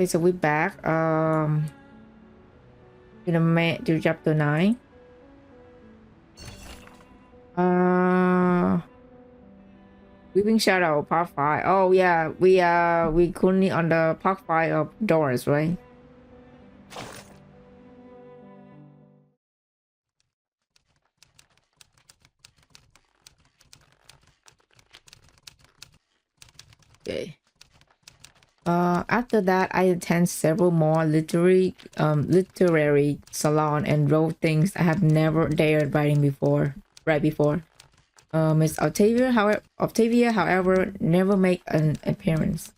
Okay, so we're back. To chapter 9. Weeping Shadow, part 5. Oh yeah, we currently on the part 5 of Doors, right? Okay. After that, I attend several more literary salon and wrote things I have never dared writing before. Miss Octavia, however, never make an appearance.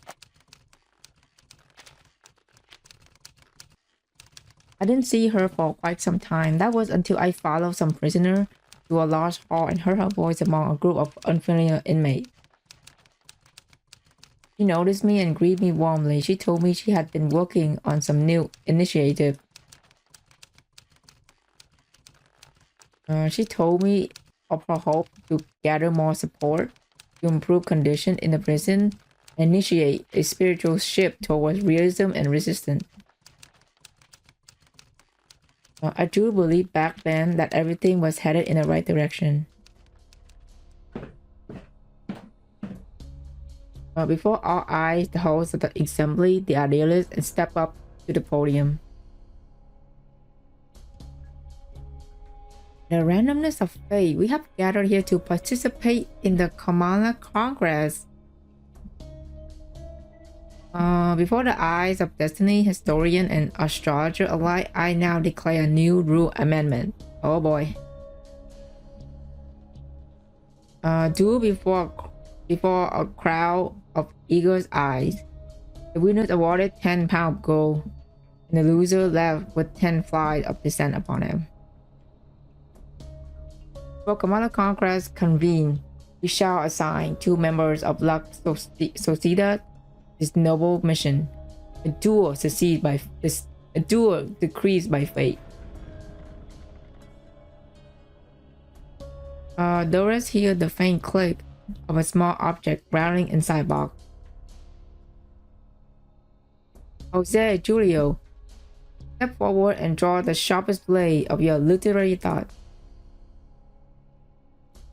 I didn't see her for quite some time. That was until I followed some prisoner to a large hall and heard her voice among a group of unfamiliar inmates. She noticed me and greeted me warmly. She told me she had been working on some new initiative. She told me of her hope to gather more support, to improve conditions in the prison, and initiate a spiritual shift towards realism and resistance. I do believe back then that everything was headed in the right direction. Before our eyes, the host of the assembly, the idealist, and step up to the podium. The randomness of fate. We have gathered here to participate in the Kamala Congress. Before the eyes of destiny, historian, and astrologer alike, I now declare a new rule amendment. Oh boy. Do before a crowd of eager eyes. The winners awarded 10 pounds of gold, and the loser left with 10 flies of descent upon him. Before Kamala Congress convened, we shall assign 2 members of Luck Sociedad this noble mission. A duel decreed by fate. Doris heard the faint click of a small object rattling inside box. Jose Julio, step forward and draw the sharpest blade of your literary thought.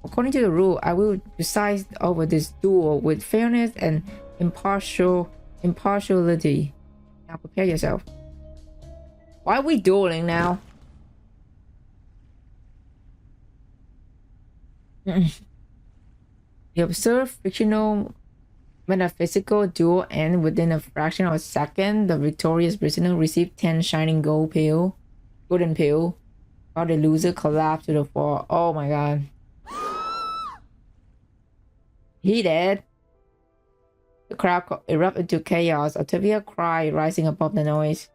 According to the rule, I will preside over this duel with fairness and impartiality. Now prepare yourself. Why are we dueling now? The observed fictional metaphysical duel end within a fraction of a second. The victorious prisoner received 10 shining golden pill, while the loser collapsed to the floor. Oh my god. He dead. The crowd erupted into chaos. Octavia cried, rising above the noise.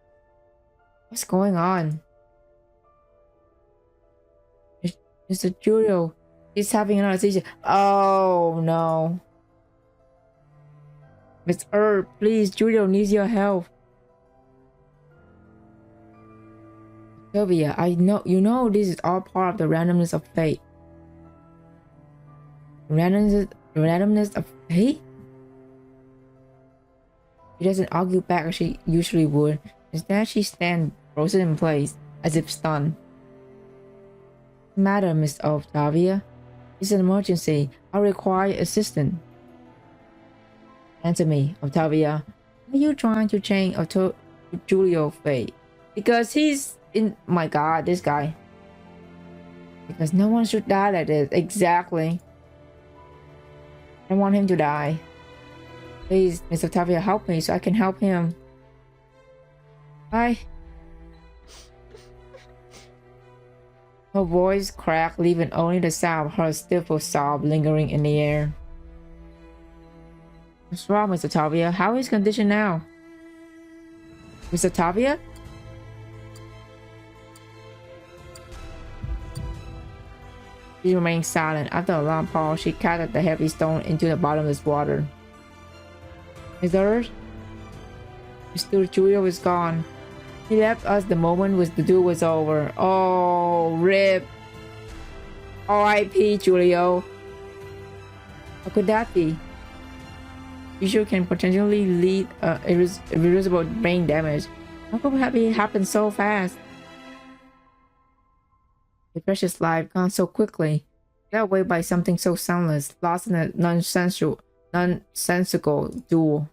What's going on? Mr. Julio, he's having another seizure. Oh no. Miss Earth, please, Julio needs your help. Octavia, I know you know this is all part of the randomness of fate. Randomness of fate? She doesn't argue back as she usually would. Instead, she stands frozen in place, as if stunned. What's the matter, Miss Octavia? It's an emergency. I require assistance. Answer me, Octavia. Are you trying to change Julio's fate? Because he's in... My god, this guy. Because no one should die like this. Exactly. I want him to die. Please, Miss Octavia, help me so I can help him. Her voice cracked, leaving only the sound of her stifled sob lingering in the air. What's wrong, Miss Octavia? How is his condition now? Miss Octavia? She remained silent. After a long pause, she cast the heavy stone into the bottomless water. Miss Earth? Mr. Julio is gone. He left us the moment the duel was over. Oh, rip. R.I.P. Julio. How could that be? issue can potentially lead irreversible brain damage. How could it happen so fast? A precious life gone so quickly, got away by something so soundless, lost in a nonsensical duel.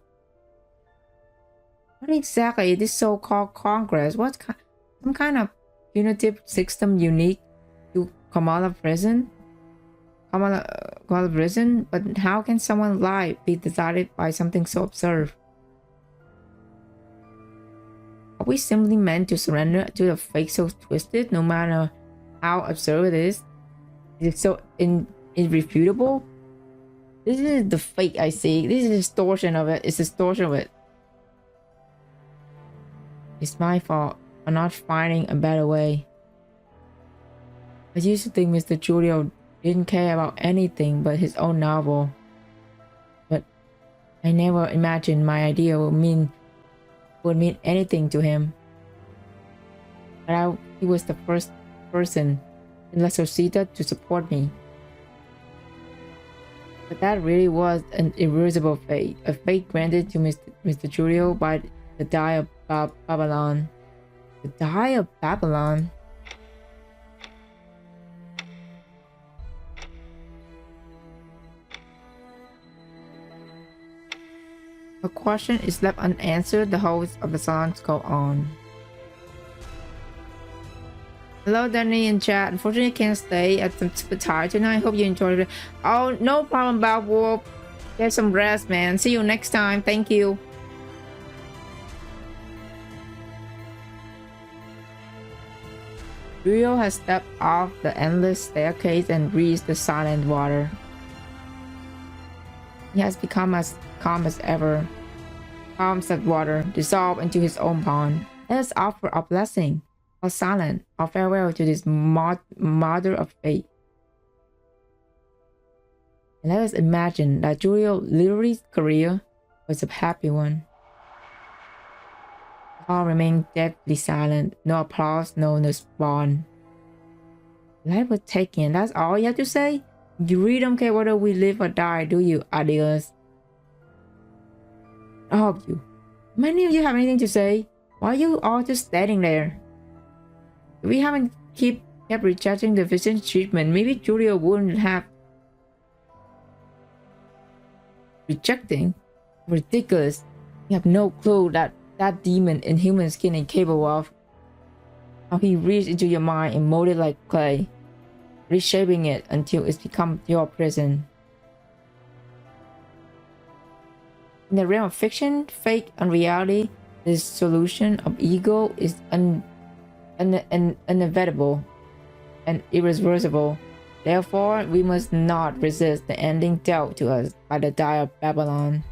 What exactly is this so-called Congress? Some kind of punitive system unique to Kamala prison? Kamala prison? But how can someone's life be decided by something so absurd? Are we simply meant to surrender to a fate so twisted, no matter how absurd it is? Is it so irrefutable? This is the fake I see. This is distortion of it. It's distortion of it. It's my fault for not finding a better way. I used to think Mr. Julio didn't care about anything but his own novel. But I never imagined my idea would mean anything to him. But he was the first person in La Sociedad to support me. But that really was an irreversible fate, a fate granted to Mr. Julio by the die of Babylon. The die of Babylon? A question is left unanswered, the host of the songs go on. Hello Danny in chat. Unfortunately I can't stay. I'm super tired tonight. Hope you enjoyed it. Oh, no problem, Bob Wolf. Get some rest, man. See you next time. Thank you. Rio has stepped off the endless staircase and reached the silent water. He has become as calm as ever. Calm as water, dissolved into his own pond. Let us offer our blessing, our silent, our farewell to this mother of fate. And let us imagine that Julio Literally's career was a happy one. All remained deadly silent, no applause, no response. Life was taken, that's all you have to say? You really don't care whether we live or die, do you? Adios. All of you. Many of you have anything to say? Why are you all just standing there? If we haven't kept rejecting the vision treatment, maybe Julio wouldn't have. Rejecting? Ridiculous. You have no clue that demon in human skin is capable of. How he reached into your mind and molded like clay, reshaping it until it's become your prison. In the realm of fiction, fake, and reality, this solution of ego is inevitable and irreversible. Therefore, we must not resist the ending dealt to us by the die of Babylon.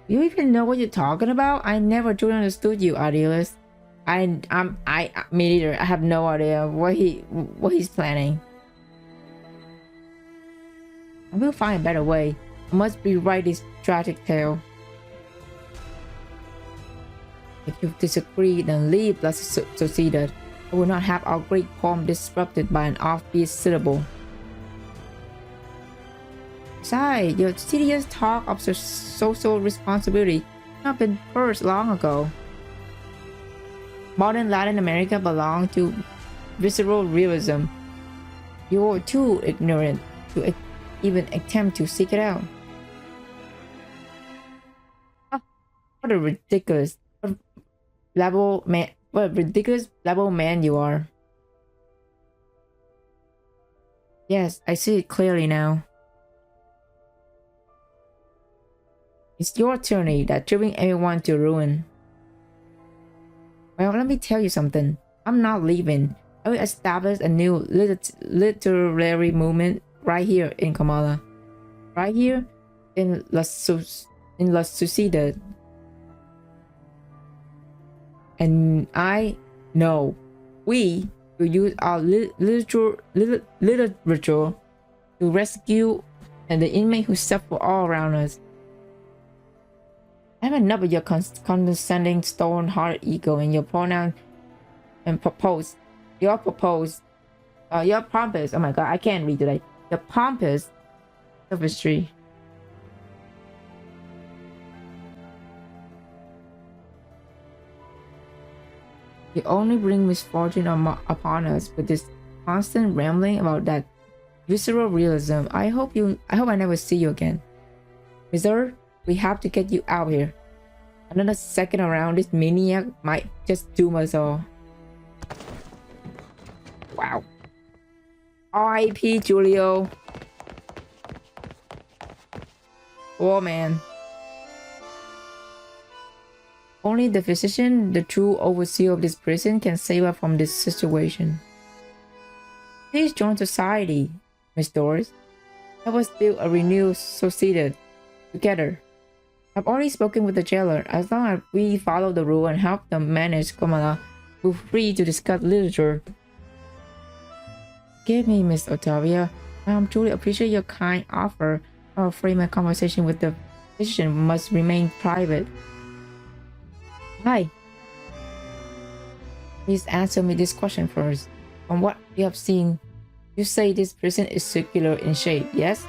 You even know what you're talking about? I never truly understood you, idealist. Me neither. I have no idea what he's planning. I will find a better way. I must rewrite this tragic tale. If you disagree, then leave La Sociedad. I will not have our great poem disrupted by an offbeat syllable. Besides, your tedious talk of social responsibility have been purged long ago. Modern Latin America belonged to visceral realism. You are too ignorant to even attempt to seek it out. What a ridiculous level man! What a ridiculous level man you are. Yes, I see it clearly now. It's your tyranny that's driving everyone to ruin. Well, let me tell you something. I'm not leaving. I will establish a new literary movement right here in Kamala. Right here in La Sociedad. And I know we will use our literature to rescue and the inmate who suffer all around us. I have enough of your condescending, stone-hearted ego and your pronoun and your pompous, oh my god, I can't read today. Your pompous sophistry. You only bring misfortune upon us with this constant rambling about that visceral realism. I hope I never see you again. Mister, we have to get you out here. Another second around this maniac might just doom us all. Wow. R.I.P. Julio. Oh man. Only the physician, the true overseer of this prison, can save us from this situation. Please join society, Miss Doris. Help us build a renewed society together. I've already spoken with the jailer. As long as we follow the rule and help them manage Kamala, we're free to discuss literature. Give me, Miss Octavia. I truly appreciate your kind offer. I'm afraid my conversation with the physician must remain private. Hi. Please answer me this question first. From what you have seen, you say this prison is circular in shape, yes?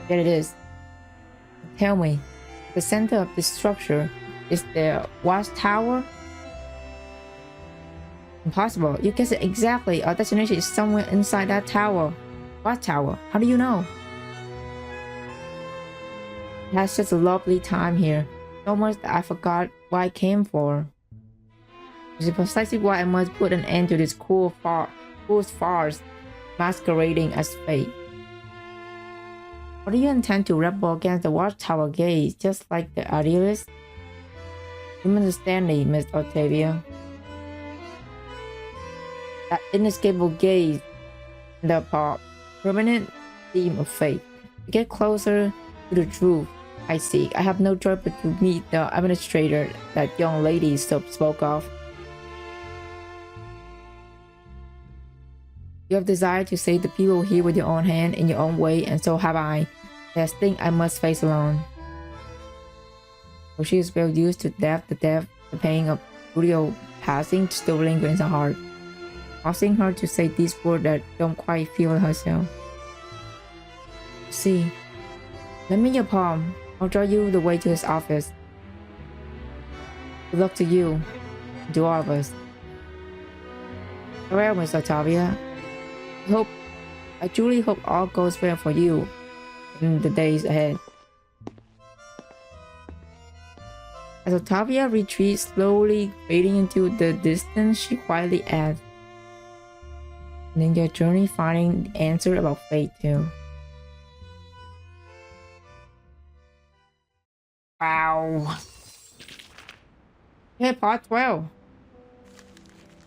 Yes, it is. Tell me, the center of this structure is the watchtower? Impossible. You guessed it exactly. Our destination is somewhere inside that tower. What tower? How do you know? It has such a lovely time here. So much that I forgot what I came for. This is precisely why I must put an end to this cool farce masquerading as fate. Or do you intend to rebel against the watchtower gaze, just like the idealists? You understand me, Miss Octavia. That inescapable gaze, the permanent theme of fate. To get closer to the truth I seek, I have no choice but to meet the administrator that young lady spoke of. You have desired to save the people here with your own hand in your own way, and so have I. There's thing I must face alone. For she is well used to death, the pain of Julio passing still lingers in her heart, causing her to say these words that don't quite feel herself. See, lend me your palm. I'll draw you the way to his office. Good luck to you, and to all of us. Farewell, Miss Octavia. I truly hope all goes well for you in the days ahead. As Octavia retreats, slowly fading into the distance, she quietly adds, and in your journey finding the answer about fate too. Wow. Okay, part 12.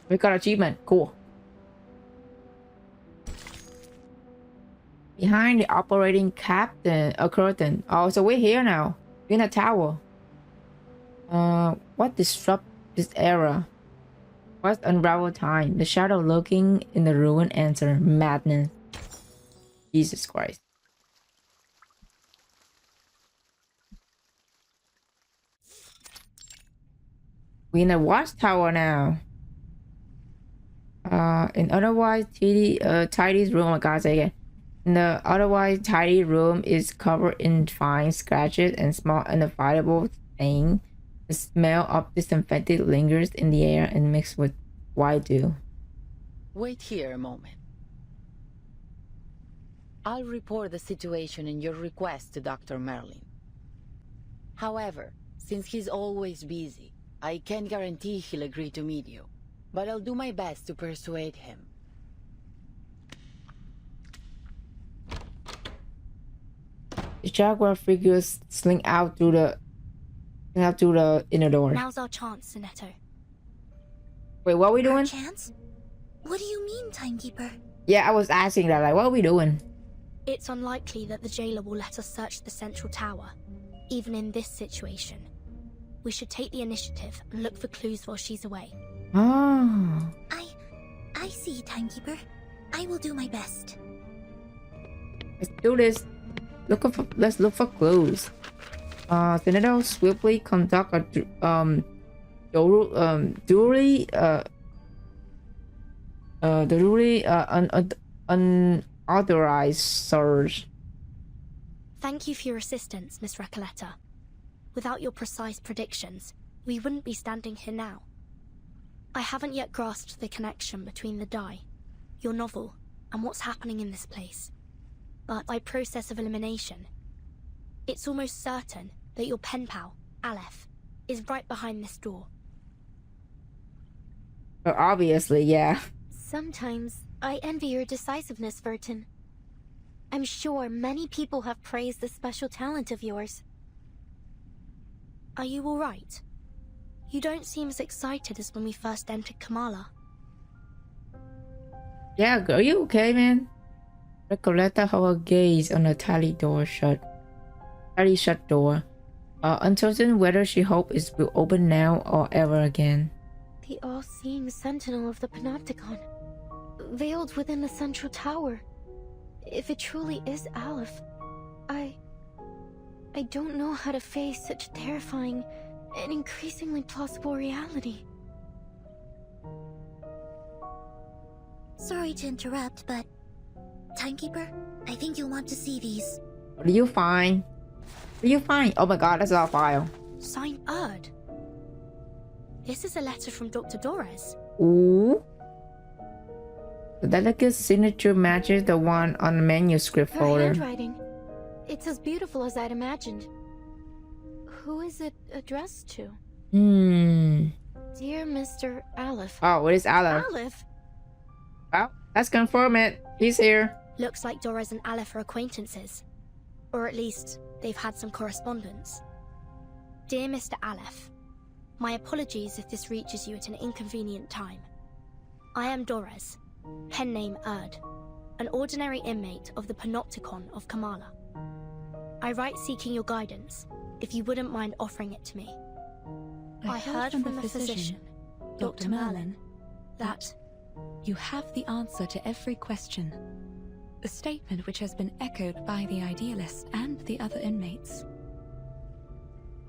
We got achievement. Cool. Behind the operating curtain. Oh, so we're here now. We're in a tower. What disrupt this era? What unravel time? The shadow lurking in the ruin answer. Madness. Jesus Christ. We're in a watchtower now. In otherwise tidy room. Oh my god, say again. The otherwise tidy room is covered in fine scratches and small unidentifiable stains. The smell of disinfectant lingers in the air and mixed with white dew. Wait here a moment. I'll report the situation and your request to Dr. Merlin. However, since he's always busy, I can't guarantee he'll agree to meet you, but I'll do my best to persuade him. The jaguar figures sling out through the inner door. Now's our chance, Sinetto. Wait, what are we doing? Our chance? What do you mean, Timekeeper? Yeah, I was asking that. Like, what are we doing? It's unlikely that the jailer will let us search the central tower, even in this situation. We should take the initiative and look for clues while she's away. Oh. I see, Timekeeper. I will do my best. Let's do this. Let's look for clues. Sinetto swiftly conduct a unauthorized search. Thank you for your assistance, Miss Recoleta. Without your precise predictions, we wouldn't be standing here now. I haven't yet grasped the connection between the die, your novel, and what's happening in this place. But by process of elimination, it's almost certain that your pen pal, Aleph, is right behind this door. Well, obviously, yeah. Sometimes I envy your decisiveness, Verton. I'm sure many people have praised this special talent of yours. Are you alright? You don't seem as excited as when we first entered Kamala. Yeah, are you okay, man? Recollected how her gaze on the tightly shut door. Uncertain whether she hoped it will open now or ever again. The all-seeing sentinel of the Panopticon, veiled within the central tower. If it truly is Aleph, I don't know how to face such a terrifying and increasingly plausible reality. Sorry to interrupt, but... Timekeeper, I think you'll want to see these. Are you fine? Are you fine? Oh my god, that's our file. Signed Erd. This is a letter from Dr. Deraison. Ooh. The delicate signature matches the one on the manuscript Her folder. handwriting. It's as beautiful as I'd imagined. Who is it addressed to? Dear Mr. Aleph. Oh, what is Aleph? Aleph? Well, let's confirm it. He's here. Looks like Deraison and Aleph are acquaintances. Or at least, they've had some correspondence. Dear Mr. Aleph, my apologies if this reaches you at an inconvenient time. I am Deraison, pen name Erd, an ordinary inmate of the Panopticon of Kamala. I write seeking your guidance, if you wouldn't mind offering it to me. I heard from the physician, Dr. Merlin, that you have the answer to every question. A statement which has been echoed by the idealist and the other inmates.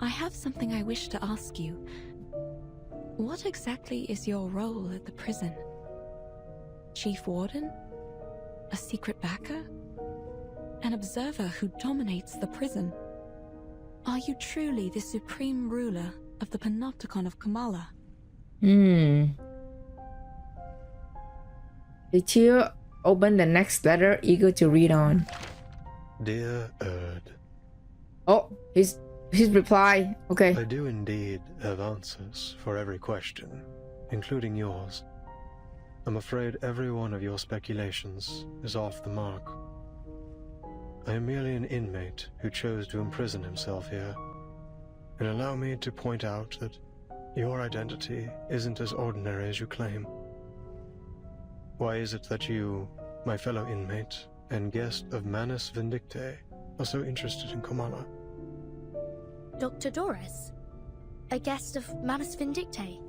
I have something I wish to ask you. What exactly is your role at the prison? Chief Warden? A secret backer? An observer who dominates the prison? Are you truly the supreme ruler of the Panopticon of Kamala? The tear opened the next letter, eager to read on. Dear Erd. Oh, his reply. Okay. I do indeed have answers for every question, including yours. I'm afraid every one of your speculations is off the mark. I am merely an inmate who chose to imprison himself here. And allow me to point out that your identity isn't as ordinary as you claim. Why is it that you, my fellow inmate and guest of Manus Vindictae, are so interested in Kamala? Dr. Deraison, a guest of Manus Vindictae.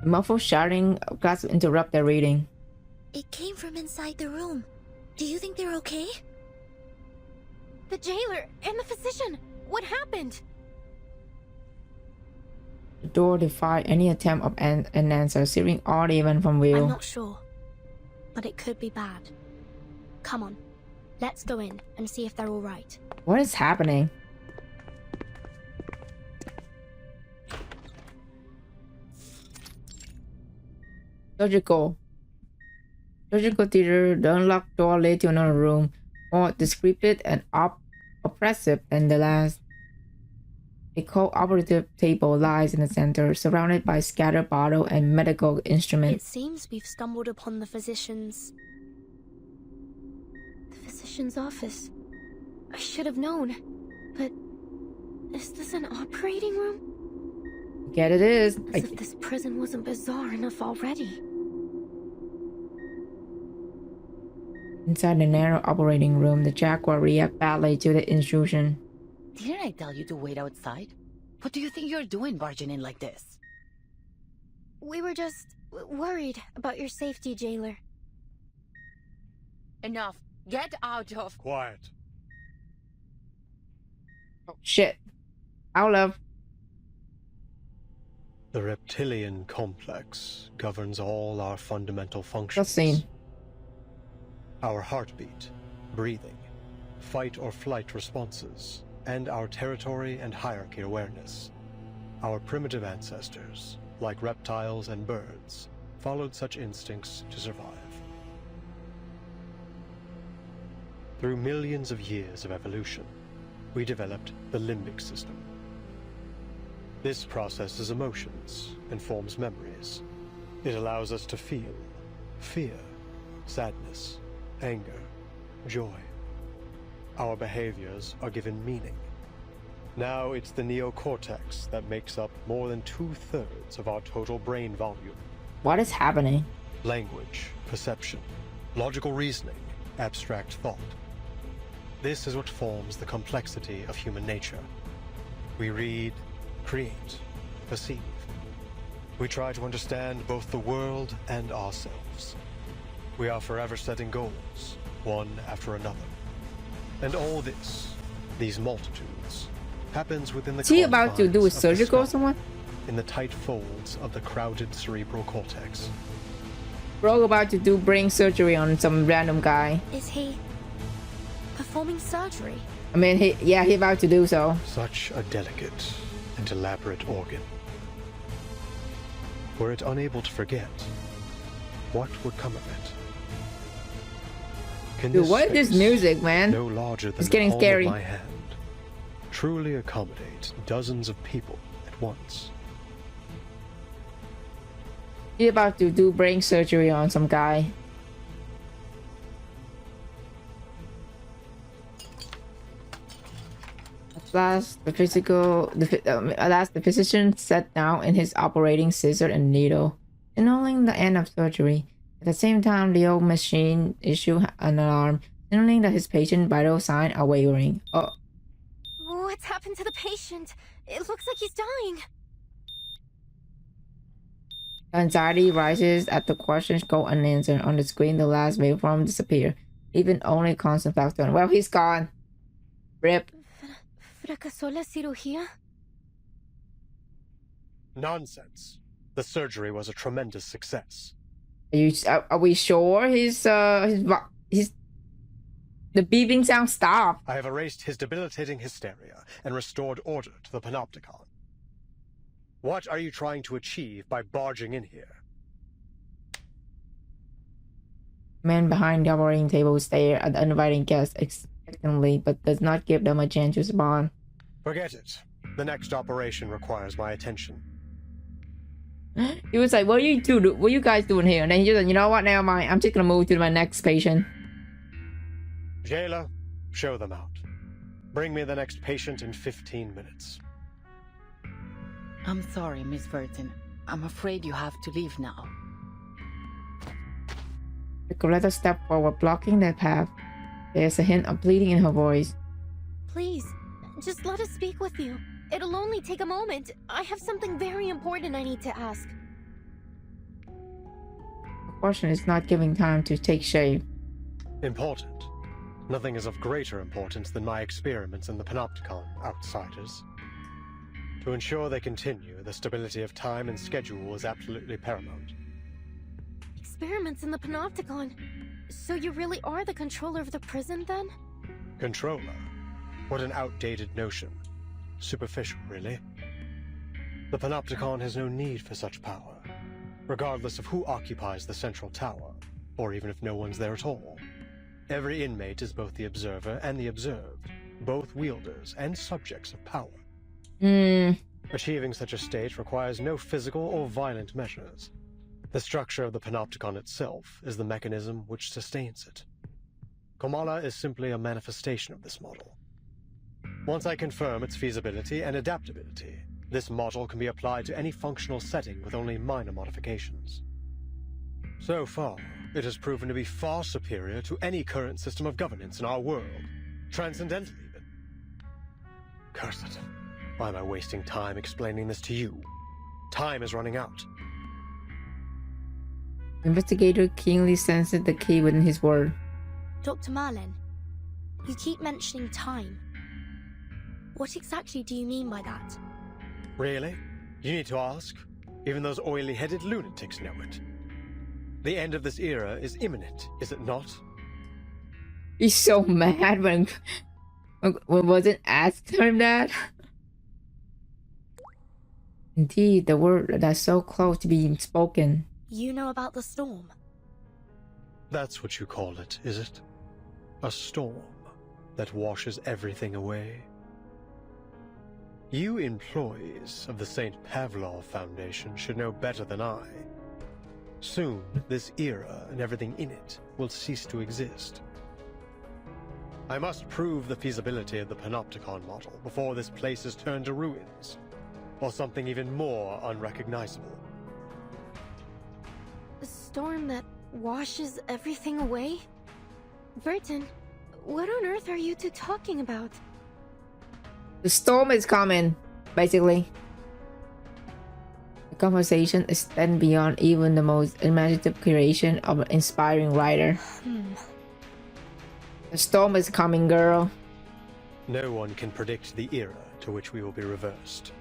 The muffled shouting got to interrupt their reading. It came from inside the room. Do you think they're okay? The jailer and the physician! What happened? The door defied any attempt of an answer, searing all even from I'm Will. not sure, but it could be bad. Come on, let's go in and see if they're all right. What is happening? Surgical theater. The unlocked door led to another room, more decrepit and oppressive than the last. A cooperative table lies in the center, surrounded by scattered bottles and medical It instruments. seems we've stumbled upon the physician's office. I should have known. But is this an operating room? Get it is. As if this prison wasn't bizarre enough already. Inside the narrow operating room, the Jaguar reacted badly to the intrusion. Didn't I tell you to wait outside? What do you think you're doing barging in like this? We were just worried about your safety, jailer. Enough. Get out of... Quiet. Oh, shit. Olive. The reptilian complex governs all our fundamental functions. Just scene. Our heartbeat, breathing, fight or flight responses, and our territory and hierarchy awareness. Our primitive ancestors, like reptiles and birds, followed such instincts to survive. Through millions of years of evolution, we developed the limbic system. This processes emotions and forms memories. It allows us to feel fear, sadness, anger, joy. Our behaviors are given meaning. Now it's the neocortex that makes up more than 2/3 of our total brain volume. What is happening? Language, perception, logical reasoning, abstract thought. This is what forms the complexity of human nature. We read, create, perceive. We try to understand both the world and ourselves. We are forever setting goals, one after another. And all this, these multitudes, happens within the Is he about to do a confines of the surgical or skull, someone? in the tight folds of the crowded cerebral cortex. Bro about to do brain surgery on some random guy. Is he performing surgery? I mean, he about to do so. Such a delicate and elaborate organ. Were it unable to forget, what would come of it? Can Dude, what is this space, music, man? no larger than It's the getting palm scary. of my hand, truly accommodate dozens of people at once? He about to do brain surgery on some guy. At last, the physician sat down in his operating scissor and needle, signaling the end of surgery. At the same time, the old machine issued an alarm, signaling that his patient's vital signs are wavering. Oh, What's happened to the patient? It looks like he's dying. anxiety rises as the questions go unanswered. On the screen, the last waveform disappeared, leaving only constant factor. Well, he's gone. Rip. ¿Fracasó la cirugía? Nonsense. The surgery was a tremendous success. Are we sure his the beeping sound stopped? I have erased his debilitating hysteria and restored order to the panopticon. What are you trying to achieve by barging in here? Man behind the operating table stares at the uninviting guest expectantly, but does not give them a chance to respond. Forget it. The next operation requires my attention. He was like, what are you guys doing here? And then he just like, you know what, never mind. I'm just gonna move to my next patient. Jailer, show them out. Bring me the next patient in 15 minutes. I'm sorry, Miss Burton. I'm afraid you have to leave now. Nicoletta stepped forward, blocking their path. There's a hint of pleading in her voice. Please, just let us speak with you. It'll only take a moment. I have something very important I need to ask. The question is not giving time to take shape. Important. Nothing is of greater importance than my experiments in the Panopticon, outsiders. To ensure they continue, the stability of time and schedule is absolutely paramount. Experiments in the Panopticon. So you really are the controller of the prison, then? Controller? What an outdated notion. Superficial, really. The Panopticon has no need for such power, regardless of who occupies the central tower, or even if no one's there at all. Every inmate is both the observer and the observed, both wielders and subjects of power. Achieving such a state requires no physical or violent measures. The structure of the Panopticon itself is the mechanism which sustains it. Kamala is simply a manifestation of this model. Once I confirm its feasibility and adaptability, this model can be applied to any functional setting with only minor modifications. So far, it has proven to be far superior to any current system of governance in our world, transcendental even. Curse it. Why am I wasting time explaining this to you? Time is running out. The investigator keenly sensed the key within his word. Dr. Merlin, you keep mentioning time. What exactly do you mean by that? Really? You need to ask? Even those oily-headed lunatics know it. The end of this era is imminent, is it not? He's so mad when wasn't asked him that. Indeed, the word that's so close to being spoken. You know about the storm? That's what you call it, is it? A storm that washes everything away? You employees of the St. Pavlov Foundation should know better than I. Soon, this era and everything in it will cease to exist. I must prove the feasibility of the Panopticon model before this place is turned to ruins, or something even more unrecognizable. A storm that washes everything away? Burton, what on earth are you two talking about? The storm is coming, basically. The conversation extends beyond even the most imaginative creation of an inspiring writer. The storm is coming, girl. No one can predict the era to which we will be reversed.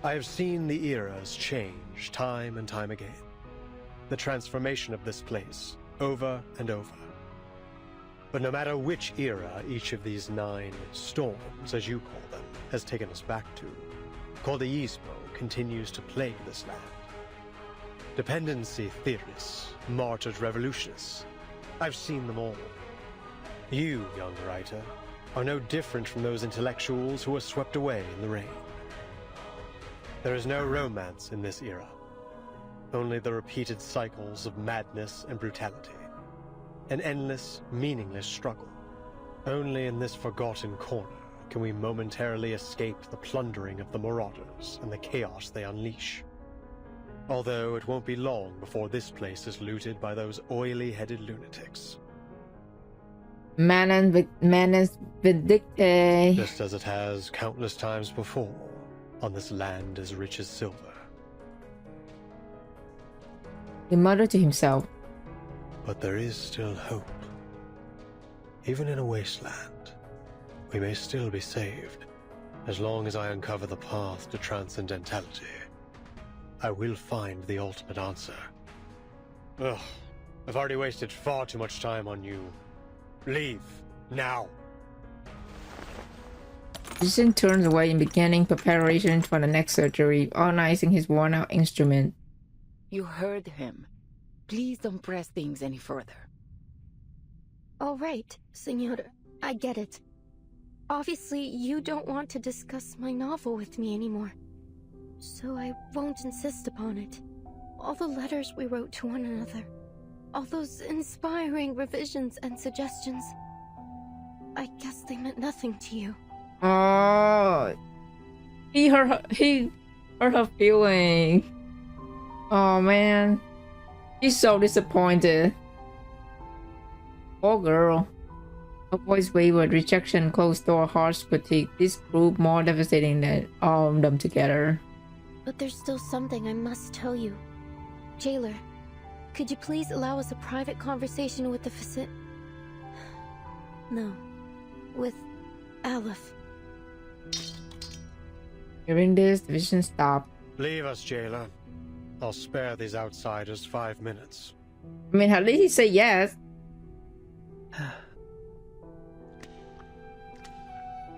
I have seen the eras change time and time again. The transformation of this place, over and over. But no matter which era each of these 9 storms, as you call them, has taken us back to, Cordeismo continues to plague this land. Dependency theorists, martyred revolutionists, I've seen them all. You, young writer, are no different from those intellectuals who were swept away in the rain. There is no romance in this era, only the repeated cycles of madness and brutality. An endless, meaningless struggle. Only in this forgotten corner can we momentarily escape the plundering of the marauders and the chaos they unleash. Although it won't be long before this place is looted by those oily-headed lunatics. Manus vindicte. Just as it has countless times before, on this land as rich as silver. He muttered to himself. But there is still hope. Even in a wasteland, we may still be saved, as long as I uncover the path to transcendentality. I will find the ultimate answer. Ugh, I've already wasted far too much time on you. Leave, now. Physician turns away and beginning preparation for the next surgery, organizing his worn-out instrument. You heard him. Please don't press things any further. All right, Senora, I get it. Obviously, you don't want to discuss my novel with me anymore. So I won't insist upon it. All the letters we wrote to one another, all those inspiring revisions and suggestions, I guess they meant nothing to you. Oh, he hurt her feeling. Oh man, she's so disappointed. Poor girl. Her voice wavered, rejection, closed door, harsh critique. This proved more devastating than all of them together. But there's still something I must tell you. Jailer, could you please allow us a private conversation with the No, with Aleph. Hearing this, the vision stopped. Leave us, Jailer. I'll spare these outsiders 5 minutes. I mean, at least he said yes.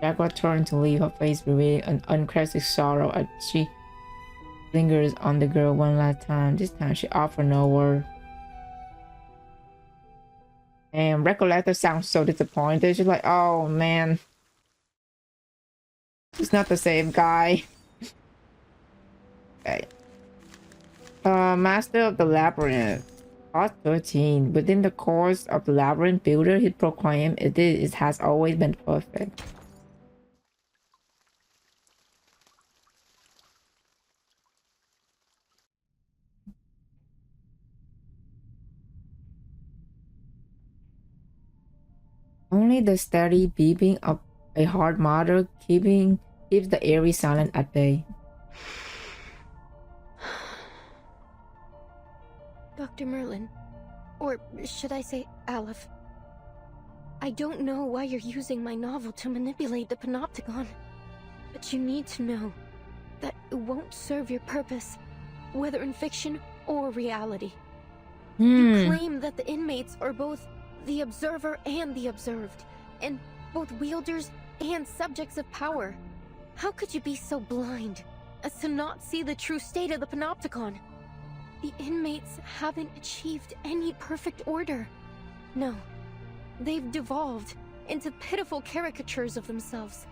Jaguar turned to leave, her face revealing an uncredited sorrow as she lingers on the girl one last time. This time she offered no word. And Recollector sounds so disappointed. She's like, oh man. He's not the same guy. Okay. Master of the Labyrinth. Part 13. Within the course of the Labyrinth builder, he proclaimed it has always been perfect. Only the steady beeping of a heart mother keeps the eerie silence at bay. Dr. Merlin, or should I say Aleph, I don't know why you're using my novel to manipulate the Panopticon, but you need to know that it won't serve your purpose, whether in fiction or reality. You claim that the inmates are both the observer and the observed, and both wielders and subjects of power. How could you be so blind? as to not see the true state of the Panopticon. The inmates haven't achieved any perfect order. No, they've devolved into pitiful caricatures of themselves,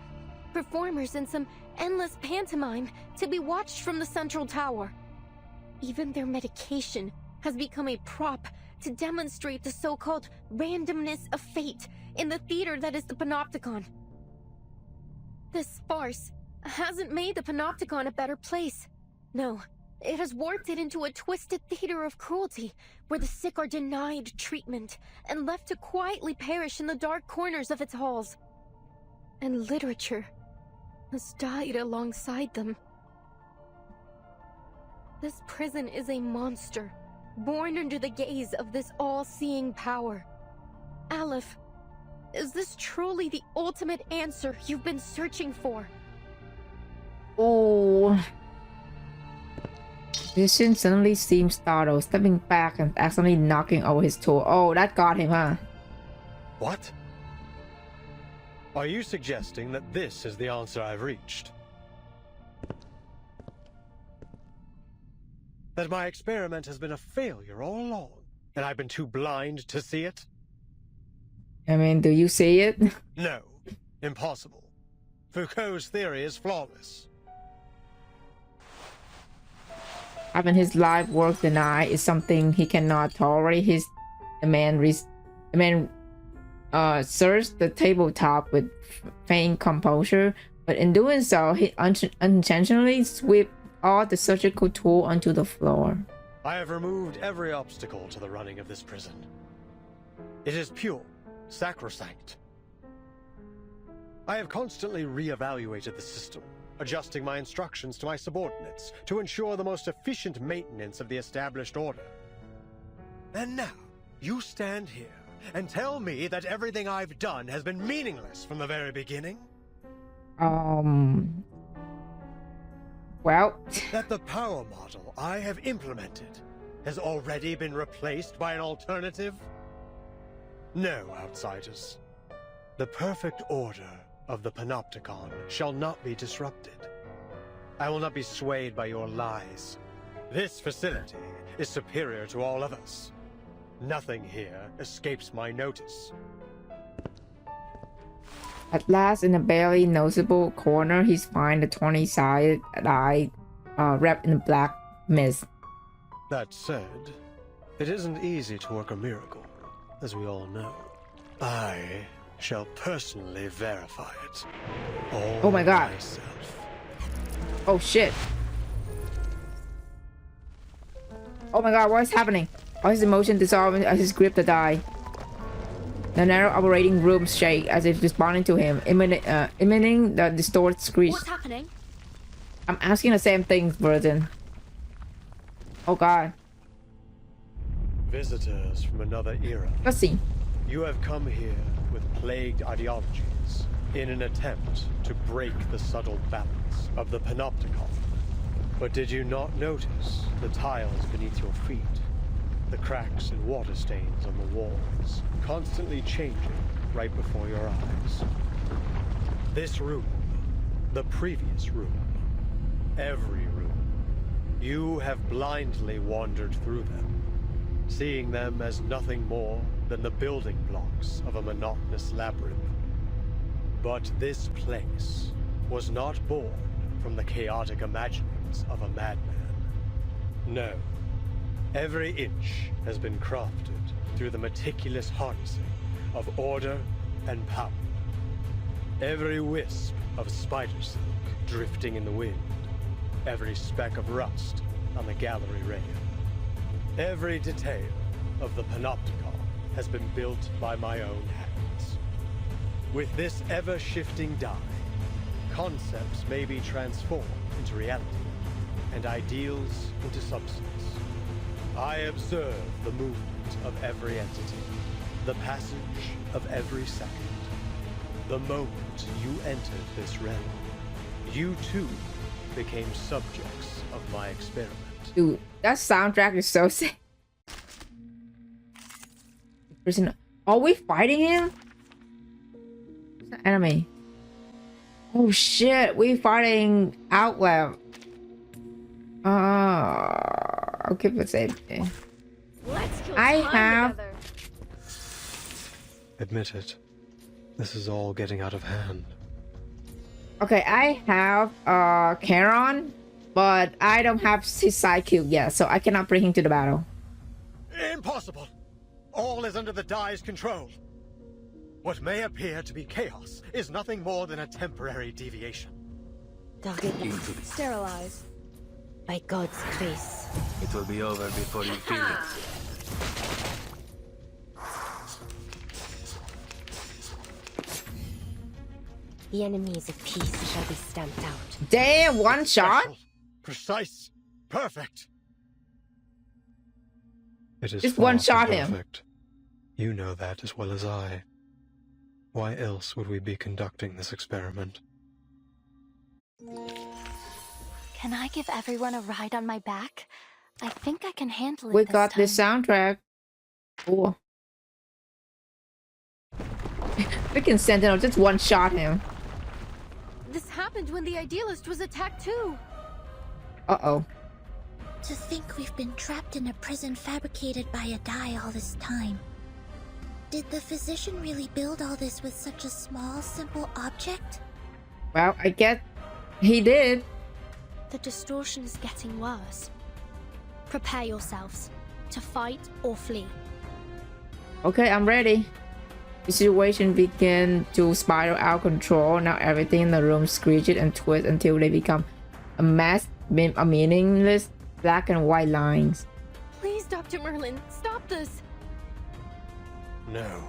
performers in some endless pantomime to be watched from the central tower. Even their medication has become a prop to demonstrate the so-called randomness of fate in the theater that is the Panopticon. This farce hasn't made the Panopticon a better place. No, it has warped it into a twisted theater of cruelty, where the sick are denied treatment and left to quietly perish in the dark corners of its halls. And literature has died alongside them. This prison is a monster, born under the gaze of this all-seeing power. Aleph, is this truly the ultimate answer you've been searching for? Oh. Vision suddenly seems startled, stepping back and accidentally knocking over his tool. Oh, that got him, huh? What? Are you suggesting that this is the answer I've reached? That my experiment has been a failure all along, and I've been too blind to see it? I mean, do you see it? No, impossible. Foucault's theory is flawless. Having his life work denied is something he cannot tolerate. The man searched the tabletop with feigned composure, but in doing so, he unintentionally swept all the surgical tool onto the floor. I have removed every obstacle to the running of this prison. It is pure, sacrosanct. I have constantly re-evaluated the system, adjusting my instructions to my subordinates to ensure the most efficient maintenance of the established order. And now, you stand here and tell me that everything I've done has been meaningless from the very beginning? Well... That the power model I have implemented has already been replaced by an alternative? No, outsiders. The perfect order of the Panopticon shall not be disrupted. I will not be swayed by your lies. This facility is superior to all others. Nothing here escapes my notice. At last, in a barely noticeable corner, he finds the 20-sided die wrapped in black mist. That said, it isn't easy to work a miracle, as we all know. I shall personally verify it. All oh my god. myself. Oh shit. Oh my god, what is happening? All his emotion dissolving as he gripped the die. The narrow operating room shake as if responding to him, emitting the distorted screech. What's happening? I'm asking the same thing, Virgin. Oh god. Visitors from another era. Let's see. You have come here with plagued ideologies in an attempt to break the subtle balance of the Panopticon. But did you not notice the tiles beneath your feet? The cracks and water stains on the walls, constantly changing right before your eyes. This room, the previous room, every room, you have blindly wandered through them, seeing them as nothing more than the building blocks of a monotonous labyrinth. But this place was not born from the chaotic imaginings of a madman. No. Every inch has been crafted through the meticulous harnessing of order and power. Every wisp of spider silk drifting in the wind. Every speck of rust on the gallery rail. Every detail of the Panopticon has been built by my own hands. With this ever-shifting die, concepts may be transformed into reality, and ideals into substance. I observe the movement of every entity, the passage of every second. The moment you entered this realm, you too became subjects of my experiment. Dude, that soundtrack is so sick. Prisoner. Are we fighting him? Who's the enemy? Oh shit, we fighting Outlaw. I'll keep it safety. Let's kill I time have- together. Admit it. This is all getting out of hand. Okay, I have Charon, but I don't have his side cube yet, so I cannot bring him to the battle. Impossible! All is under the Dai's control. What may appear to be chaos is nothing more than a temporary deviation. Target Sterilize. by God's grace. It will be over before you feel it. The enemies of peace shall be stamped out. Damn, one shot? Special, precise, perfect. It is Just far one from shot him. perfect. You know that as well as I. Why else would we be conducting this experiment? Can I give everyone a ride on my back? I think I can handle it. We this got time. the soundtrack. Oh. Freaking Sentinel just one shot him. This happened when the Idealist was attacked too. Uh-oh. To think we've been trapped in a prison fabricated by a Dai all this time. Did the physician really build all this with such a small, simple object? Well, I guess he did. The distortion is getting worse. Prepare yourselves to fight or flee. Okay, I'm ready. The situation began to spiral out of control. Now everything in the room screeches and twists until they become a mass, a meaningless black and white lines. Please, Dr. Merlin, stop this. No.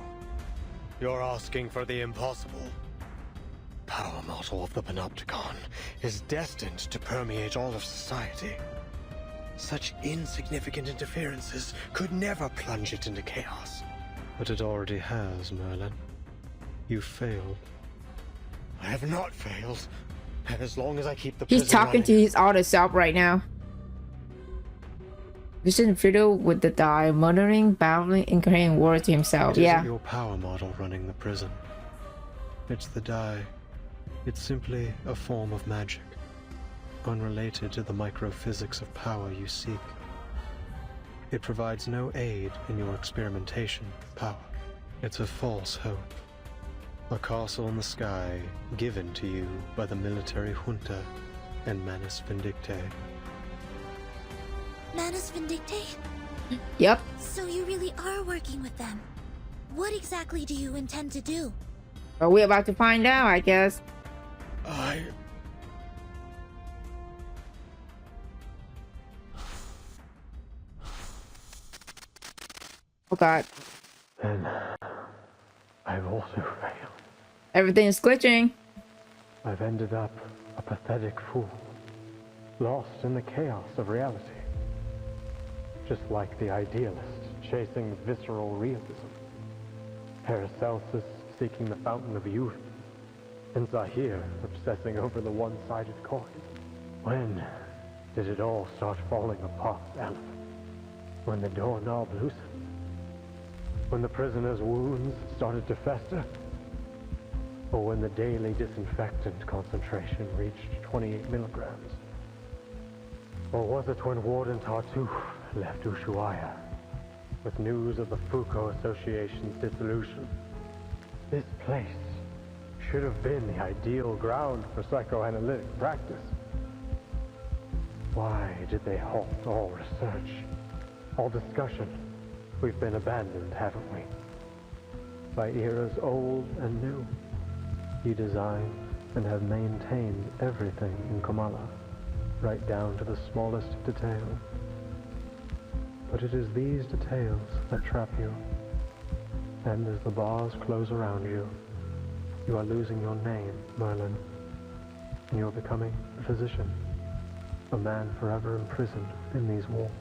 You're asking for the impossible. Power model of the Panopticon is destined to permeate all of society. Such insignificant interferences could never plunge it into chaos. But it already has, Merlin. You failed. I have not failed. As long as I keep the He's prison talking to running. his other self right now. Vision fiddle with the die, muttering, babbling, and carrying words to himself. It Yeah. isn't your power model running the prison. It's the die. It's simply a form of magic, unrelated to the microphysics of power you seek. It provides no aid in your experimentation with power. It's a false hope. A castle in the sky given to you by the military junta and Manus Vindictae. Manus Vindictae? Yep. So you really are working with them. What exactly do you intend to do? But we're about to find out, I guess. Oh god. Then I've also failed. Everything is glitching. I've ended up a pathetic fool, lost in the chaos of reality. Just like the idealist chasing visceral realism, Paracelsus seeking the fountain of youth, and Zahir obsessing over the one-sided coin. When did it all start falling apart, Aleph? When the doorknob loosened? When the prisoner's wounds started to fester? Or when the daily disinfectant concentration reached 28 milligrams? Or was it when Warden Tartuffe left Ushuaia with news of the Foucault Association's dissolution? This place should have been the ideal ground for psychoanalytic practice. Why did they halt all research, all discussion? We've been abandoned, haven't we? By eras old and new. You designed and have maintained everything in Kamala, right down to the smallest detail. But it is these details that trap you. And as the bars close around you, you are losing your name, Merlin. And you're becoming a physician, a man forever imprisoned in these walls.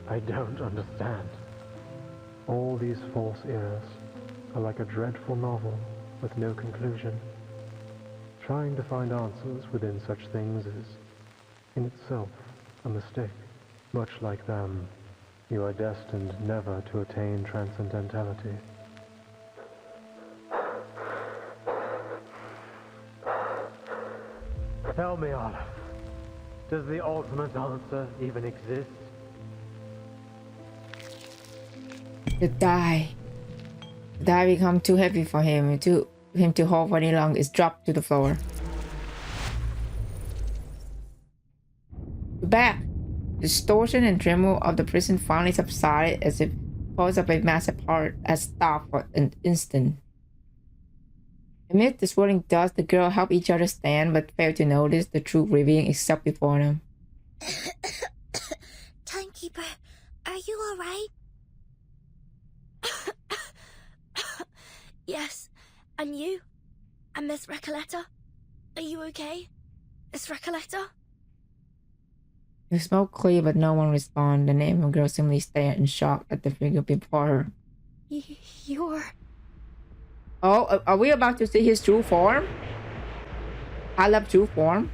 I don't understand. All these false eras are like a dreadful novel with no conclusion. Trying to find answers within such things is, in itself, a mistake. Much like them, you are destined never to attain transcendentality. Tell me, Aleph, Does the ultimate answer even exist? The die become too heavy for him to hold for any longer. It's dropped to the floor. Back. Distortion and tremor of the prison finally subsided as if caused up a massive part had stopped for an instant. Amid the swirling dust, the girls helped each other stand but failed to notice the truth revealing itself before them. Timekeeper, are you alright? Yes. And you? And Miss Recoleta? Are you okay? Miss Recoleta? The smoke cleared, but no one responded. The name of the girl simply stared in shock at the figure before her. You're... Oh, are we about to see his true form? I love true form.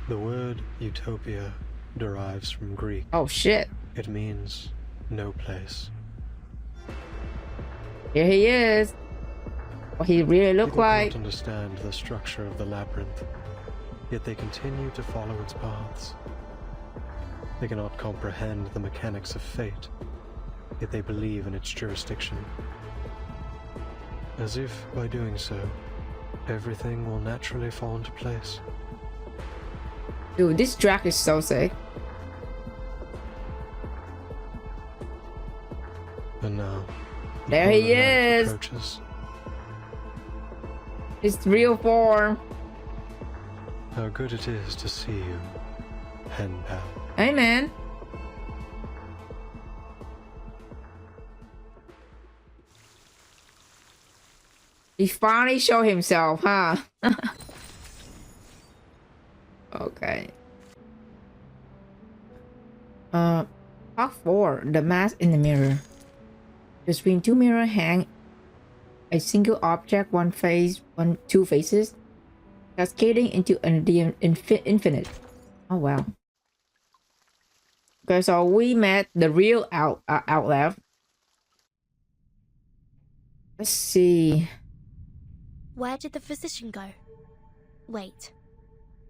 The word utopia derives from Greek. Oh shit. It means no place. Here he is. What he really looked People like. can't understand the structure of the labyrinth, yet they continue to follow its paths. They cannot comprehend the mechanics of fate, yet they believe in its jurisdiction. As if, by doing so, everything will naturally fall into place. Dude, this track is so sick. And now, There he opponent is. approaches. His real form. How good it is to see you, pen pal. Hey, man. He finally showed himself, huh? Okay. Part 4. The mask in the mirror. Between two mirrors hang a single object, two faces, cascading into the infinite. Oh wow. Okay, so we met the real outlaw. Let's see. Where did the physician go? Wait.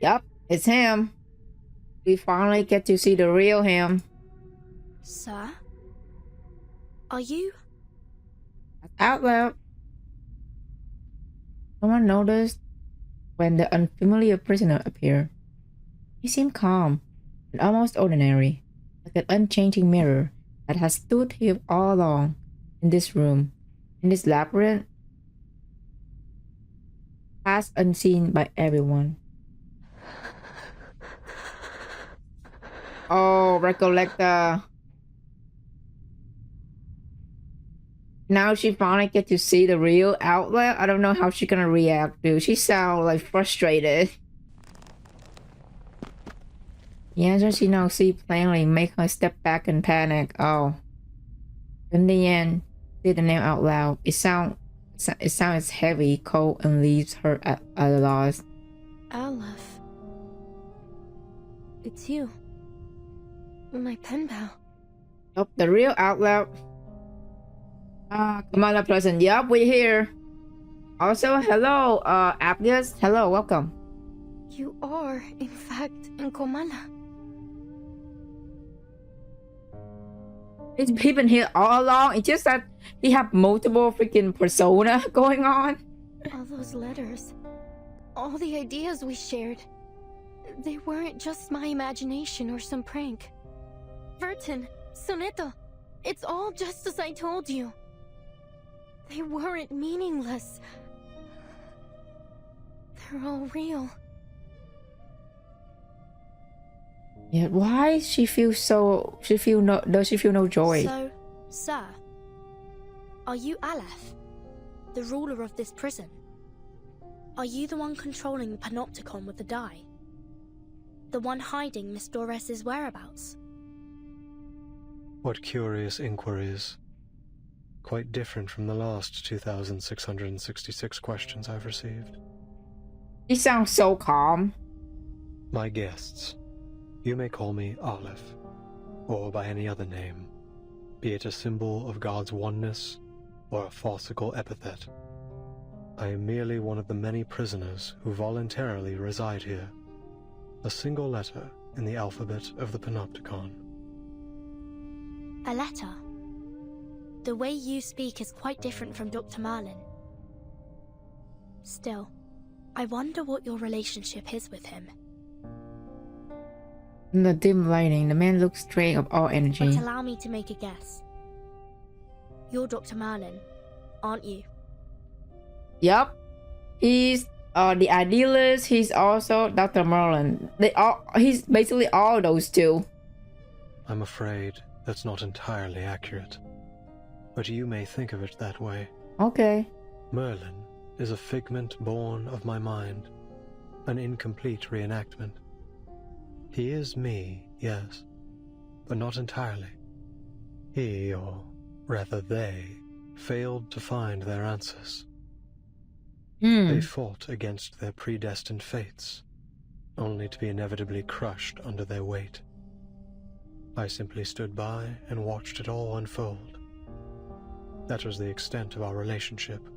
Yup, it's him. We finally get to see the real him. Sir? Are you? Outlaw. Someone noticed when the unfamiliar prisoner appeared. He seemed calm and almost ordinary, like an unchanging mirror that has stood here all along, in this room, in this labyrinth, passed unseen by everyone. Oh, Recollecta. Now she finally get to see the real outlet. I don't know how she's gonna react, dude. She sounds like frustrated. The answer she now see plainly make her step back and panic. Oh. In the end, say the name out loud. It sounds heavy, cold, and leaves her at a loss. Aleph. It's you. My pen pal. Oh, the real outlaw. Commander Pleasant. Yup, we're here. Also, hello, Abdius. Hello, welcome. You are, in fact, in Comana. He's been here all along. It's just that he have multiple freaking persona going on. All those letters. All the ideas we shared. They weren't just my imagination or some prank. Vertin, Soneto, it's all just as I told you. They weren't meaningless. They're all real. Yeah, why she feels so? Does she feel no joy? So, sir, are you Aleph, the ruler of this prison? Are you the one controlling the panopticon with the die? The one hiding Miss Dores's whereabouts? What curious inquiries. Quite different from the last 2,666 questions I've received. He sounds so calm. My guests, you may call me Aleph, or by any other name, be it a symbol of God's oneness or a farcical epithet. I am merely one of the many prisoners who voluntarily reside here, A single letter in the alphabet of the Panopticon. A letter? The way you speak is quite different from Dr. Merlin. Still, I wonder what your relationship is with him. In the dim lighting, the man looks drained of all energy. But allow me to make a guess. You're Dr. Merlin, aren't you? Yup. He's the idealist. He's also Dr. Merlin. He's basically all those two. I'm afraid that's not entirely accurate. But you may think of it that way. Okay. Merlin is a figment born of my mind. An incomplete reenactment. He is me, yes, but not entirely. He, or rather they, failed to find their answers. They fought against their predestined fates, only to be inevitably crushed under their weight. I simply stood by and watched it all unfold. That was the extent of our relationship.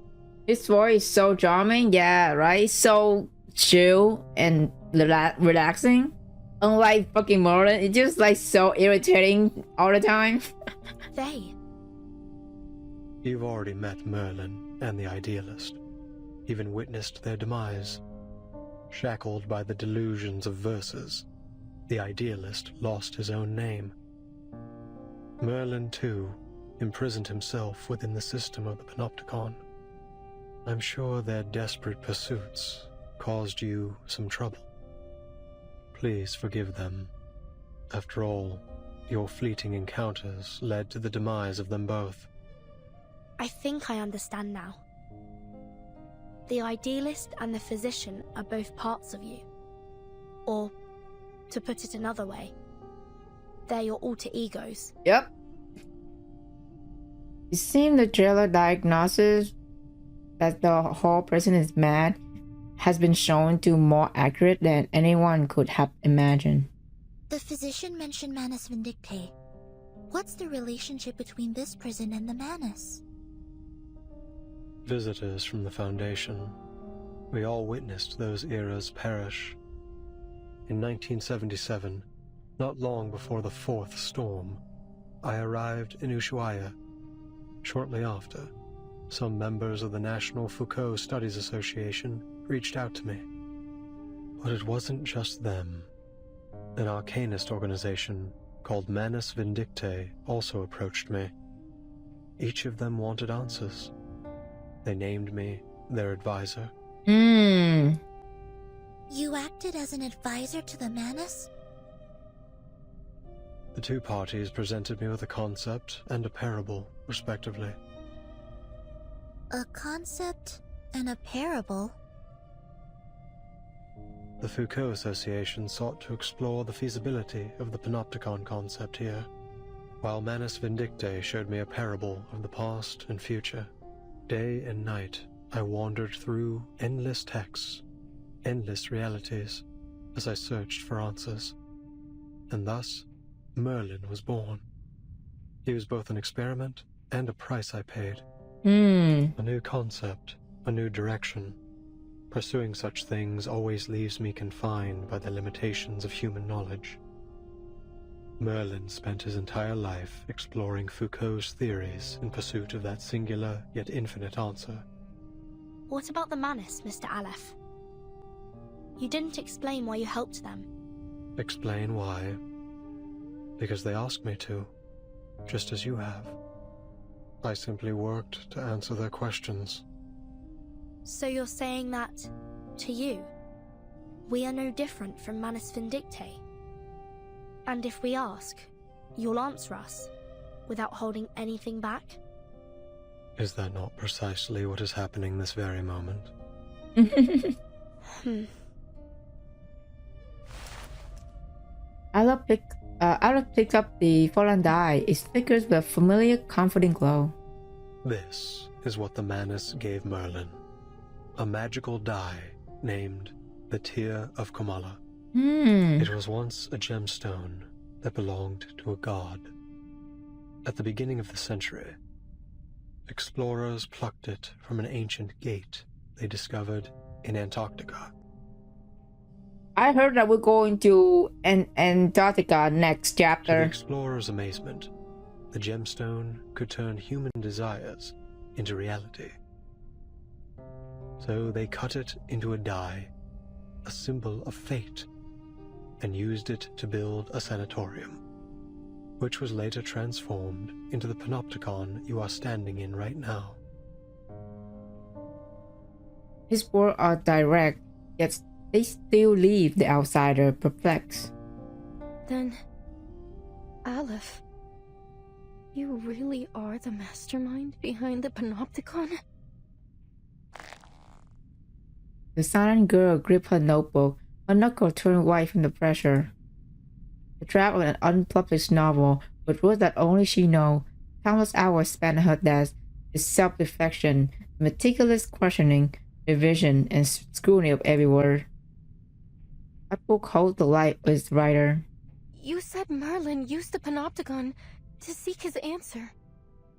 His voice is so charming, yeah, right? So chill and relaxing. Unlike fucking Merlin, it's just like so irritating all the time. They. You've already met Merlin and the Idealist. Even witnessed their demise. Shackled by the delusions of verses, the Idealist lost his own name. Merlin, too, imprisoned himself within the system of the Panopticon. I'm sure their desperate pursuits caused you some trouble. Please forgive them. After all, your fleeting encounters led to the demise of them both. I think I understand now. The Idealist and the Physician are both parts of you. Or, to put it another way, they're your alter egos. Yep. It seems the trailer diagnosis that the whole person is mad has been shown to more accurate than anyone could have imagined. The Physician mentioned Manus Vindictae. What's the relationship between this prison and the Manus? Visitors from the Foundation. We all witnessed those eras perish. In 1977, not long before the fourth storm, I arrived in Ushuaia. Shortly after, some members of the National Foucault Studies Association reached out to me. But it wasn't just them. An arcanist organization called Manus Vindictae also approached me. Each of them wanted answers. They named me their advisor. You acted as an advisor to the Manus? The two parties presented me with a concept and a parable, respectively. A concept and a parable? The Foucault Association sought to explore the feasibility of the Panopticon concept here, while Manus Vindictae showed me a parable of the past and future. Day and night, I wandered through endless texts, endless realities, as I searched for answers. And thus, Merlin was born. He was both an experiment and a price I paid. A new concept, a new direction. Pursuing such things always leaves me confined by the limitations of human knowledge. Merlin spent his entire life exploring Foucault's theories in pursuit of that singular yet infinite answer. What about the Manus, Mr. Aleph? You didn't explain why you helped them. Explain why? Because they asked me to, just as you have. I simply worked to answer their questions. So you're saying that, to you, we are no different from Manus Vindictae? And if we ask, you'll answer us, without holding anything back? Is that not precisely what is happening this very moment? Aleph picked up the fallen die. It flickers with a familiar, comforting glow. This is what the Manus gave Merlin. A magical die named the Tear of Kamala. It was once a gemstone that belonged to a god. At the beginning of the century, explorers plucked it from an ancient gate they discovered in Antarctica. I heard that we're going to Antarctica next To the chapter. explorer's amazement, the gemstone could turn human desires into reality. So they cut it into a die, a symbol of fate, and used it to build a sanatorium, which was later transformed into the panopticon you are standing in right now. His words are direct, yet they still leave the outsider perplexed. Then, Aleph, you really are the mastermind behind the panopticon? The silent girl gripped her notebook, her knuckle turned white from the pressure. The draft of an unpublished novel, with words that only she knew, countless hours spent at her desk, with self-reflection, meticulous questioning, revision, and scrutiny of every word. I book holds the light with its writer. You said Merlin used the panopticon to seek his answer.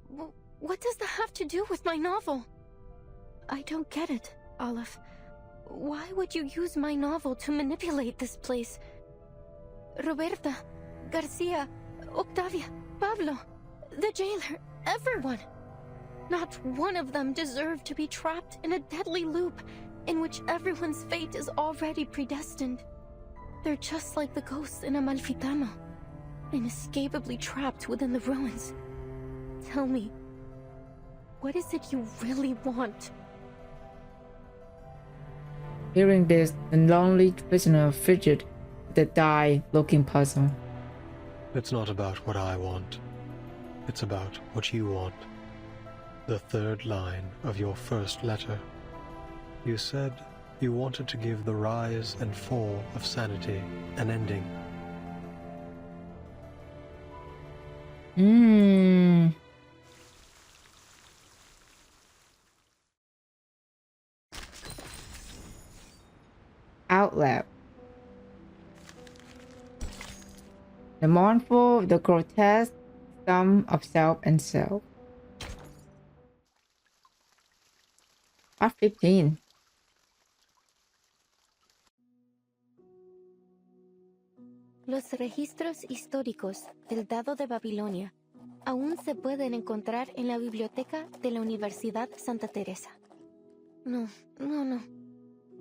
What does that have to do with my novel? I don't get it, Aleph. Why would you use my novel to manipulate this place? Roberta, Garcia, Octavia, Pablo, the jailer, everyone. Not one of them deserved to be trapped in a deadly loop in which everyone's fate is already predestined. They're just like the ghosts in Amalfitano, inescapably trapped within the ruins. Tell me, what is it you really want? Hearing this, the lonely prisoner fidgeted with the die, looking puzzled. It's not about what I want. It's about what you want. The third line of your first letter. You said you wanted to give the rise and fall of sanity an ending. Outlet. The mournful, the grotesque sum of self and self. Part 15. Los registros históricos del Dado de Babilonia aún se pueden encontrar en la biblioteca de la Universidad Santa Teresa. No.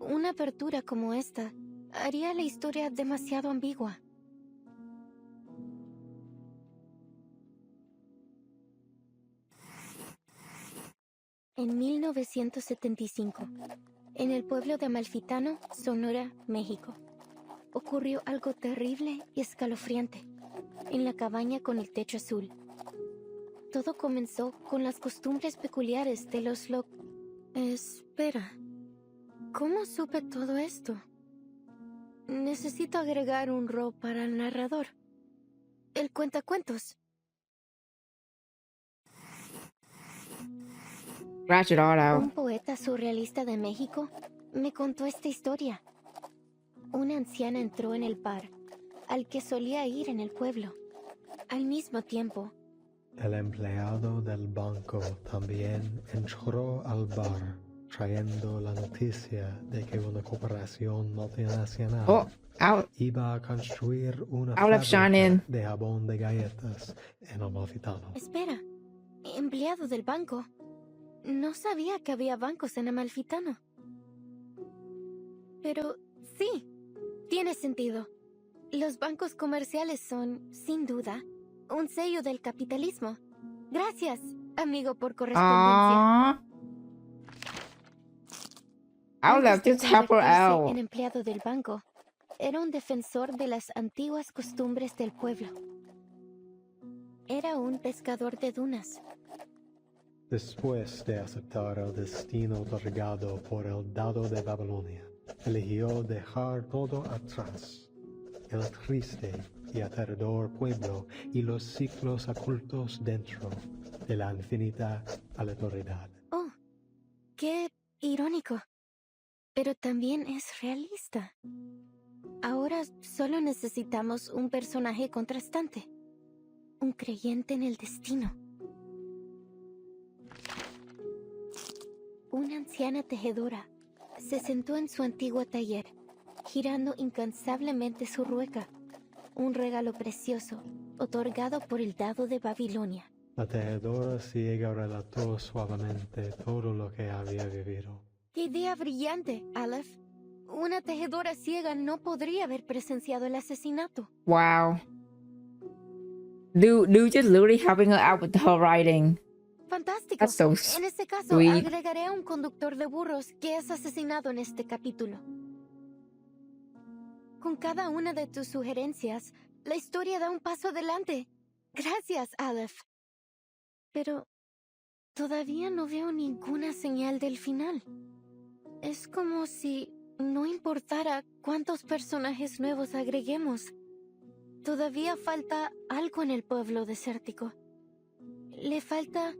Una apertura como esta haría la historia demasiado ambigua. En 1975, en el pueblo de Amalfitano, Sonora, México, ocurrió algo terrible y escalofriante en la cabaña con el techo azul. Todo comenzó con las costumbres peculiares de los Espera, ¿cómo supe todo esto? Necesito agregar un ro para el narrador. El cuentacuentos. Scratch it all out. Un poeta surrealista de México me contó esta historia. Una anciana entró en el bar, al que solía ir en el pueblo. Al mismo tiempo, El empleado del banco también entró al bar, trayendo la noticia de que una corporación multinacional iba a construir una fábrica de jabón de galletas en Amalfitano. Espera, empleado del banco. No sabía que había bancos en Amalfitano. Pero sí, tiene sentido. Los bancos comerciales son, sin duda, un sello del capitalismo. Gracias, amigo por correspondencia. Antes de convertirse en empleado del banco, era un defensor de las antiguas costumbres del pueblo. Era un pescador de dunas. Después de aceptar el destino otorgado por el Dado de Babilonia, eligió dejar todo atrás. El triste y aterrador pueblo y los ciclos ocultos dentro de la infinita aleatoriedad. Oh, qué irónico. Pero también es realista. Ahora solo necesitamos un personaje contrastante. Un creyente en el destino. Una anciana tejedora se sentó en su antiguo taller, girando incansablemente su rueca, un regalo precioso, otorgado por el dado de Babilonia. La tejedora ciega relató suavemente todo lo que había vivido. Idea brillante, Aleph. Una tejedora ciega no podría haber presenciado el asesinato. Wow. Dude just literally helping her out with her writing. Fantástico. That's so En este caso, sweet. agregaré a un conductor de burros que es asesinado en este capítulo. Con cada una de tus sugerencias, la historia da un paso adelante. Gracias, Aleph. Pero todavía no veo ninguna señal del final. Es como si no importara cuántos personajes nuevos agreguemos. Todavía falta algo en el pueblo desértico. Le falta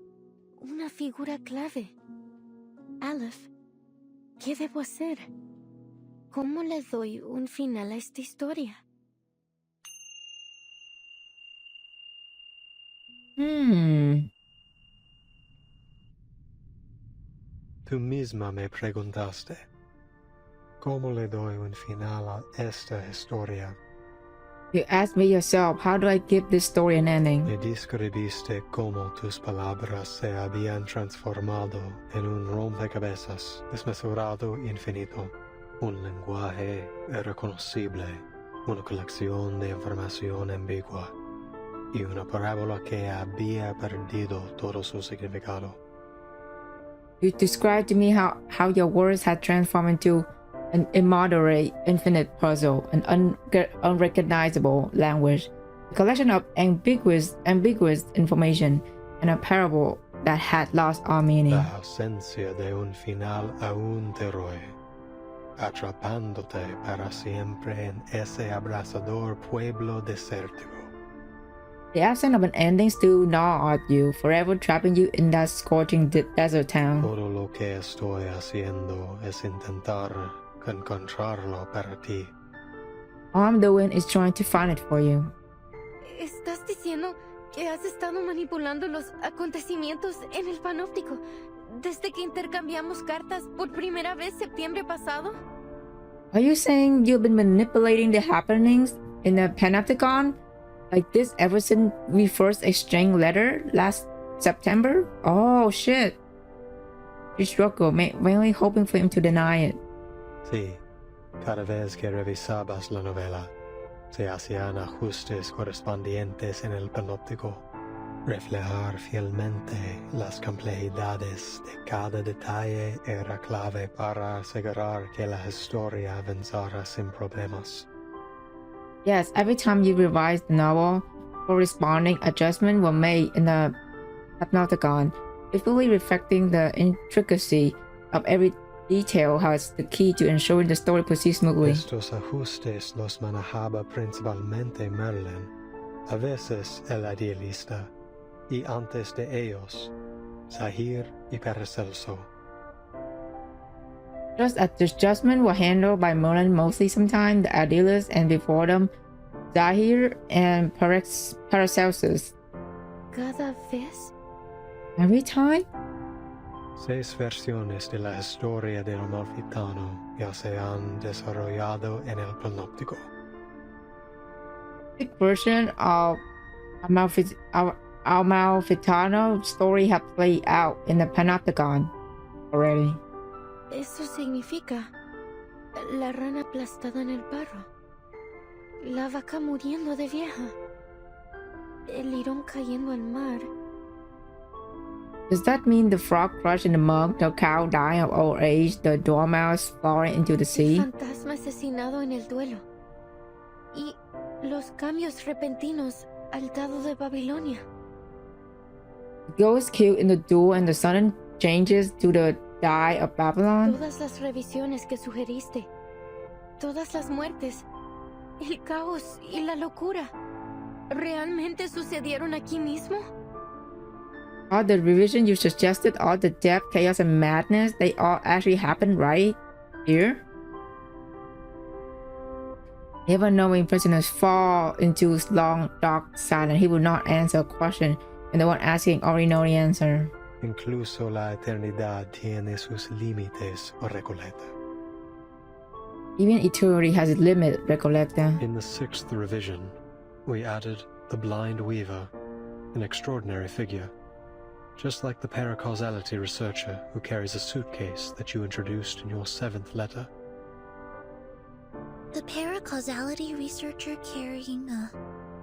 una figura clave. Aleph, ¿qué debo hacer? ¿Cómo le doy un final a esta historia? Tú misma me preguntaste, ¿cómo le doy un final a esta historia? You asked me yourself, how do I give this story an ending? Me describiste cómo tus palabras se habían transformado en un rompecabezas desmesurado infinito, un lenguaje irreconocible, una colección de información ambigua y una parábola que había perdido todo su significado. You described to me how your words had transformed into an immoderate, infinite puzzle, an unrecognizable language, a collection of ambiguous information, and a parable that had lost all meaning. La ausencia de un final aún te roe, atrapándote para siempre en ese abrasador pueblo desértico. The absence of an ending still gnaw at you, forever trapping you in that scorching desert town. Todo lo que estoy haciendo es intentar encontrarlo para ti. All I'm doing is trying to find it for you. ¿Estás diciendo que has estado manipulando los acontecimientos en el panóptico desde que intercambiamos cartas por primera vez septiembre pasado? Are you saying you've been manipulating the happenings in the Panopticon like this ever since we first exchanged letter last September? Oh shit. She struggled, mainly hoping for him to deny it. Sí, cada vez que revisabas la novela, se hacían ajustes correspondientes en el panóptico. Reflejar fielmente las complejidades de cada detalle era clave para asegurar que la historia avanzara sin problemas. Yes, every time you revised the novel, corresponding adjustments were made in the Panopticon, faithfully reflecting the intricacy of every detail has the key to ensuring the story proceeds smoothly. Estos ajustes los manejaba principalmente Merlin, a veces el idealista, y antes de ellos, Zahir y Paracelso. Just as the adjustments were handled by Merlin mostly sometimes, the idealists, and before them, Zahir and Paracelsus. ¿Cada vez? Every time? 6 versiones de la historia del Amalfitano ya se han desarrollado en el panóptico. The version of Amalfitano story have played out in the Panopticon already. Eso significa la rana aplastada en el barro, la vaca muriendo de vieja, el lirón cayendo al mar. Does that mean the frog crushed in the mug, the cow dying of old age, the dormouse falling into the El sea? fantasma asesinado en el duelo. Y los cambios repentinos al dado de Babilonia. The ghost killed in the duel and the sudden changes to the die of Babylon? Todas las revisiones que sugeriste. Todas las muertes. El caos y la locura. ¿Realmente sucedieron aquí mismo? All the revision you suggested, all the death, chaos, and madness, they all actually happened right here? Never knowing prisoners fall into long, dark silence, he would not answer a question, and the one asking already know the answer. Incluso la eternidad tiene sus límites, Recoleta. Even eternity has its limit, Recollector. In the 6th revision, we added the Blind Weaver, an extraordinary figure, just like the paracausality researcher who carries a suitcase that you introduced in your 7th letter. The paracausality researcher carrying a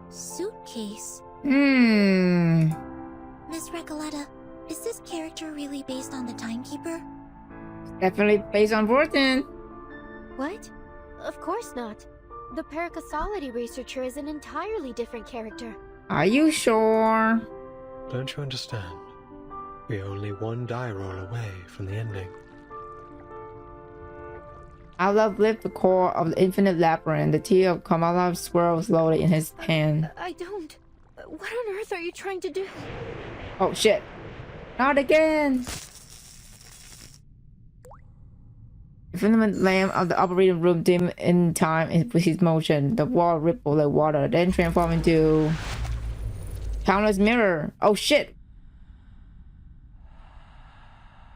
suitcase. Miss Recoletta, is this character really based on the Timekeeper? Definitely based on Vorten. What? Of course not. The paracausality researcher is an entirely different character. Are you sure? Don't you understand? We're only one die roll away from the ending. I'll uplift the core of the infinite labyrinth. The tear of Kamala swirls slowly in his hand. I don't. What on earth are you trying to do? Oh shit. Not again! The filament lamp of the operating room dim in time with his motion. The wall rippled like water, then transformed into countless mirror. Oh shit!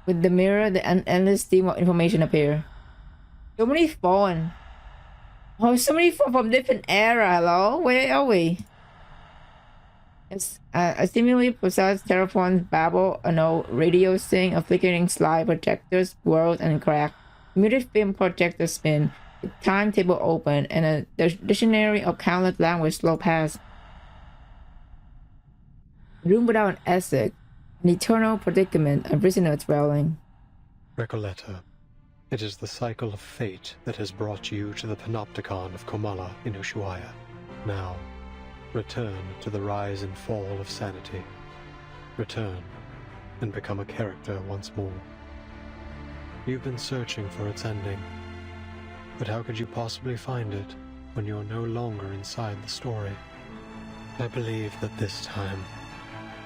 With the mirror, the endless stream of information appear. So many phone. Oh, so many phone from different era. Hello? Where are we? It's a seemingly possessed terraforms babble, an old radio sing, a flickering slide, projectors whirl and crack, muted film projector spin, the timetable open, and a dictionary of countless languages slow past. Room without an exit, an eternal predicament, a prisoner dwelling. Recoletta, it is the cycle of fate that has brought you to the Panopticon of Komala in Ushuaia. Now, return to the rise and fall of sanity. Return and become a character once more. You've been searching for its ending, but how could you possibly find it when you're no longer inside the story? I believe that this time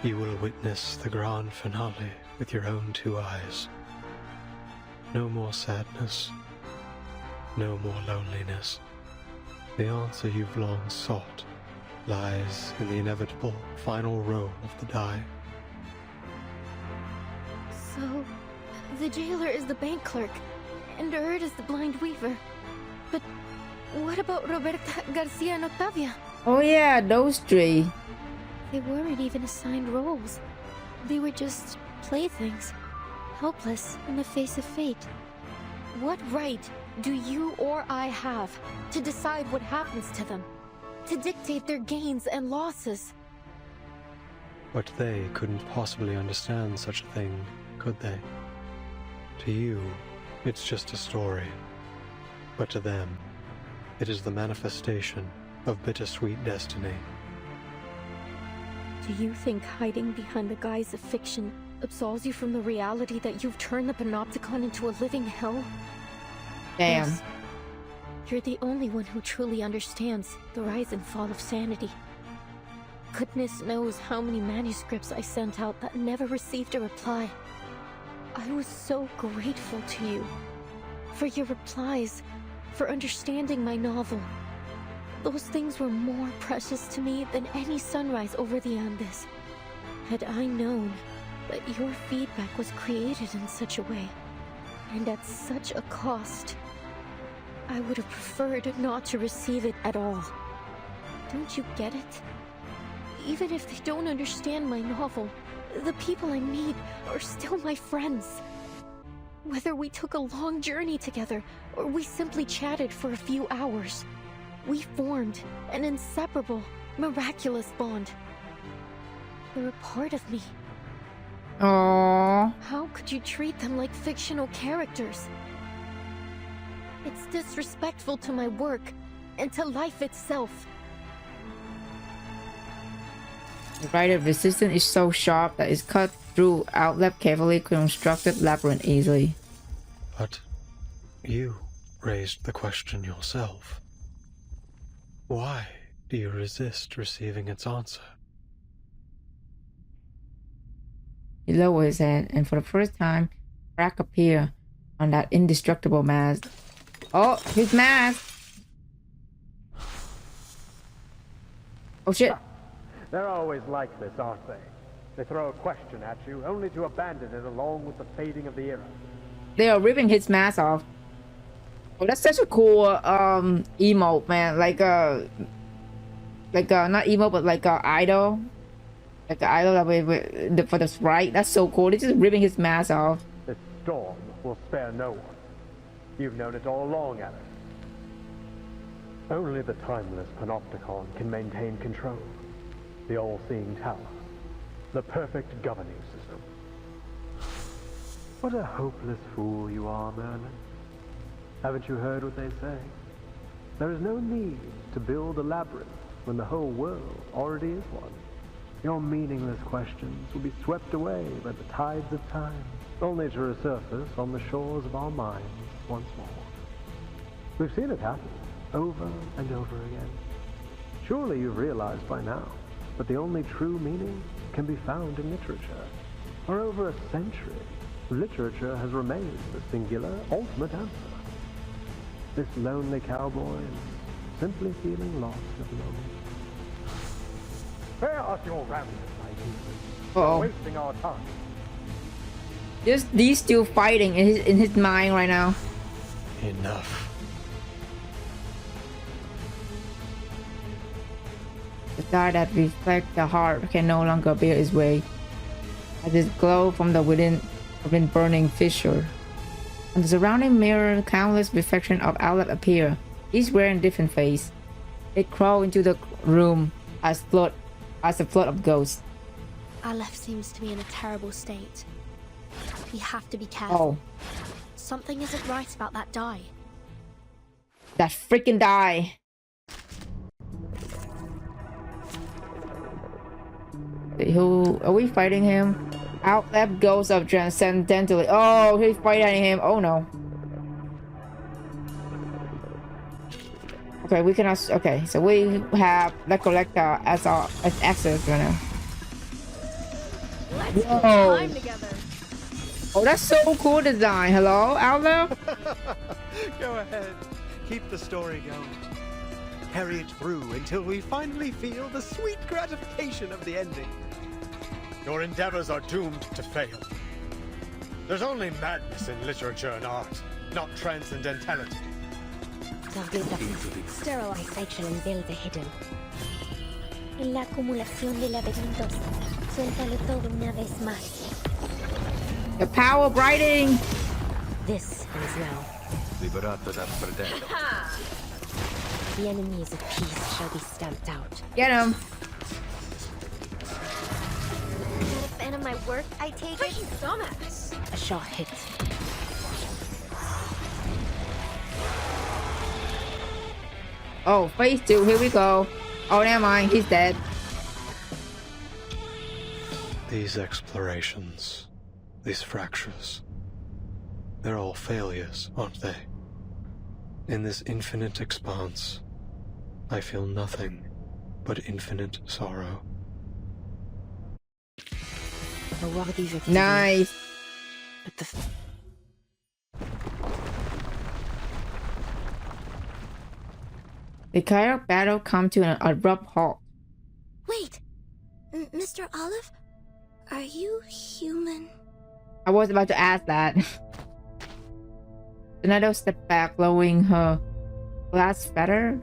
you will witness the grand finale with your own 2 eyes. No more sadness, no more loneliness. The answer you've long sought lies in the inevitable final roll of the die. So, the jailer is the bank clerk, and Erd is the blind weaver. But what about Roberta, Garcia, and Octavia? Oh yeah, those 3. They weren't even assigned roles. They were just playthings, helpless in the face of fate. What right do you or I have to decide what happens to them? To dictate their gains and losses? But they couldn't possibly understand such a thing, could they? To you, it's just a story. But to them, it is the manifestation of bittersweet destiny. Do you think hiding behind the guise of fiction absolves you from the reality that you've turned the Panopticon into a living hell? Damn. Yes. You're the only one who truly understands the rise and fall of sanity. Goodness knows how many manuscripts I sent out that never received a reply. I was so grateful to you. For your replies, for understanding my novel. Those things were more precious to me than any sunrise over the Andes. Had I known that your feedback was created in such a way, and at such a cost, I would have preferred not to receive it at all. Don't you get it? Even if they don't understand my novel, the people I meet are still my friends. Whether we took a long journey together, or we simply chatted for a few hours, we formed an inseparable, miraculous bond. They're a part of me. Aww. How could you treat them like fictional characters? It's disrespectful to my work, and to life itself. The writer resistance is so sharp that it's cut through outlet carefully constructed labyrinth easily. But you raised the question yourself. Why do you resist receiving its answer? He lowered his head, and for the first time, crack appeared on that indestructible mask. Oh, his mask! Oh shit! They're always like this, aren't they? They throw a question at you, only to abandon it along with the fading of the era. They are ripping his mask off. Oh, that's such a cool emote, man. Like not emote, but like a idol. Like an idol that for the sprite. That's so cool. They're just ripping his mask off. This storm will spare no one. You've known it all along, Alice. Only the timeless Panopticon can maintain control. The all-seeing tower. The perfect governing system. What a hopeless fool you are, Merlin. Haven't you heard what they say? There is no need to build a labyrinth when the whole world already is one. Your meaningless questions will be swept away by the tides of time, only to resurface on the shores of our minds once more. We've seen it happen, over and over again. Surely you've realized by now that the only true meaning can be found in literature. For over a century, literature has remained the singular, ultimate answer. This lonely cowboy is simply feeling lost at the moment. Spare us your ramblings, my people. Uh-oh. We're wasting our time. Just these two fighting in his mind right now. Enough. The star that reflects the heart can no longer bear its weight. As it glow from the within burning fissure. On the surrounding mirror, countless reflections of Aleph appear, each wearing a different face. They crawl into the room as a flood of ghosts. Aleph seems to be in a terrible state. We have to be careful. Oh, Something isn't right about that die. that freaking die. Who are we fighting him? Outlap ghost of transcendentally. Oh, he's fighting him. Oh no. Okay, we cannot. Okay, so we have the collector as our access right now. Let's Whoa. climb together. Oh, that's so cool design. Hello, Outlaw? Go ahead. Keep the story going. Carry it through until we finally feel the sweet gratification of the ending. Your endeavors are doomed to fail. There's only madness in literature and art, not transcendentality. Sterilization and build a hidden. En la acumulación de laberintos, suéltalo todo una vez más. The power of writing. This ends now. Liberato da predetto. The enemies of peace shall be stamped out. Get him. Not a fan of my work, I take it? Dumbass. A shot hit. Oh, phase 2. Here we go. Oh, never mind. He's dead. These explorations, these fractures, they're all failures, aren't they? In this infinite expanse, I feel nothing but infinite sorrow. The VODs activate, Nice. but the The chaotic battle come to an abrupt halt. Wait! Mr. Olive? Are you human? I was about to ask that. Donado stepped back, lowering her glass feather.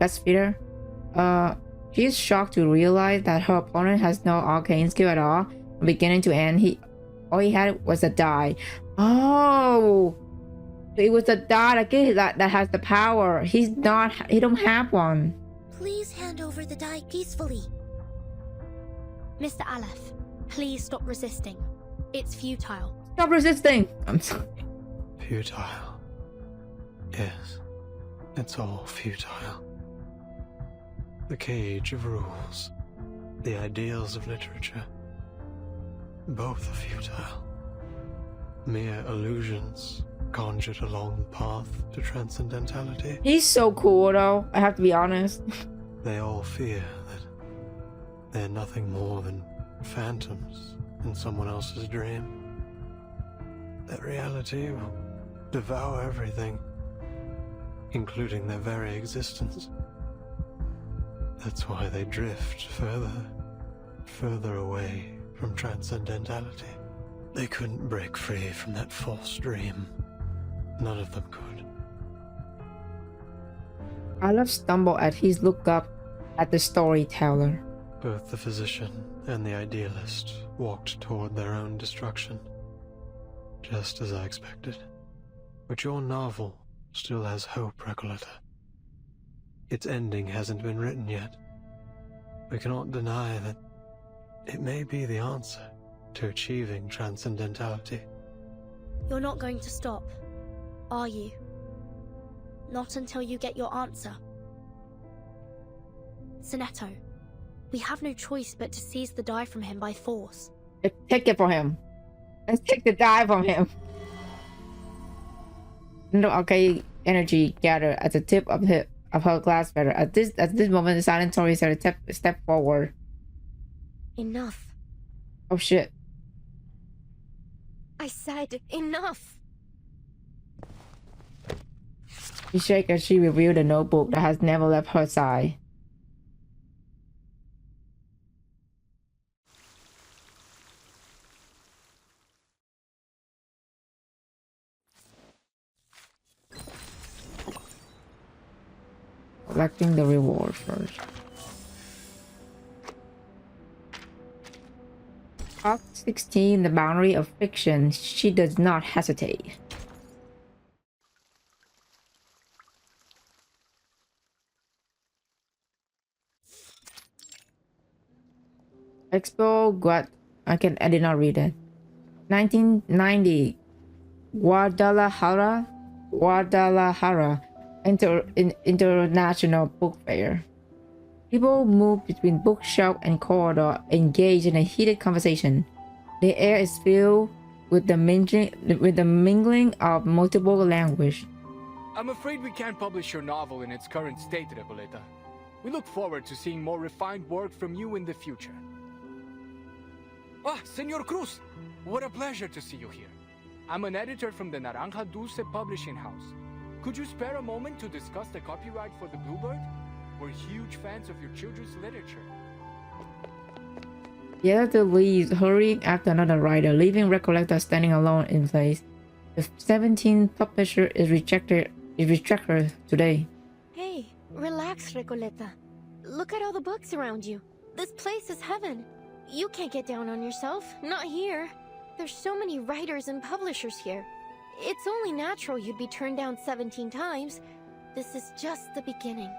She is shocked to realize that her opponent has no arcane skill at all. From beginning to end, all he had was a die. Oh, it was a die that has the power. He don't have one. Please hand over the die peacefully. Mr. Aleph, please stop resisting. It's futile. Stop resisting. I'm sorry. Futile. Yes, it's all futile. The cage of rules, the ideals of literature, both are futile. Mere illusions conjured along the path to transcendentality. He's so cool though, I have to be honest. They all fear that they're nothing more than phantoms in someone else's dream. That reality will devour everything, including their very existence. That's why they drift further away from transcendentality. They couldn't break free from that false dream. None of them could. Aleph stumbled as he looked up at the storyteller. Both the physician and the idealist walked toward their own destruction, just as I expected. But your novel still has hope, Recoleta. Its ending hasn't been written yet. We cannot deny that it may be the answer to achieving transcendentality. You're not going to stop, are you? Not until you get your answer. Sonetto, we have no choice but to seize the die from him by force. Let's take it from him. Let's take the die from him. No arcane energy gathered at the tip of her glass feather. At this moment, the silent Tori said a step forward. Enough. Oh shit. I said enough. She shakes as she revealed a notebook that has never left her side. Collecting the reward first. Act 16, the boundary of fiction. She does not hesitate. Expo Guad. I did not read it. 1990. Guadalajara. International Book Fair. People move between bookshelf and corridor, engaged in a heated conversation. The air is filled with the mingling of multiple language. I'm afraid we can't publish your novel in its current state, Recoleta. We look forward to seeing more refined work from you in the future. Ah, Senor Cruz! What a pleasure to see you here. I'm an editor from the Naranja Dulce publishing house. Could you spare a moment to discuss the copyright for The Bluebird? We're huge fans of your children's literature. The editor leaves, hurrying after another writer, leaving Recoleta standing alone in place. The 17th publisher is rejected today. Hey, relax, Recoleta. Look at all the books around you. This place is heaven. You can't get down on yourself. Not here. There's so many writers and publishers here. It's only natural you'd be turned down 17 times. This is just the beginning.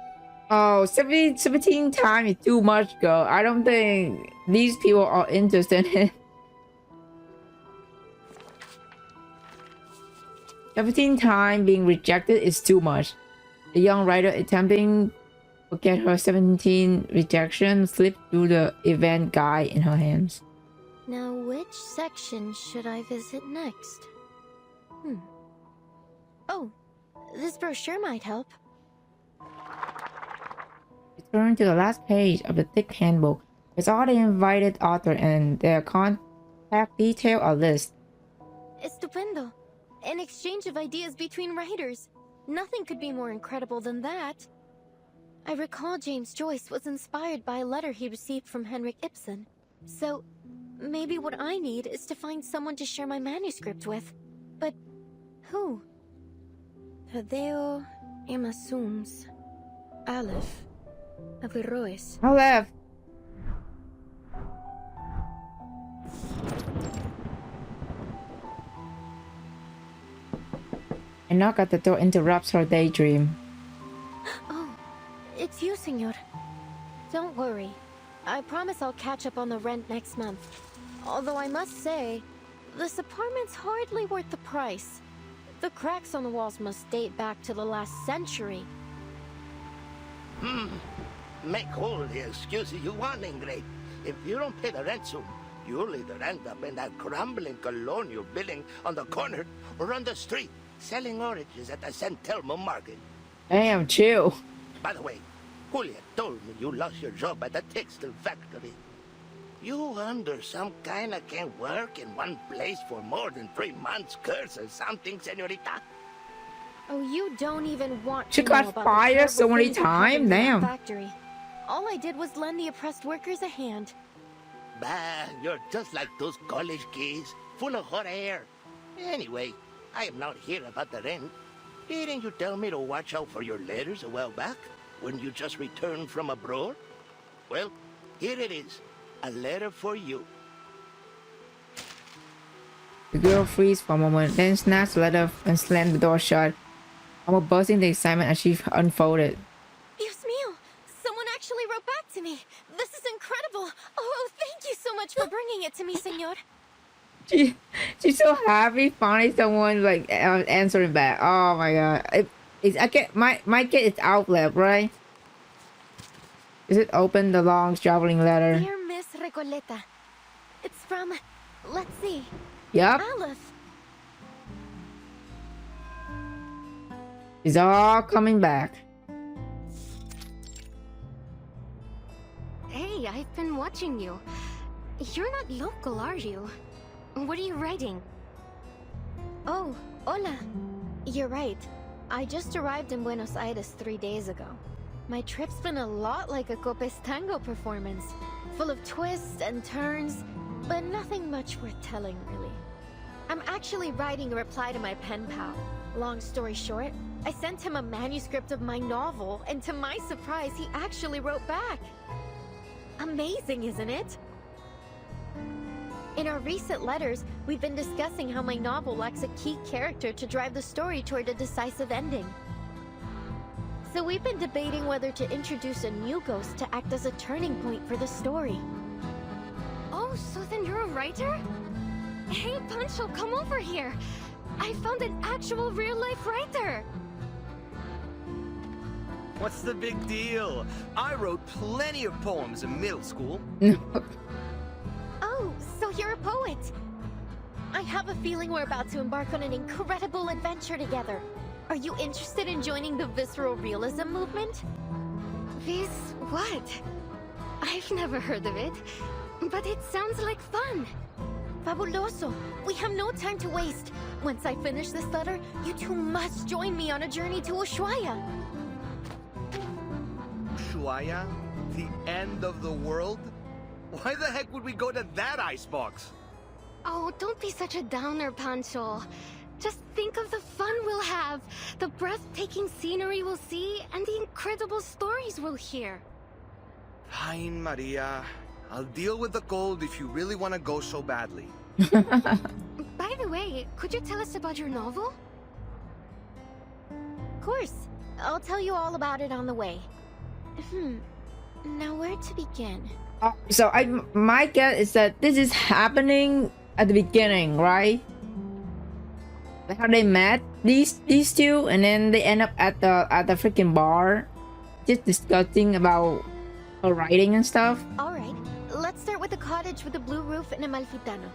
Oh, 17 times is too much, girl. I don't think these people are interested in it. 17 times being rejected is too much. The young writer attempting to get her 17 rejection slipped through the event guide in her hands. Now, which section should I visit next? Oh, this brochure might help. Turn to the last page of the thick handbook. It's all the invited author and their contact detail are listed. Estupendo. An exchange of ideas between writers. Nothing could be more incredible than that. I recall James Joyce was inspired by a letter he received from Henrik Ibsen. So, maybe what I need is to find someone to share my manuscript with. But who? Tadeo Emasums. Aleph. Averroes. Aleph! A knock at the door interrupts her daydream. Oh, it's you, senor. Don't worry. I promise I'll catch up on the rent next month. Although I must say, this apartment's hardly worth the price. The cracks on the walls must date back to the last century. Make all the excuses you want, Ingrid. If you don't pay the rent soon, you'll either end up in that crumbling colonial building on the corner or on the street, selling oranges at the San Telmo market. Damn, chill. By the way, Julia told me you lost your job at the textile factory. You under some kind of can't work in one place for more than 3 months, curse or something, senorita? Oh, you don't even want She to got know about fired the so many terrible things that happened times, in that damn. Factory. All I did was lend the oppressed workers a hand. Bah, you're just like those college kids, full of hot air. Anyway, I am not here about the rent. Didn't you tell me to watch out for your letters a while back, when you just returned from abroad? Well, here it is. A letter for you. The girl freezes for a moment, then snaps the letter and slams the door shut, almost bursting the excitement as she unfolded. Dios mío! Someone actually wrote back to me! This is incredible! Oh, thank you so much for bringing it to me, senor. She's so happy finally someone like answering back. Oh my god. I get my kid is outlet, right? Is it open, the long traveling letter? Dear Miss Recoleta, it's from, let's see. Yep. Aleph. It's all coming back. Hey, I've been watching you. You're not local, are you? What are you writing? Oh, hola. You're right. I just arrived in Buenos Aires 3 days ago. My trip's been a lot like a Copes Tango performance, full of twists and turns, but nothing much worth telling, really. I'm actually writing a reply to my pen pal. Long story short, I sent him a manuscript of my novel, and to my surprise, he actually wrote back. Amazing, isn't it? In our recent letters, we've been discussing how my novel lacks a key character to drive the story toward a decisive ending. So we've been debating whether to introduce a new ghost to act as a turning point for the story. Oh, so then you're a writer? Hey, Pancho, come over here. I found an actual real-life writer. What's the big deal? I wrote plenty of poems in middle school. Oh, so you're a poet. I have a feeling we're about to embark on an incredible adventure together. Are you interested in joining the visceral realism movement? What? I've never heard of it, but it sounds like fun. Fabuloso. We have no time to waste. Once I finish this letter, you two must join me on a journey to Ushuaia. Ushuaia? The end of the world? Why the heck would we go to that icebox? Oh, don't be such a downer, Pancho. Just think of the fun we'll have, the breathtaking scenery we'll see, and the incredible stories we'll hear. Fine, Maria. I'll deal with the cold if you really want to go so badly. By the way, could you tell us about your novel? Of course. I'll tell you all about it on the way. Now where to begin? So my guess is that this is happening at the beginning, right? Like how they met these two, and then they end up at the freaking bar, just discussing about her writing and stuff. All right, let's start with the cottage with the blue roof in Amalfitano.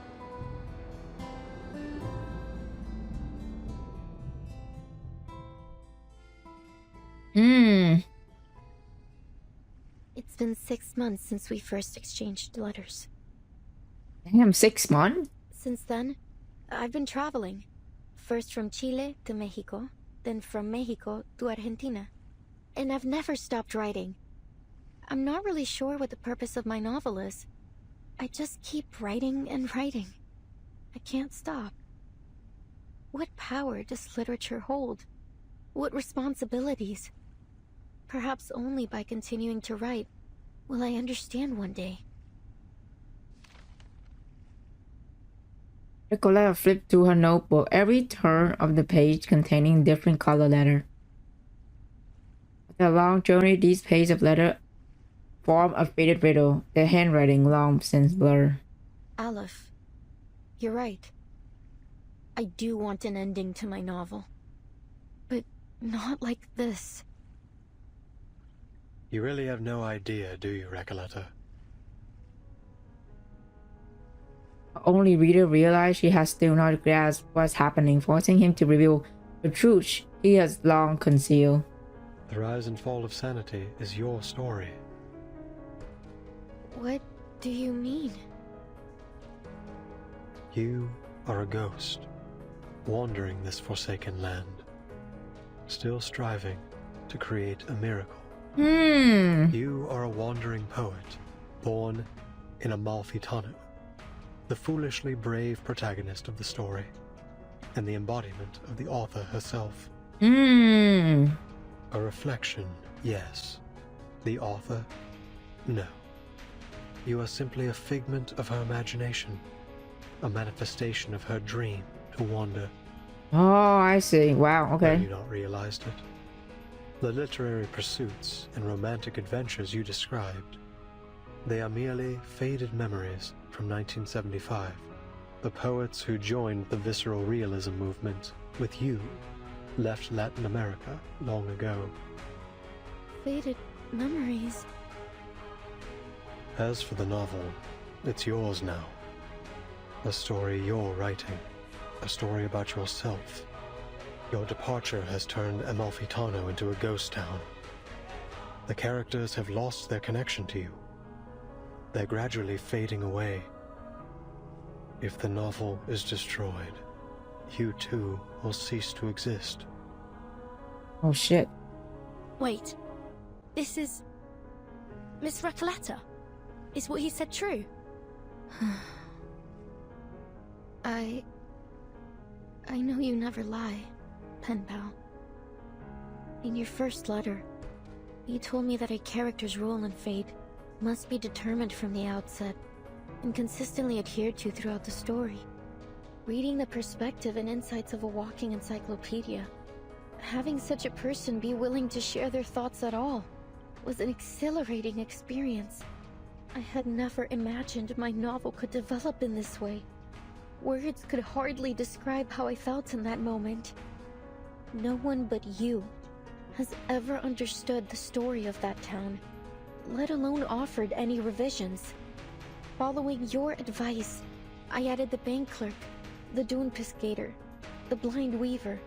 It's been 6 months since we first exchanged letters. Damn, 6 months? Since then, I've been traveling. First from Chile to Mexico, then from Mexico to Argentina. And I've never stopped writing. I'm not really sure what the purpose of my novel is. I just keep writing and writing. I can't stop. What power does literature hold? What responsibilities? Perhaps only by continuing to write will I understand one day. Nicoletta flipped through her notebook, every turn of the page containing different color letter. After a long journey, these pages of letter form a faded riddle, their handwriting long since blurred. Aleph, you're right. I do want an ending to my novel. But not like this. You really have no idea, do you, Recoleta? Only reader realizes she has still not grasped what's happening, forcing him to reveal the truth he has long concealed. The rise and fall of sanity is your story. What do you mean? You are a ghost, wandering this forsaken land, still striving to create a miracle. You are a wandering poet, born in Amalfitano, the foolishly brave protagonist of the story, and the embodiment of the author herself. Hmm. A reflection, yes. The author, no. You are simply a figment of her imagination, a manifestation of her dream to wander. Oh, I see. Wow, okay. Have you not realized it? The literary pursuits and romantic adventures you described, they are merely faded memories from 1975. The poets who joined the visceral realism movement with you left Latin America long ago. Faded memories. As for the novel, it's yours now. A story you're writing. A story about yourself. Your departure has turned Amalfitano into a ghost town. The characters have lost their connection to you. They're gradually fading away. If the novel is destroyed, you too will cease to exist. Oh shit. Wait. This is... Miss Recoleta? Is what he said true? I know you never lie, pen pal. In your first letter, you told me that a character's role in fate must be determined from the outset and consistently adhered to throughout the story. Reading the perspective and insights of a walking encyclopedia, having such a person be willing to share their thoughts at all was an exhilarating experience. I had never imagined my novel could develop in this way. Words could hardly describe how I felt in that moment. No one but you has ever understood the story of that town, let alone offered any revisions. Following your advice, I added the bank clerk, the dune pescator, the blind weaver,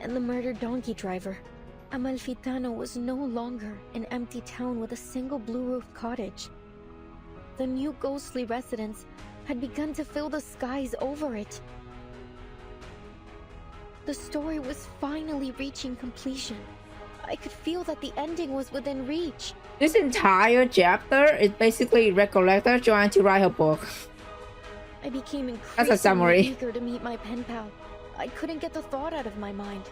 and the murdered donkey driver. Amalfitano was no longer an empty town with a single blue-roofed cottage. The new ghostly residents had begun to fill the skies over it. The story was finally reaching completion. I could feel that the ending was within reach. This entire chapter is basically Recoleta trying to write her book. I became That's a summary. increasingly eager to meet my pen pal. I couldn't get the thought out of my mind.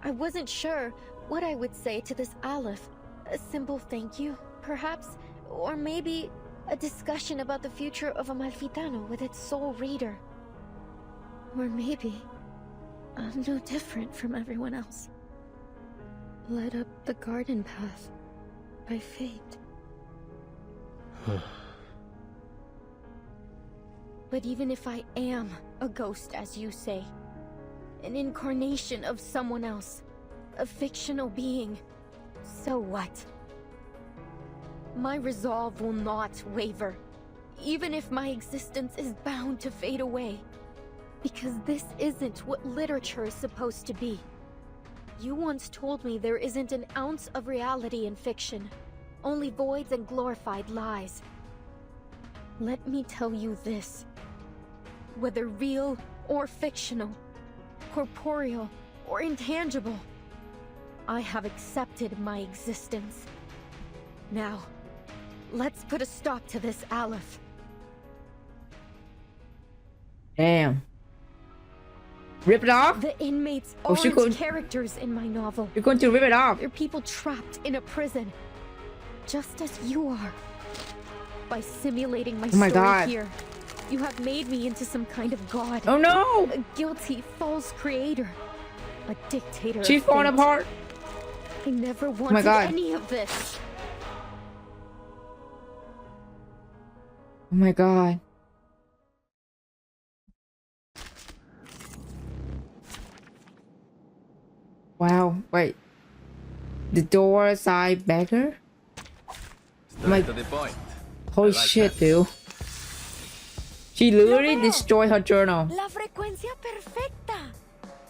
I wasn't sure what I would say to this Aleph. A simple thank you, perhaps, or maybe a discussion about the future of Amalfitano with its sole reader. Or maybe I'm no different from everyone else. Led up the garden path by fate. But even if I am a ghost, as you say, an incarnation of someone else, a fictional being, so what? My resolve will not waver, even if my existence is bound to fade away. Because this isn't what literature is supposed to be. You once told me there isn't an ounce of reality in fiction, only voids and glorified lies. Let me tell you this. Whether real or fictional, corporeal or intangible, I have accepted my existence. Now, let's put a stop to this, Aleph. Damn. Rip it off? The inmates Oh, she aren't could- characters in my novel. You're going to rip it off. They're people trapped in a prison, just as you are. By simulating my Oh my story God. here, you have made me into some kind of god. Oh no! A guilty, false creator. A dictator She's of falling fate. apart. I never my wanted God. any of this. Oh my god. Wow, wait. The door side beggar? Straight to the point. Holy I like shit, that. dude. She literally Lo veo. destroyed her journal. La frecuencia perfecta.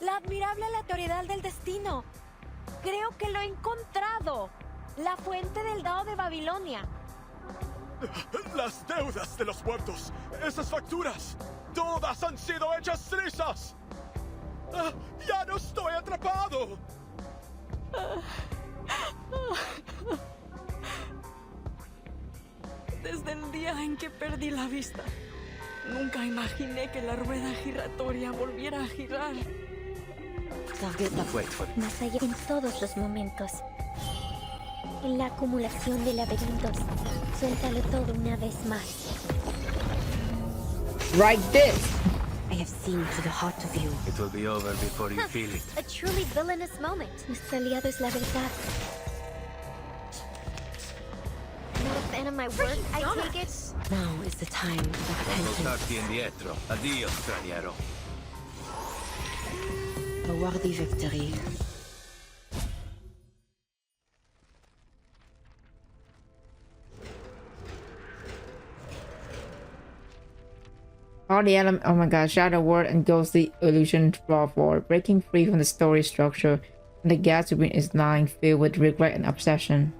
La admirable aleatoriedad del destino. Creo que lo he encontrado. La fuente del dado de Babilonia. Las deudas de los muertos. Esas facturas. Todas han sido hechas trizas. Ya no estoy atrapado. Desde el día en que perdí la vista, nunca imaginé que la rueda giratoria volviera a girar. Wait for it. Más allá en todos los momentos. En la acumulación de laberintos. Suéltalo todo una vez más. Right this. I have seen to the heart of you. It will be over before you feel it. A truly villainous moment. Nuestro aliado es la verdad. Not a fan of my work, I take it. Now is the time for repentance. Voltarti indietro. Addio, straniero. A worthy victory. All the element, oh my god, shadow word and ghostly illusion flaw forward, breaking free from the story structure, and the gap between is lying filled with regret and obsession.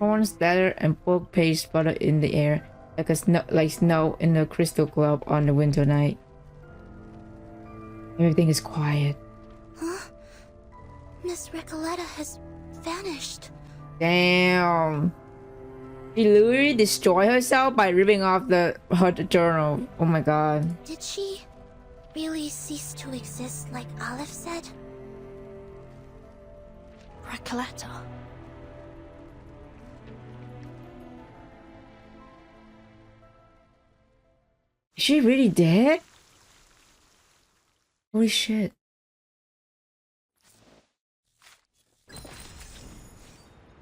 Horns, leather, and book page flutter in the air like snow in the crystal globe on the winter night. Everything is quiet. Huh? Miss Recoleta has vanished. Damn. She literally destroyed herself by ripping off her journal. Oh my god. Did she really cease to exist like Aleph said? Recoleta. Is she really dead? Holy shit.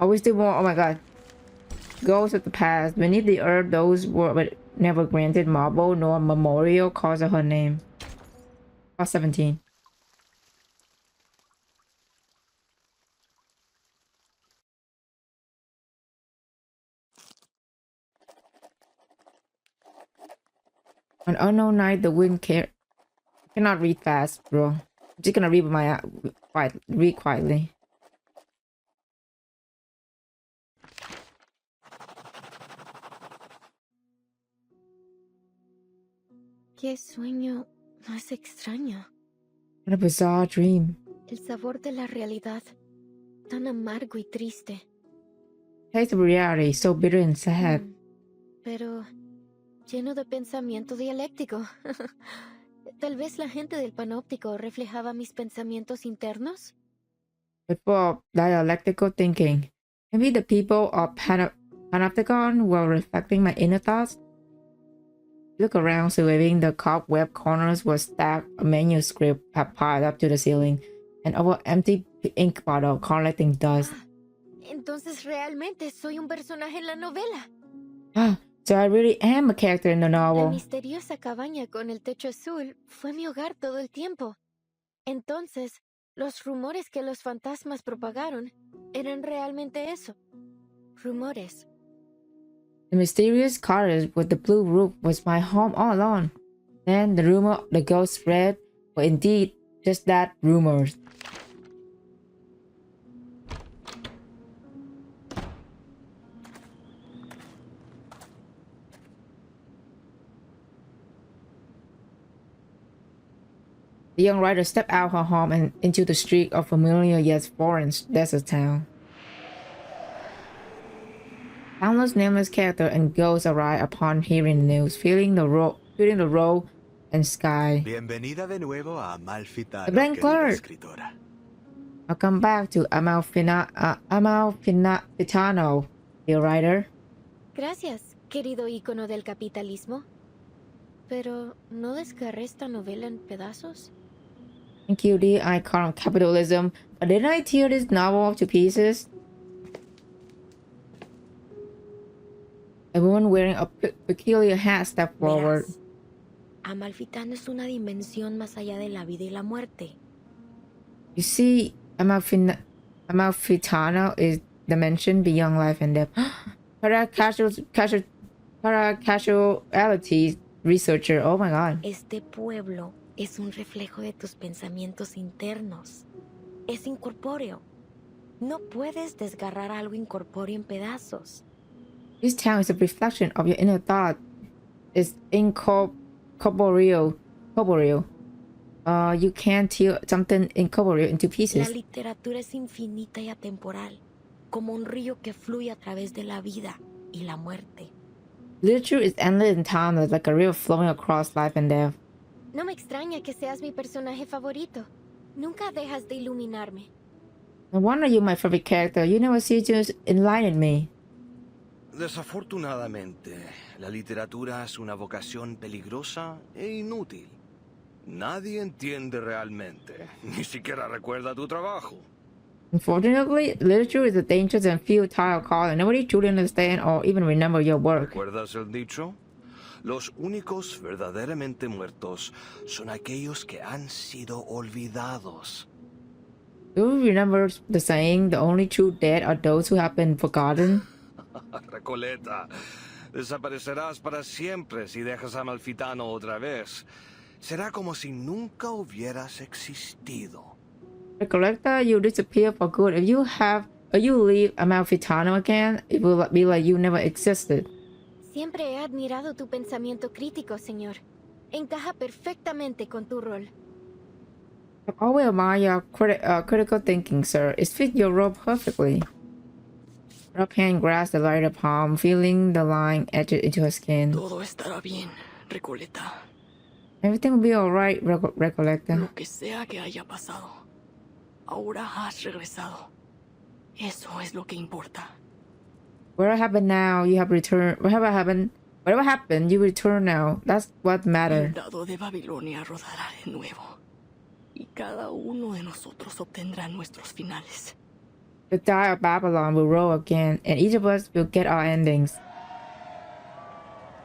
Always did more. Oh my god. Ghosts of the past. Beneath the earth, those were but never granted marble nor memorial cause of her name. Part 17. An unknown night, the wind cannot read fast, bro. I'm just gonna read with my read quietly. Qué sueño más extraño. What a bizarre dream. El sabor de la realidad, tan amargo y triste. Taste of reality, so bitter and sad. Pero lleno de pensamiento dialéctico. Tal vez la gente del panóptico reflejaba mis pensamientos internos. But for dialectical thinking, maybe the people of Panopticon were reflecting my inner thoughts. Look around, surveying the cobweb corners was stacked a manuscript piled up to the ceiling, and over empty ink bottle collecting dust. Entonces realmente soy un personaje en la novela. Ah, so I really am a character in the La novel. misteriosa cabaña con el techo azul fue mi hogar todo el tiempo. Entonces, los rumores que los fantasmas propagaron eran realmente eso. Rumores. The mysterious cottage with the blue roof was my home all along. Then the rumor the ghost spread were indeed just that, rumors. The young writer stepped out her home and into the street of familiar yet foreign desert town. Countless nameless character and ghosts arrive upon hearing the news, feeling the road and sky. Bienvenida de nuevo a Amalfitano, The blank querida clerk. escritora. Welcome back to Amalfitano, dear writer. Gracias, querido ícono del capitalismo. Pero, ¿no desgarré esta novela en pedazos? Thank you, the icon of capitalism. But didn't I tear this novel to pieces? A woman wearing a peculiar hat stepped forward. Verás, Amalfitano es una dimensión más allá de la vida y la muerte. You see, Amalfitano is dimension beyond life and death. Paracasuality researcher. Oh my god. Este pueblo es un reflejo de tus pensamientos internos. Es incorpóreo. No puedes desgarrar algo incorpóreo en pedazos. This town is a reflection of your inner thought. It's incorporeal. You can't tear something incorporeal into La pieces. literatura es infinita y atemporal, como un río que fluye a través de la vida y la muerte. Literature is endless and timeless, like a river flowing across life and death. No me extraña que seas mi personaje favorito. Nunca dejas de iluminarme. No wonder you're my favorite character. You never cease to enlighten me. Desafortunadamente, la literatura es una vocación peligrosa e inútil. Nadie entiende realmente, ni siquiera recuerda tu trabajo. Unfortunately, literature is a dangerous and futile calling. Nobody truly understands or even remember your work. ¿Recuerdas el dicho? Los únicos verdaderamente muertos son aquellos que han sido olvidados. Do you remember the saying, the only true dead are those who have been forgotten? Recoleta, desaparecerás para siempre si dejas a Malfitano otra vez. Será como si nunca hubieras existido. Recollecta, you disappear for good. If you leave Amalfitano again, it will be like you never existed. Siempre he admirado tu pensamiento crítico, señor. Encaja perfectamente con tu rol. I always admire your critical thinking, sir. It fits your role perfectly. Her hand grasps the lighter palm, feeling the line etched into her skin. Todo estará bien, Recoleta. Everything will be alright, Recollecta. Lo que sea que haya pasado, ahora has regresado. Eso es lo que importa. Whatever happened now, you have returned. Whatever happened, you return now. That's what matters. El dado de Babilonia rodará de nuevo. Y cada uno de nosotros obtendrá nuestros finales. The die of Babylon will roll again, and each of us will get our endings.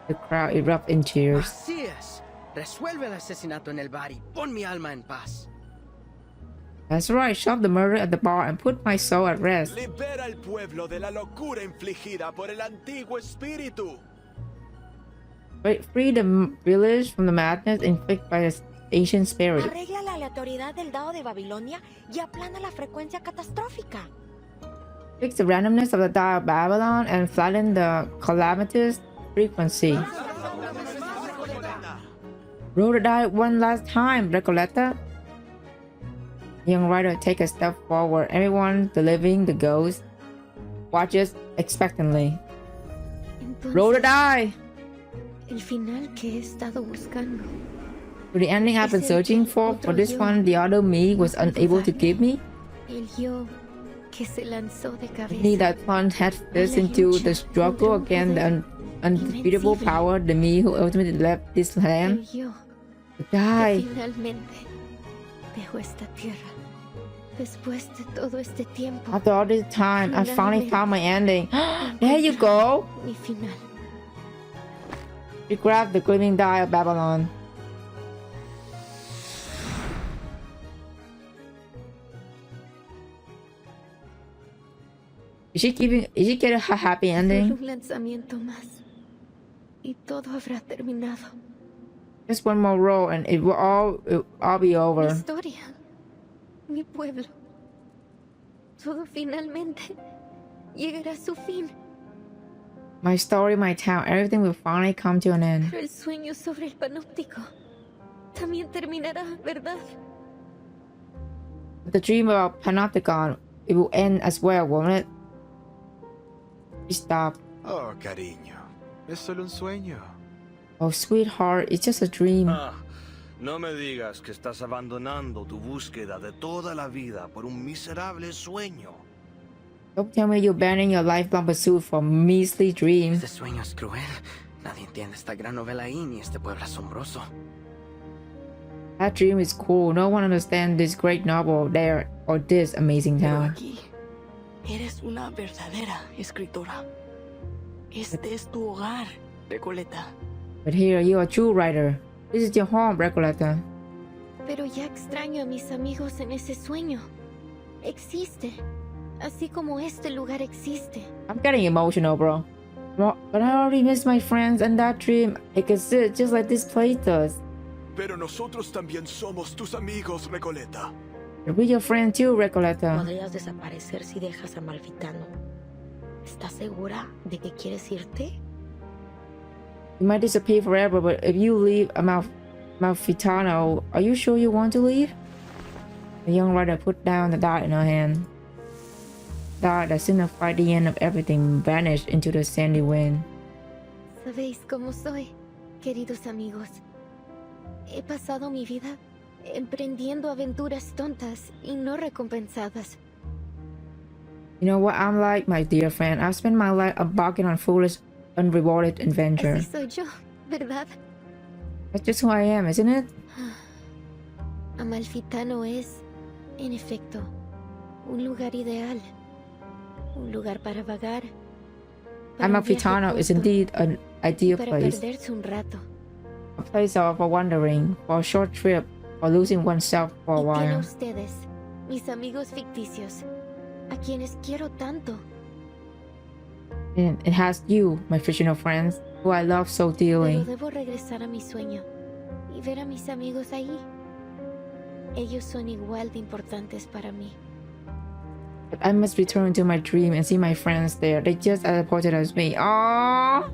The crowd erupts in cheers. Así es. Resuelve el asesinato en el bar y pon mi alma en paz. That's right, shove the murder at the bar and put my soul at rest. Libera al pueblo de la locura infligida por el antiguo espíritu. Free the village from the madness inflicted by the ancient spirit. Arregla la aleatoriedad del dado de Babilonia y aplana la frecuencia catastrófica. Fix the randomness of the die of Babylon and flatten the calamitous frequency. Roll the die one last time, Recoleta. The young writer takes a step forward. Everyone, the living, the ghost, watches expectantly. Entonces, Roll the die! El final que he estado buscando. For the ending I've been searching for this one, the other me was unable to give me. El yo que se lanzó de cabeza. Me that plunged headfirst into the struggle against the undefeatable power, the me who ultimately left this land. El yo The die. que finalmente dejó esta tierra. Después de todo este tiempo. After all this time, I finally found my ending. There you go! Mi final. She grabbed the gleaming die of Babylon. Is she getting a happy ending? Solo un lanzamiento más. Y todo habrá terminado. Just one more roll and it will all be Mi over. historia. Mi pueblo. Todo finalmente llegará a su fin. My story, my town, everything will finally come to an end. Pero el sueño sobre el panóptico también terminará, ¿verdad? The dream about Panopticon, it will end as well, won't it? Stop. Oh, cariño. Es solo un sueño. Oh, sweetheart, it's just a dream. No me digas que estás abandonando tu búsqueda de toda la vida por un miserable sueño. Don't tell me you're abandoning your lifelong pursuit for measly dreams. Este sueño es cruel. Nadie entiende esta gran novela ahí ni este pueblo asombroso. That dream is cool. No one understands this great novel there or this amazing Pero town. aquí eres una verdadera escritora. Este es tu hogar, Recoleta. But here, you're a true writer. This is your home, Recoleta. Pero ya extraño a mis amigos en ese sueño. Existe. Así como este lugar existe. I'm getting emotional, bro. But I already miss my friends and that dream. It exists just like this place does. Pero nosotros también somos tus amigos, Recoleta. We're your friend too, Recoleta. Podrías desaparecer si dejas a Malfitano. ¿Estás segura de que quieres irte? You might disappear forever, but if you leave Malfitano, are you sure you want to leave? The young writer put down the dot in her hand. The dot that signified the end of everything vanished into the sandy wind. Sabéis cómo soy, queridos amigos. He pasado mi vida emprendiendo aventuras tontas y no recompensadas. You know what I'm like, my dear friend? I've spent my life embarking on foolish, unrewarded adventure. Así soy yo, ¿verdad? That's just who I am, isn't it? Amalfitano es, en efecto, un lugar ideal. Un lugar para vagar. Amalfitano is indeed an ideal place. Perderse un rato. A place for wandering, for a short trip, for losing oneself for a Y tiene while. ustedes, mis amigos ficticios, a quienes quiero tanto. And it has you, my fictional friends, who I love so dearly. Pero debo regresar a mi sueño y ver a mis amigos ahí. Ellos son igual de importantes para mí. But I must return to my dream and see my friends there. They just as important as me. Aww!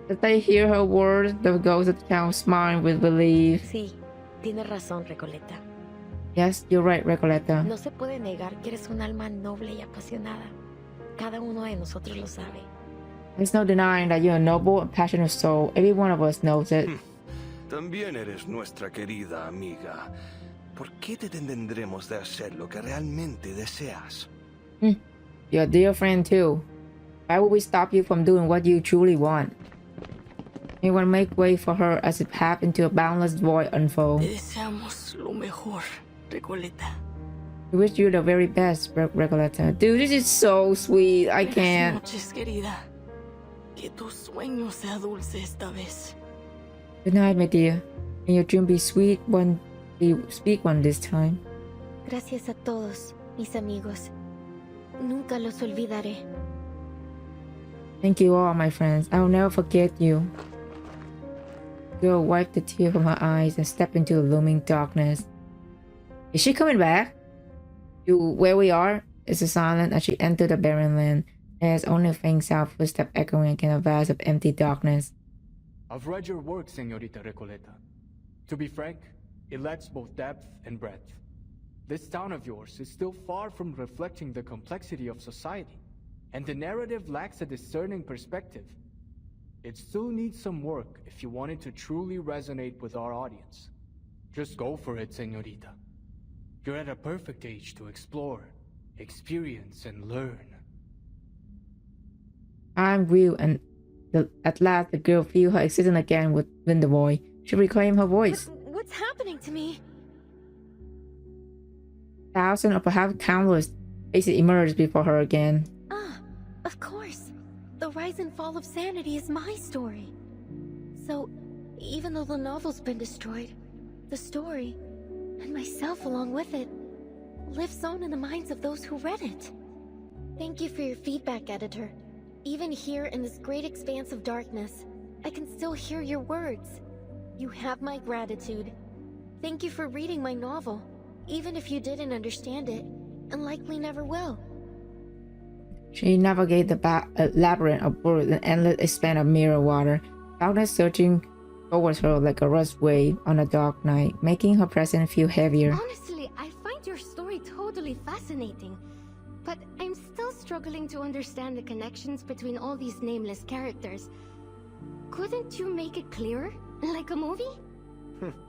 As I hear her words, the ghost of the town smile with relief. Sí, tienes razón, Recoleta. Yes, you're right, Recoleta. No se puede negar que eres un alma noble y apasionada. Cada uno de nosotros lo sabe. There's no denying that you're a noble and passionate soul. Every one of us knows it. También eres nuestra querida amiga. ¿Por qué te detendremos de hacer lo que realmente deseas? You're a dear friend too. Why would we stop you from doing what you truly want? Anyone make way for her as it path into a boundless void unfold. Te deseamos lo mejor, Recoleta. We wish you the very best, Recoleta. Dude, this is so sweet. I can't. Buenas noches, querida. Que tu sueño sea dulce esta vez. Good night, my dear. May your dream be sweet when we speak one this time. Gracias a todos, mis amigos. Nunca los olvidaré. Thank you all, my friends. I will never forget you. The girl wiped the tear from her eyes and stepped into the looming darkness. Is she coming back? To where we are? It's a silence as she entered the barren land. There's only a faint sound footstep echoing against a vast of empty darkness. I've read your work, Señorita Recoleta. To be frank, it lacks both depth and breadth. This town of yours is still far from reflecting the complexity of society, and the narrative lacks a discerning perspective. It still needs some work if you want it to truly resonate with our audience. Just go for it, Señorita. You're at a perfect age to explore, experience, and learn. Time grew, and at last the girl felt her existence again within the void. She reclaimed her voice. What's happening to me? Thousands or perhaps countless faces emerged before her again. Ah, of course. The rise and fall of sanity is my story. So, even though the novel's been destroyed, the story, and myself along with it, lives on in the minds of those who read it. Thank you for your feedback, editor. Even here in this great expanse of darkness, I can still hear your words. You have my gratitude. Thank you for reading my novel, even if you didn't understand it, and likely never will. She navigated the labyrinth of words and endless expanse of mirror water, darkness surging towards her like a rush wave on a dark night, making her presence feel heavier. Honestly, I find your story totally fascinating, but I'm still struggling to understand the connections between all these nameless characters. Couldn't you make it clearer? Like a movie?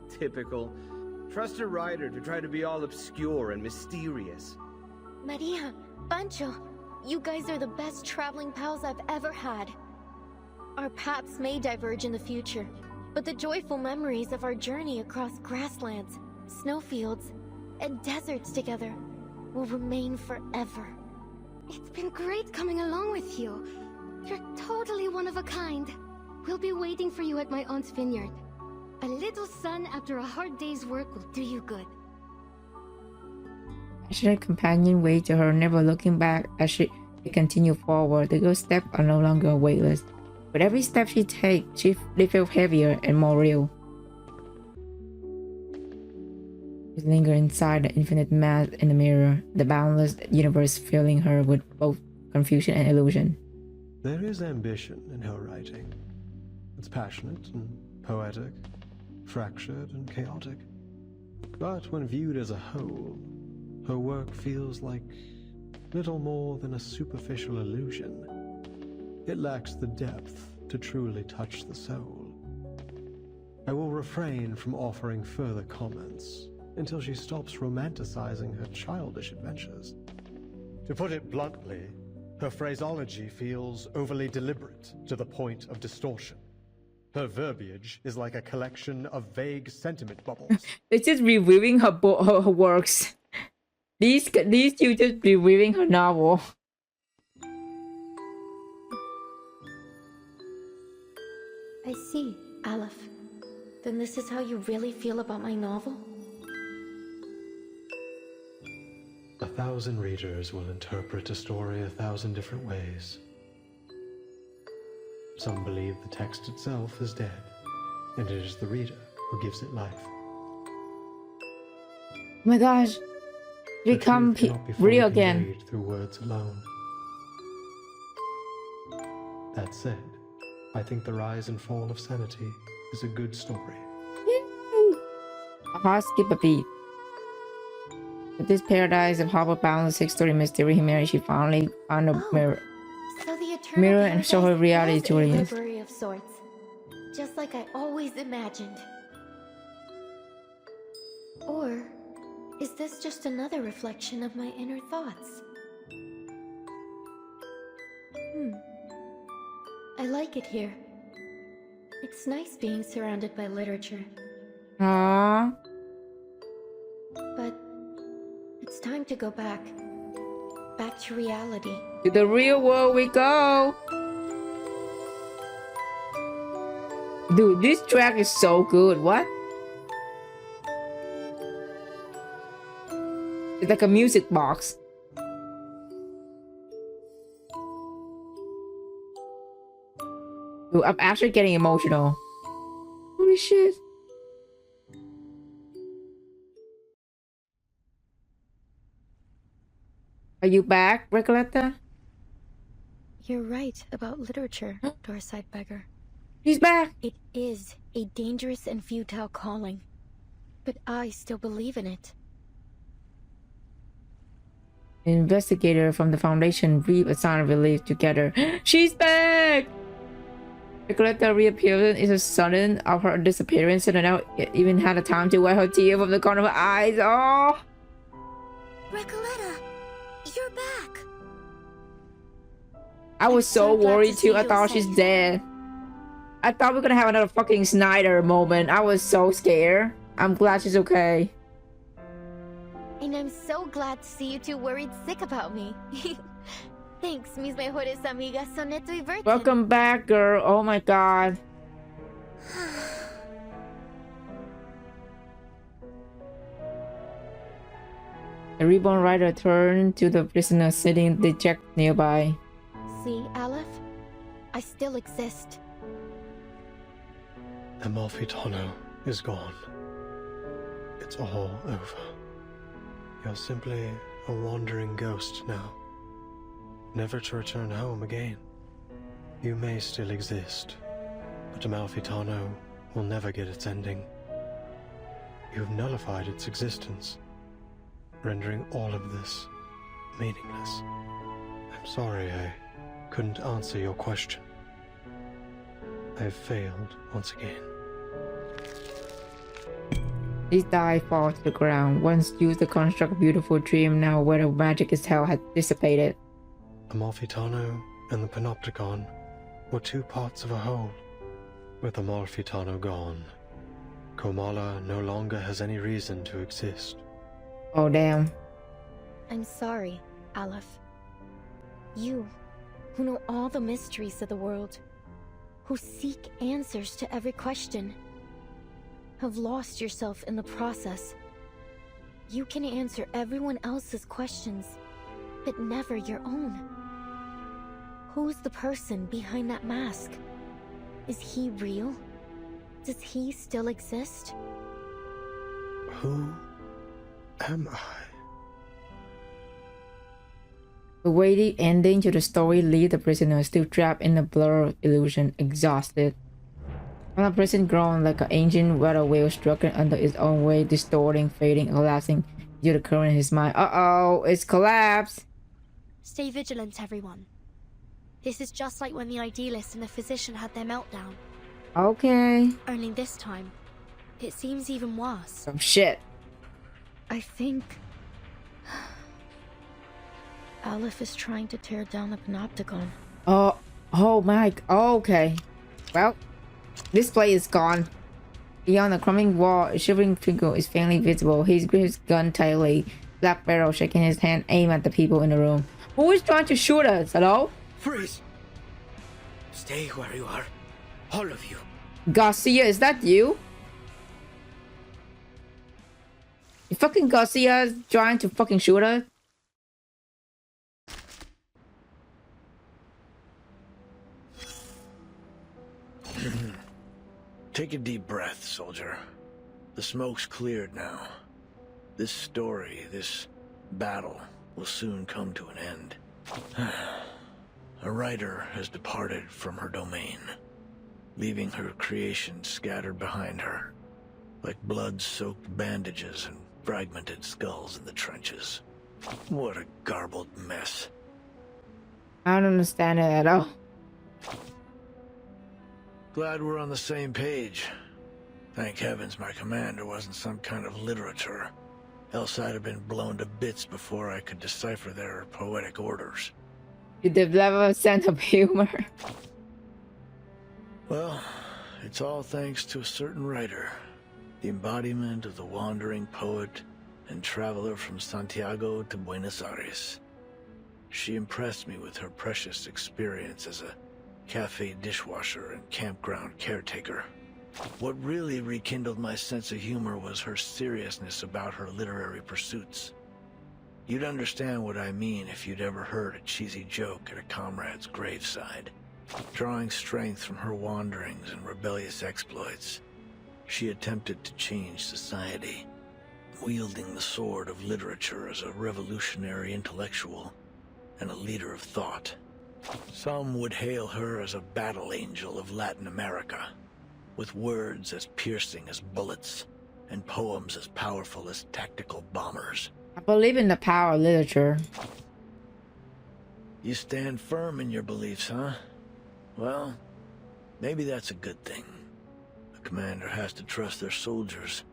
Typical. Trust a writer to try to be all obscure and mysterious. Maria, Pancho, you guys are the best traveling pals I've ever had. Our paths may diverge in the future, but the joyful memories of our journey across grasslands, snowfields, and deserts together will remain forever. It's been great coming along with you. You're totally one of a kind. We'll be waiting for you at my aunt's vineyard. A little sun after a hard day's work will do you good. Passionate companion waved to her, never looking back as she continued forward. The girl's steps are no longer weightless. With every step she takes, they feel heavier and more real. She lingered inside the infinite mass in the mirror, the boundless universe filling her with both confusion and illusion. There is ambition in her writing. It's passionate and poetic, fractured and chaotic. But when viewed as a whole, her work feels like little more than a superficial illusion. It lacks the depth to truly touch the soul. I will refrain from offering further comments until she stops romanticizing her childish adventures. To put it bluntly, her phraseology feels overly deliberate to the point of distortion. Her verbiage is like a collection of vague sentiment bubbles. They're just reviewing her works. These two just reviewing her novel. I see, Aleph. Then this is how you really feel about my novel? 1,000 readers will interpret a story 1,000 different ways. Some believe the text itself is dead, and it is the reader who gives it life. Oh my gosh. Become real again. Through words alone. That said, I think the rise and fall of sanity is a good story. I'll skip a beat. With this paradise of Hopper bound 6-story mystery, humanity finally found a mirror. So the eternal Mirror and show her reality to a audience. library of sorts, just like I always imagined. Or is this just another reflection of my inner thoughts? I like it here. It's nice being surrounded by literature. Aww. But it's time to go back. Back to reality. To the real world we go. Dude, this track is so good. What? It's like a music box. Dude, I'm actually getting emotional. Holy shit. Are you back, Recoleta? You're right about literature, Dorside Beggar. He's back! It is a dangerous and futile calling, but I still believe in it. An investigator from the Foundation breathed a sigh of relief together. She's back! Recoleta reappearance is a sudden of her disappearance, and now even had the time to wipe her tear from the corner of her eyes. Oh! Recoleta, you're back! I was so worried too. I thought she's dead. I thought we were gonna have another fucking Snyder moment. I was so scared. I'm glad she's okay. And I'm so glad to see you two worried sick about me. Thanks, mis mejores amigas Soneto y Vertin. Welcome back, girl. Oh my god. The reborn rider turned to the prisoner sitting dejected nearby. See, Aleph? I still exist. Amalfitano is gone. It's all over. You're simply a wandering ghost now, never to return home again. You may still exist, but Amalfitano will never get its ending. You've nullified its existence, rendering all of this meaningless. I'm sorry I couldn't answer your question. I have failed once again. This die falls to the ground. Once used to construct a beautiful dream, now where the magic is held had dissipated. Amalfitano and the Panopticon were two parts of a whole. With Amalfitano gone, Komala no longer has any reason to exist. Oh damn. I'm sorry, Aleph. You, who know all the mysteries of the world, who seek answers to every question, have lost yourself in the process. You can answer everyone else's questions, but never your own. Who's the person behind that mask? Is he real? Does he still exist? Who am I? The weighty ending to the story leaves the prisoner still trapped in a blur of illusion, exhausted. When the prison groaned like an ancient weather wheel struggling under its own weight, distorting, fading, collapsing due to the current in his mind. Uh-oh, it's collapsed! Stay vigilant, everyone. This is just like when the idealist and the physician had their meltdown. Okay. Only this time, it seems even worse. Oh shit. I think Aleph is trying to tear down the Panopticon. Oh my. Okay. Well, this play is gone. Beyond the crumbling wall, a shivering figure is faintly visible. He grips his gun tightly, black barrel shaking his hand, aim at the people in the room. Who is trying to shoot us? Hello? Freeze! Stay where you are. All of you. Garcia, is that you? You fucking Garcia is trying to fucking shoot us? Take a deep breath, soldier. The smoke's cleared now. This story, this battle, will soon come to an end. A writer has departed from her domain, leaving her creation scattered behind her, like blood-soaked bandages and fragmented skulls in the trenches. What a garbled mess. I don't understand it at all. Glad we're on the same page. Thank heavens my commander wasn't some kind of literature. Else I'd have been blown to bits before I could decipher their poetic orders. You develop a sense of humor. Well, it's all thanks to a certain writer. The embodiment of the wandering poet and traveler from Santiago to Buenos Aires. She impressed me with her precious experience as a cafe dishwasher and campground caretaker. What really rekindled my sense of humor was her seriousness about her literary pursuits. You'd understand what I mean if you'd ever heard a cheesy joke at a comrade's graveside. Drawing strength from her wanderings and rebellious exploits, she attempted to change society, wielding the sword of literature as a revolutionary intellectual and a leader of thought. Some would hail her as a battle angel of Latin America, with words as piercing as bullets and poems as powerful as tactical bombers. I believe in the power of literature. You stand firm in your beliefs, huh? Well, maybe that's a good thing. A commander has to trust their soldiers,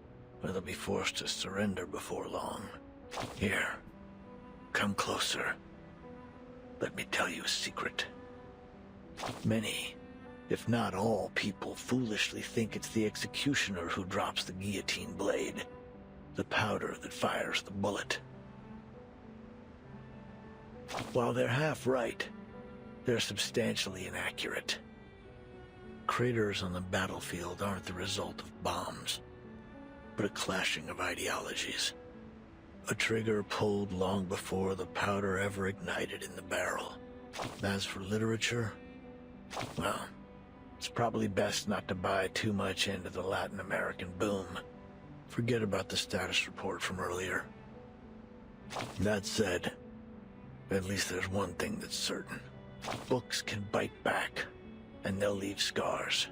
or they'll be forced to surrender before long. Here, come closer. Let me tell you a secret. Many, if not all, people foolishly think it's the executioner who drops the guillotine blade, the powder that fires the bullet. While they're half right, they're substantially inaccurate. Craters on the battlefield aren't the result of bombs, but a clashing of ideologies. A trigger pulled long before the powder ever ignited in the barrel. As for literature, well, it's probably best not to buy too much into the Latin American boom. Forget about the status report from earlier. That said, at least there's one thing that's certain. Books can bite back, and they'll leave scars.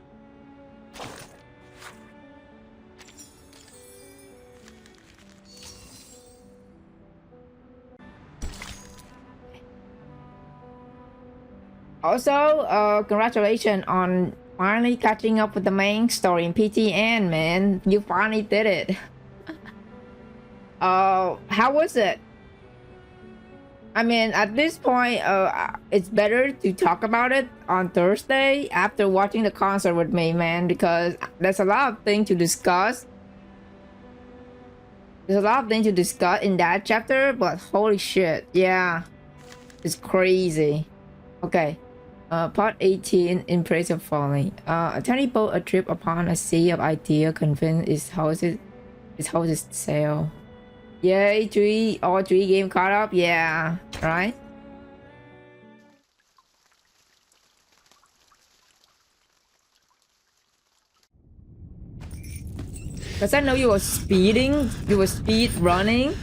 Also, congratulations on finally catching up with the main story in PTN, man. You finally did it. How was it? I mean, at this point, it's better to talk about it on Thursday after watching the concert with me, man, because there's a lot of things to discuss. There's a lot of things to discuss in that chapter, but holy shit, yeah, it's crazy. Okay. Part 18, in praise of Folie. A tiny boat adrift upon a sea of idea convinced its houses sail. Yay, all three game caught up? Yeah, right? Because I know you were speeding, you were speed running.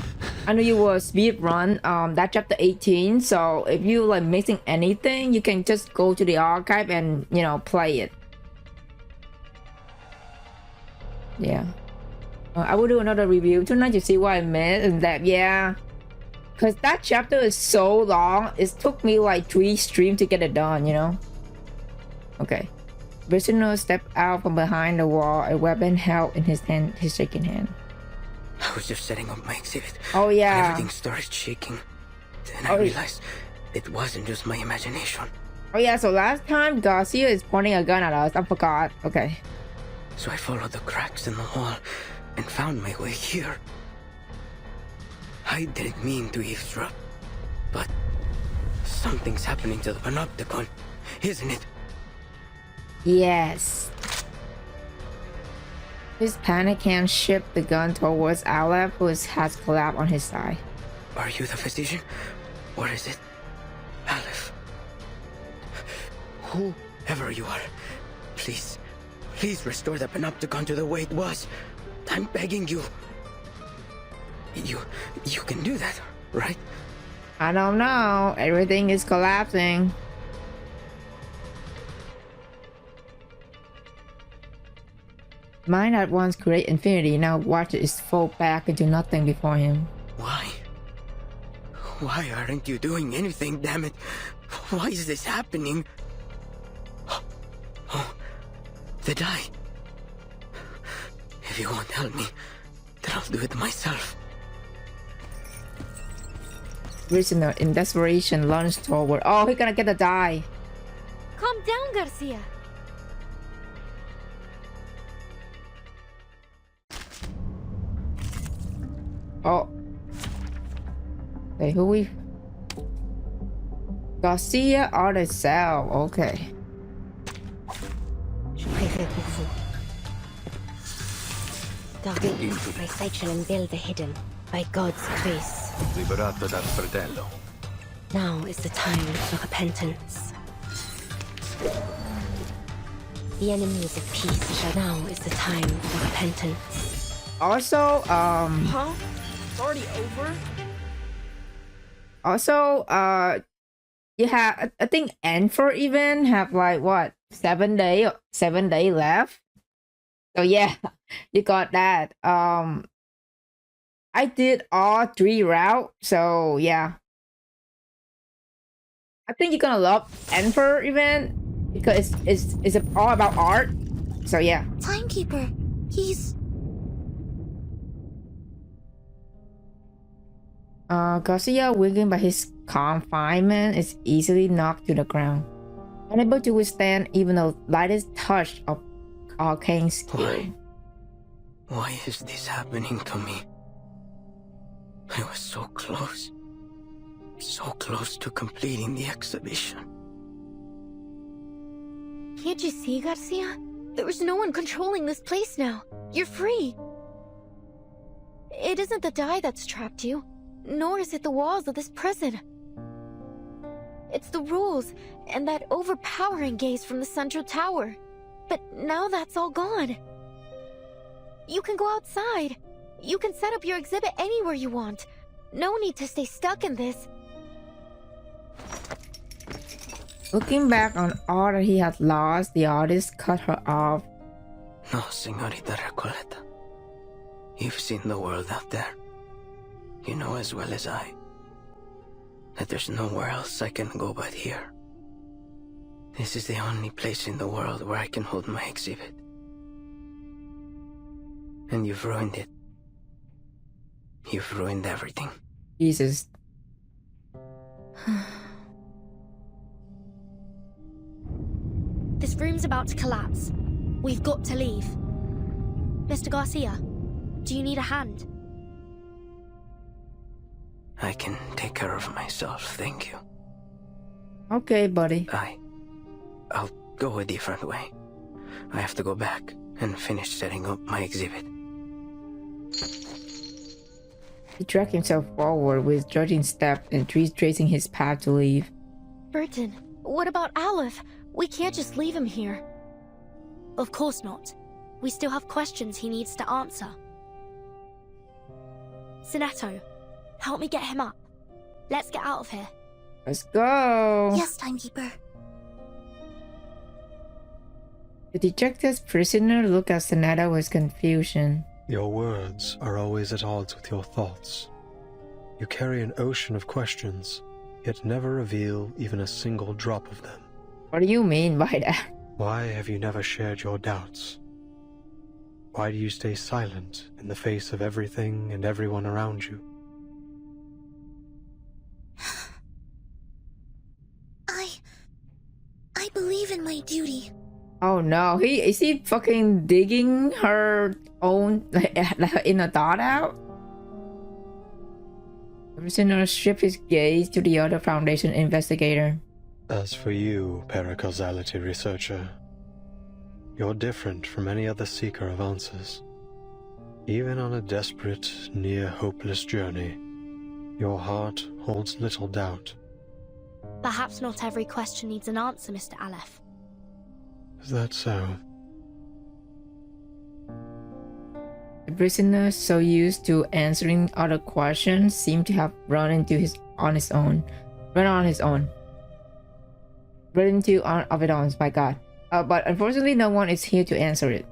I know you were speed run that chapter 18, so if you like missing anything, you can just go to the archive and, you know, play it. Yeah. I will do another review tonight to see what I missed and that, yeah. Because that chapter is so long, it took me like 3 streams to get it done, you know? Okay. Prisoner stepped out from behind the wall, a weapon held in his hand, his shaking hand. I was just setting up my exhibit. Oh yeah. Everything started shaking. Then I realized it wasn't just my imagination. Oh yeah, so last time Garcia is pointing a gun at us. I forgot. Okay. So I followed the cracks in the wall and found my way here. I didn't mean to eavesdrop, but something's happening to the Panopticon, isn't it? Yes. His panic hand shipped the gun towards Aleph, who has collapsed on his side. Are you the physician? Or is it Aleph? Whoever you are, please restore the Panopticon to the way it was. I'm begging you. You can do that, right? I don't know. Everything is collapsing. Mind at once create infinity, now watch it fall back into nothing before him. Why? Why aren't you doing anything, damn it? Why is this happening? Oh, the die. If you won't help me, then I'll do it myself. Prisoner, in desperation, lunged toward. Oh, he's gonna get the die. Calm down, Garcia. Oh. Hey, who we? Garcia out of cell. Okay. Je préfère pour vous. Darwin, my sight shall unveil the hidden, by God's grace. Liberato dal fratello. Now is the time for repentance. The enemies of peace now is the time for repentance. Also, Huh? It's already over? Also, you have, I think Enfer even have like what, 7 day left. So yeah, you got that. I did all 3 routes, so yeah. I think you're gonna love Enfer even because it's all about art. So yeah. Timekeeper, he's... Garcia, weakened by his confinement, is easily knocked to the ground, unable to withstand even the lightest touch of arcane skill. Why is this happening to me? I was so close to completing the exhibition. Can't you see, Garcia? There is no one controlling this place now. You're free. It isn't the die that's trapped you, nor is it the walls of this prison. It's the rules and that overpowering gaze from the central tower. But now that's all gone. You can go outside. You can set up your exhibit anywhere you want. No need to stay stuck in this. Looking back on all that he had lost, the artist cut her off. No, Señorita Recoleta. You've seen the world out there. You know as well as I that there's nowhere else I can go but here. This is the only place in the world where I can hold my exhibit. And you've ruined it. You've ruined everything. Jesus. This room's about to collapse. We've got to leave. Mr. Garcia, do you need a hand? I can take care of myself, thank you. Okay, buddy. I'll go a different way. I have to go back and finish setting up my exhibit. He dragged himself forward with judging step and retracing his path to leave. Burton, what about Aleph? We can't just leave him here. Of course not. We still have questions he needs to answer. Sinetto, help me get him up. Let's get out of here. Let's go. Yes, Timekeeper. The dejected prisoner looked at Sinetto with confusion. Your words are always at odds with your thoughts. You carry an ocean of questions, yet never reveal even a single drop of them. What do you mean by that? Why have you never shared your doubts? Why do you stay silent in the face of everything and everyone around you? I believe in my duty. Oh no, is he fucking digging her own her inner thought out? The prisoner shifts his gaze to the other Foundation investigator. As for you, paracausality researcher, you're different from any other seeker of answers. Even on a desperate, near-hopeless journey, your heart holds little doubt. Perhaps not every question needs an answer, Mr. Aleph. Is that so? The prisoner, so used to answering other questions, seemed to have run into on his own. Run into of it on, my god. But unfortunately, no one is here to answer it.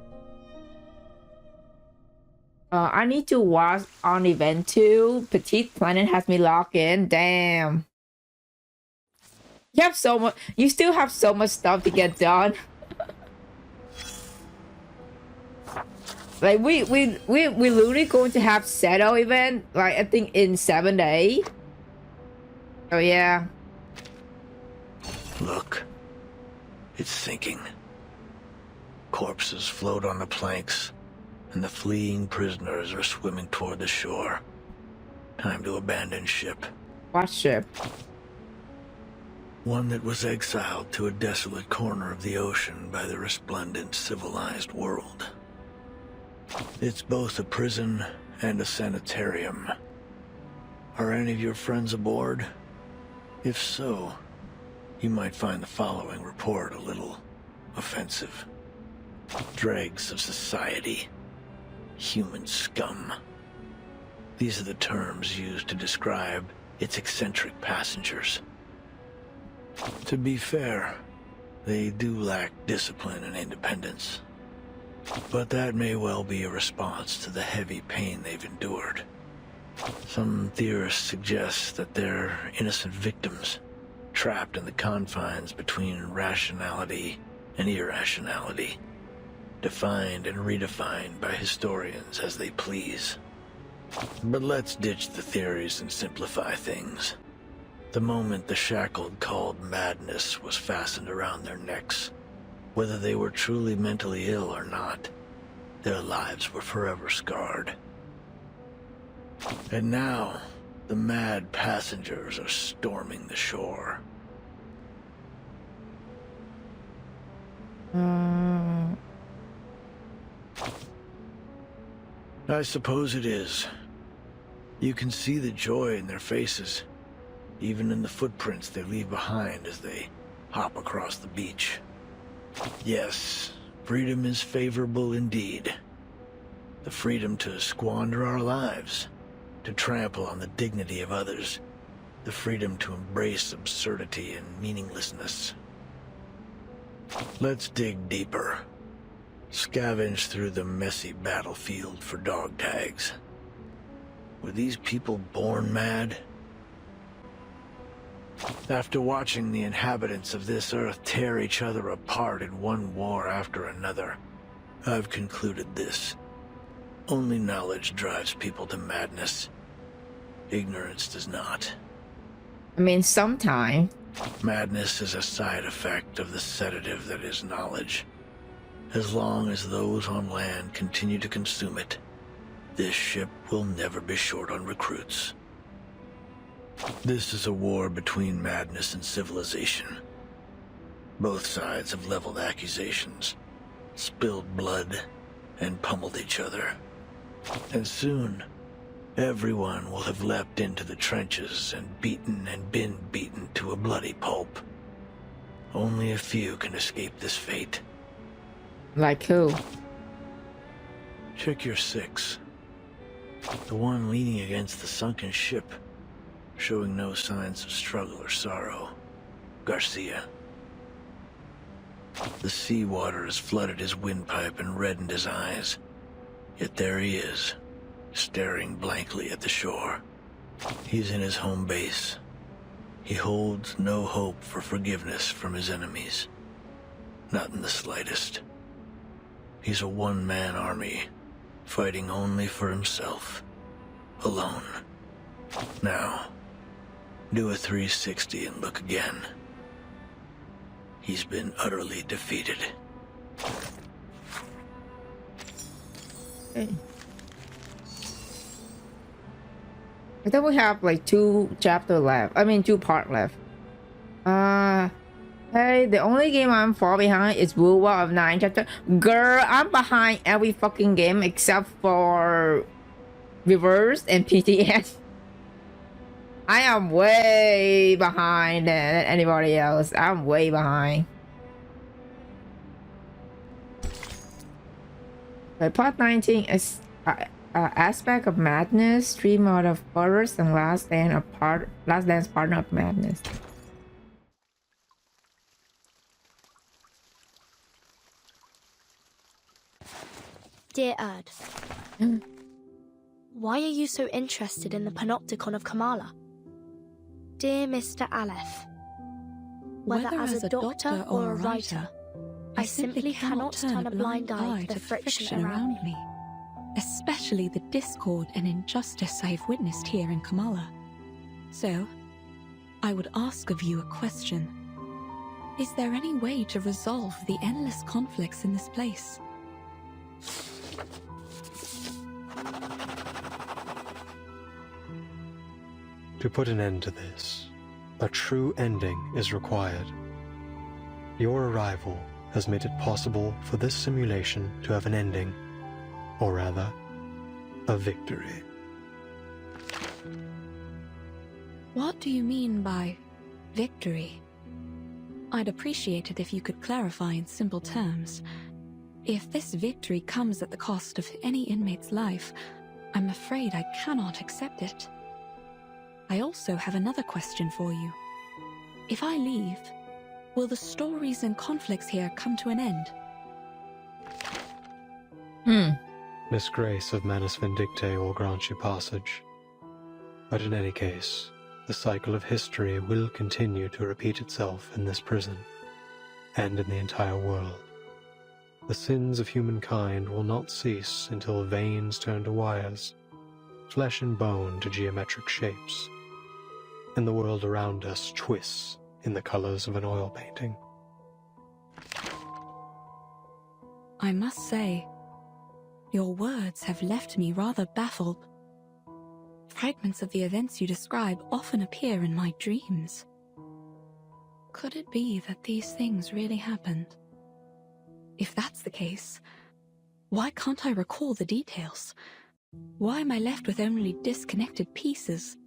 I need to watch on event 2. Petite Planet has me locked in. Damn. You have so much. You still have so much stuff to get done. Like we literally going to have Shadow event. Like I think in 7 days. Oh yeah. Look, it's sinking. Corpses float on the planks, and the fleeing prisoners are swimming toward the shore. Time to abandon ship. What ship? One that was exiled to a desolate corner of the ocean by the resplendent civilized world. It's both a prison and a sanitarium. Are any of your friends aboard? If so, you might find the following report a little offensive. Dregs of society. Human scum. These are the terms used to describe its eccentric passengers. To be fair, they do lack discipline and independence. But that may well be a response to the heavy pain they've endured. Some theorists suggest that they're innocent victims, trapped in the confines between rationality and irrationality, defined and redefined by historians as they please. But let's ditch the theories and simplify things. The moment the shackle called madness was fastened around their necks, whether they were truly mentally ill or not, their lives were forever scarred. And now, the mad passengers are storming the shore. I suppose it is. You can see the joy in their faces, even in the footprints they leave behind as they hop across the beach. Yes, freedom is favorable indeed. The freedom to squander our lives, to trample on the dignity of others, the freedom to embrace absurdity and meaninglessness. Let's dig deeper. Scavenge through the messy battlefield for dog tags. Were these people born mad? After watching the inhabitants of this earth tear each other apart in one war after another, I've concluded this. Only knowledge drives people to madness. Ignorance does not. I mean, sometimes. Madness is a side effect of the sedative that is knowledge. As long as those on land continue to consume it, this ship will never be short on recruits. This is a war between madness and civilization. Both sides have leveled accusations, spilled blood, and pummeled each other. And soon, everyone will have leapt into the trenches and been beaten to a bloody pulp. Only a few can escape this fate. Like who? Check your 6. The one leaning against the sunken ship, showing no signs of struggle or sorrow. Garcia. The seawater has flooded his windpipe and reddened his eyes. Yet there he is, staring blankly at the shore. He's in his home base. He holds no hope for forgiveness from his enemies. Not in the slightest. He's a one-man army, fighting only for himself. Alone. Now, do a 360 and look again. He's been utterly defeated. Okay. I think we have like 2 chapters left. I mean 2 parts left. Hey, the only game I'm far behind is World War of 9 chapter. Girl, I'm behind every fucking game except for Reverse and PTS. I am way behind than anybody else. I'm way behind. Okay, part 19 is aspect of madness, stream out of forest, and last dance partner of madness. Dear Erd, why are you so interested in the panopticon of Kamala? Dear Mr. Aleph, whether as a doctor or a writer, I simply cannot turn a blind eye to the friction around me. Especially the discord and injustice I have witnessed here in Kamala. So, I would ask of you a question. Is there any way to resolve the endless conflicts in this place? To put an end to this, a true ending is required. Your arrival has made it possible for this simulation to have an ending, or rather, a victory. What do you mean by victory? I'd appreciate it if you could clarify in simple terms. If this victory comes at the cost of any inmate's life, I'm afraid I cannot accept it. I also have another question for you. If I leave, will the stories and conflicts here come to an end? Miss Grace of Manus Vindicte will grant you passage. But in any case, the cycle of history will continue to repeat itself in this prison, and in the entire world. The sins of humankind will not cease until veins turn to wires, flesh and bone to geometric shapes, and the world around us twists in the colors of an oil painting. I must say, your words have left me rather baffled. Fragments of the events you describe often appear in my dreams. Could it be that these things really happened? If that's the case, why can't I recall the details? Why am I left with only disconnected pieces?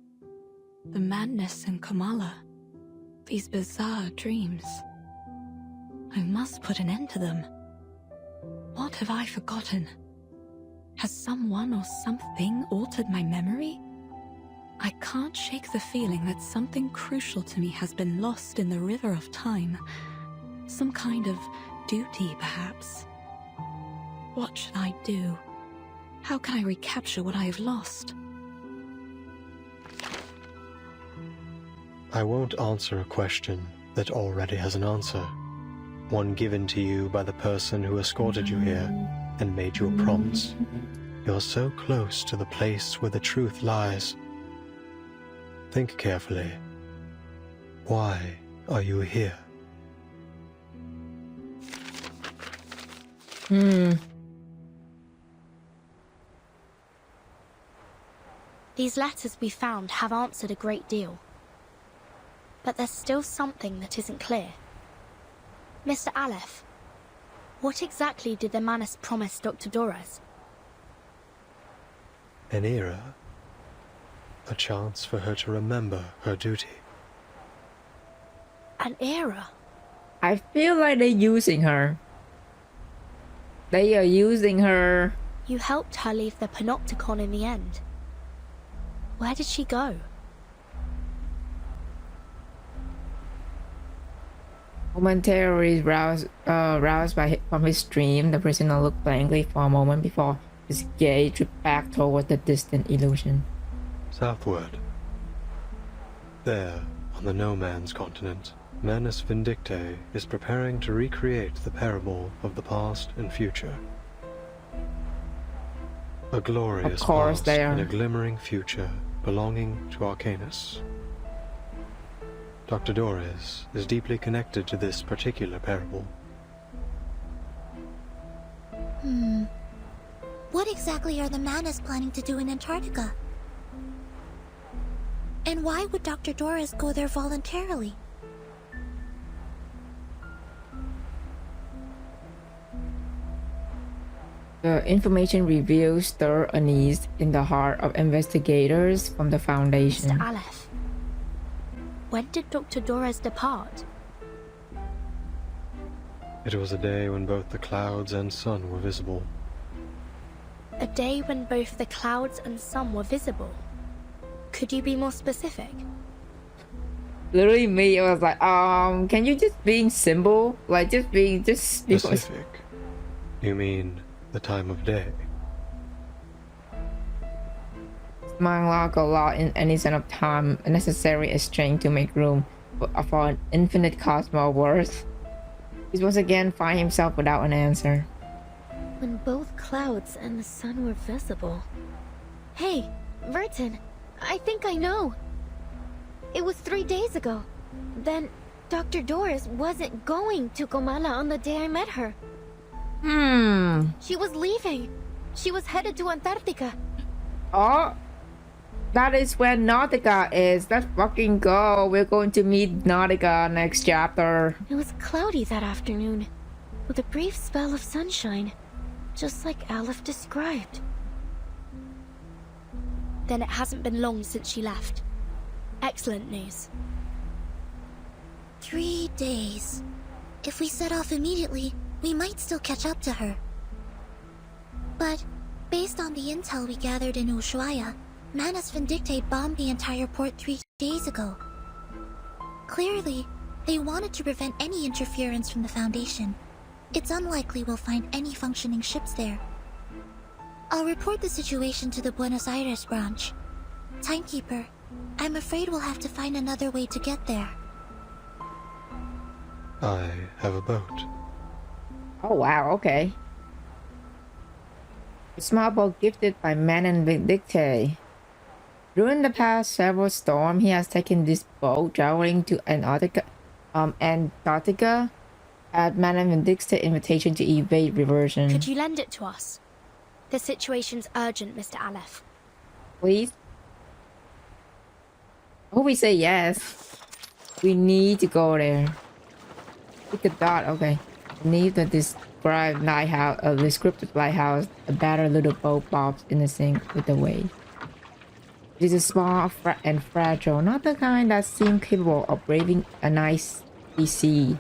The madness in Kamala, these bizarre dreams. I must put an end to them. What have I forgotten? Has someone or something altered my memory? I can't shake the feeling that something crucial to me has been lost in the river of time. Some kind of duty, perhaps. What should I do? How can I recapture what I have lost? I won't answer a question that already has an answer. One given to you by the person who escorted you here and made you a promise. You're so close to the place where the truth lies. Think carefully. Why are you here? These letters we found have answered a great deal. But there's still something that isn't clear. Mr. Aleph, what exactly did the Manus promise Dr. Deraison? An era. A chance for her to remember her duty. An era? I feel like they're using her. They are using her. You helped her leave the Panopticon in the end. Where did she go? Momentarily roused from his dream, the prisoner looked blankly for a moment before his gaze drifted back toward the distant illusion. Southward. There, on the no man's continent, Manus Vindictae is preparing to recreate the parable of the past and future. A glorious past and a glimmering future belonging to Arcanus. Dr. Dores is deeply connected to this particular parable. What exactly are the Manus planning to do in Antarctica? And why would Dr. Dores go there voluntarily? The information reveals stir unease in the heart of investigators from the Foundation. Mr. Aleph, when did Dr. Dores depart? It was a day when both the clouds and sun were visible. A day when both the clouds and sun were visible. Could you be more specific? Literally me, I was like, can you just be simple? Like, just Specific? You mean the time of day? Monologue a lot in any sort of time, a necessary exchange to make room for an infinite cosmos of words. He once again find himself without an answer. When both clouds and the sun were visible. Hey, Vertin, I think I know. It was 3 days ago. Then Dr. Dores wasn't going to Comala on the day I met her. She was leaving. She was headed to Antarctica. Oh, that is where Nautica is. Let's fucking go. We're going to meet Nautica next chapter. It was cloudy that afternoon, with a brief spell of sunshine, just like Aleph described. Then it hasn't been long since she left. Excellent news. 3 days. If we set off immediately, we might still catch up to her. But, based on the intel we gathered in Ushuaia, Manus Vindictae bombed the entire port 3 days ago. Clearly, they wanted to prevent any interference from the Foundation. It's unlikely we'll find any functioning ships there. I'll report the situation to the Buenos Aires branch. Timekeeper, I'm afraid we'll have to find another way to get there. I have a boat. Oh wow, okay. A small boat gifted by Manus Vindictae. During the past several storms, he has taken this boat traveling to Antarctica at Manus Vindictae's invitation to evade reversion. Could you lend it to us? The situation's urgent, Mr. Aleph. Please? Oh, we say yes. We need to go there. Pick a dot, okay. We need to describe lighthouse, a descriptive lighthouse, a battered little boat bobs in the sink with the wave. It is small and fragile, not the kind that seems capable of braving a nice sea.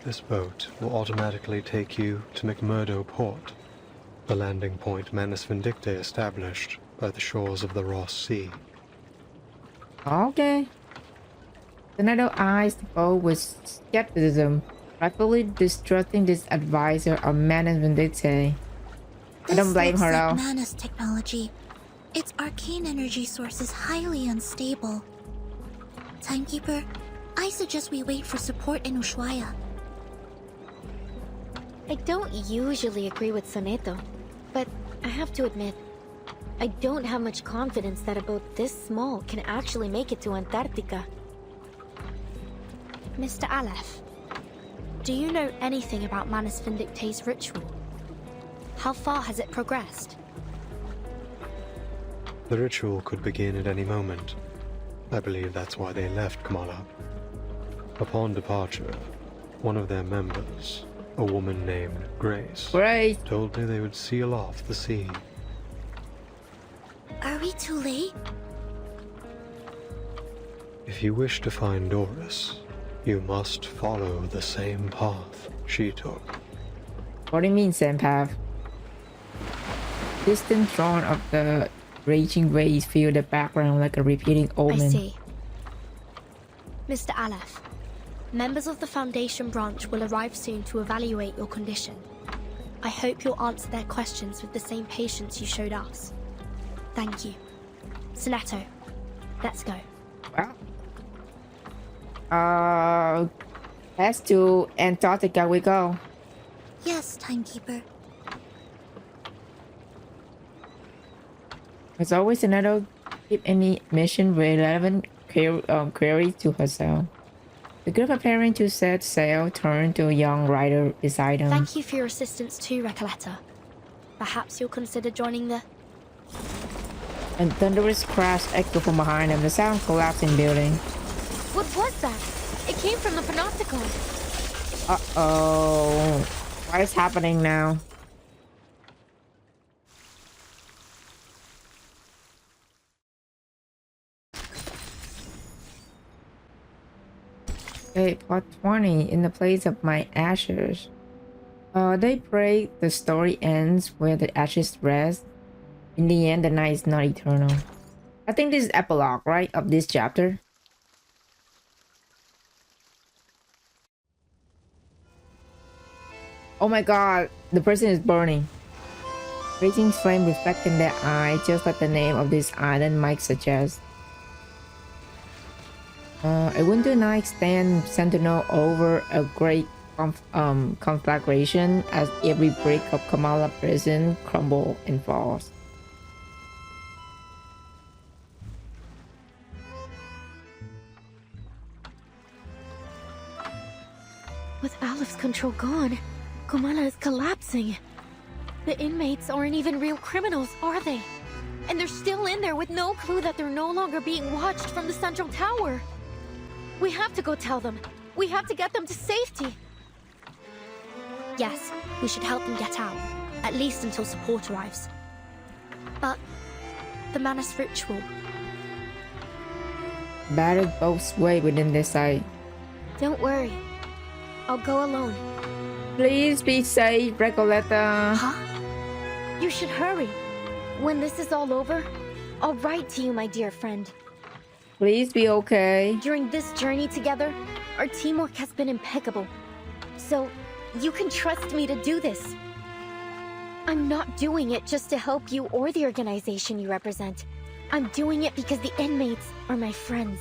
This boat will automatically take you to McMurdo Port, the landing point Manus Vindictae established by the shores of the Ross Sea. Okay. Senator eyes the boat with skepticism, rightfully distrusting this advisor of Manus Vindictae. I don't blame her though. Manus technology. Its arcane energy source is highly unstable. Timekeeper, I suggest we wait for support in Ushuaia. I don't usually agree with Soneto, but I have to admit, I don't have much confidence that a boat this small can actually make it to Antarctica. Mr. Aleph, do you know anything about Manus Vindictae's ritual? How far has it progressed? The ritual could begin at any moment. I believe that's why they left Kamala. Upon departure, one of their members, a woman named Grace, told me they would seal off the sea. Are we too late? If you wish to find Doris, you must follow the same path she took. What do you mean, same path? Distant drone of the raging waves fill the background like a repeating omen. I see. Mr. Aleph, members of the Foundation branch will arrive soon to evaluate your condition. I hope you'll answer their questions with the same patience you showed us. Thank you. Soneto, let's go. Well, As to Antarctica we go. Yes, Timekeeper. As always, another keep any mission relevant query to herself. The group preparing to set sail turned to a young rider beside them. Thank you for your assistance too, Recoleta. Perhaps you'll consider joining the... And thunderous crash echoed from behind them. The sound collapsing building. What was that? It came from the Panopticon. Uh-oh. What is happening now? Okay, plot 20. In the place of my ashes. They pray the story ends where the ashes rest. In the end, the night is not eternal. I think this is epilogue, right? Of this chapter. Oh my god, the person is burning. Raging flame reflect in their eye, just like the name of this island might suggest. A winter night stand sentinel over a great conflagration as every brick of Kamala prison crumbles and falls. With Alep's control gone, Kamala is collapsing. The inmates aren't even real criminals, are they? And they're still in there with no clue that they're no longer being watched from the central tower. We have to go tell them. We have to get them to safety. Yes, we should help them get out. At least until support arrives. But... the Manus ritual... Battered both way within their sight. Don't worry. I'll go alone. Please be safe, Recoleta. Huh? You should hurry. When this is all over, I'll write to you, my dear friend. Please be okay. During this journey together, our teamwork has been impeccable. So, you can trust me to do this. I'm not doing it just to help you or the organization you represent. I'm doing it because the inmates are my friends.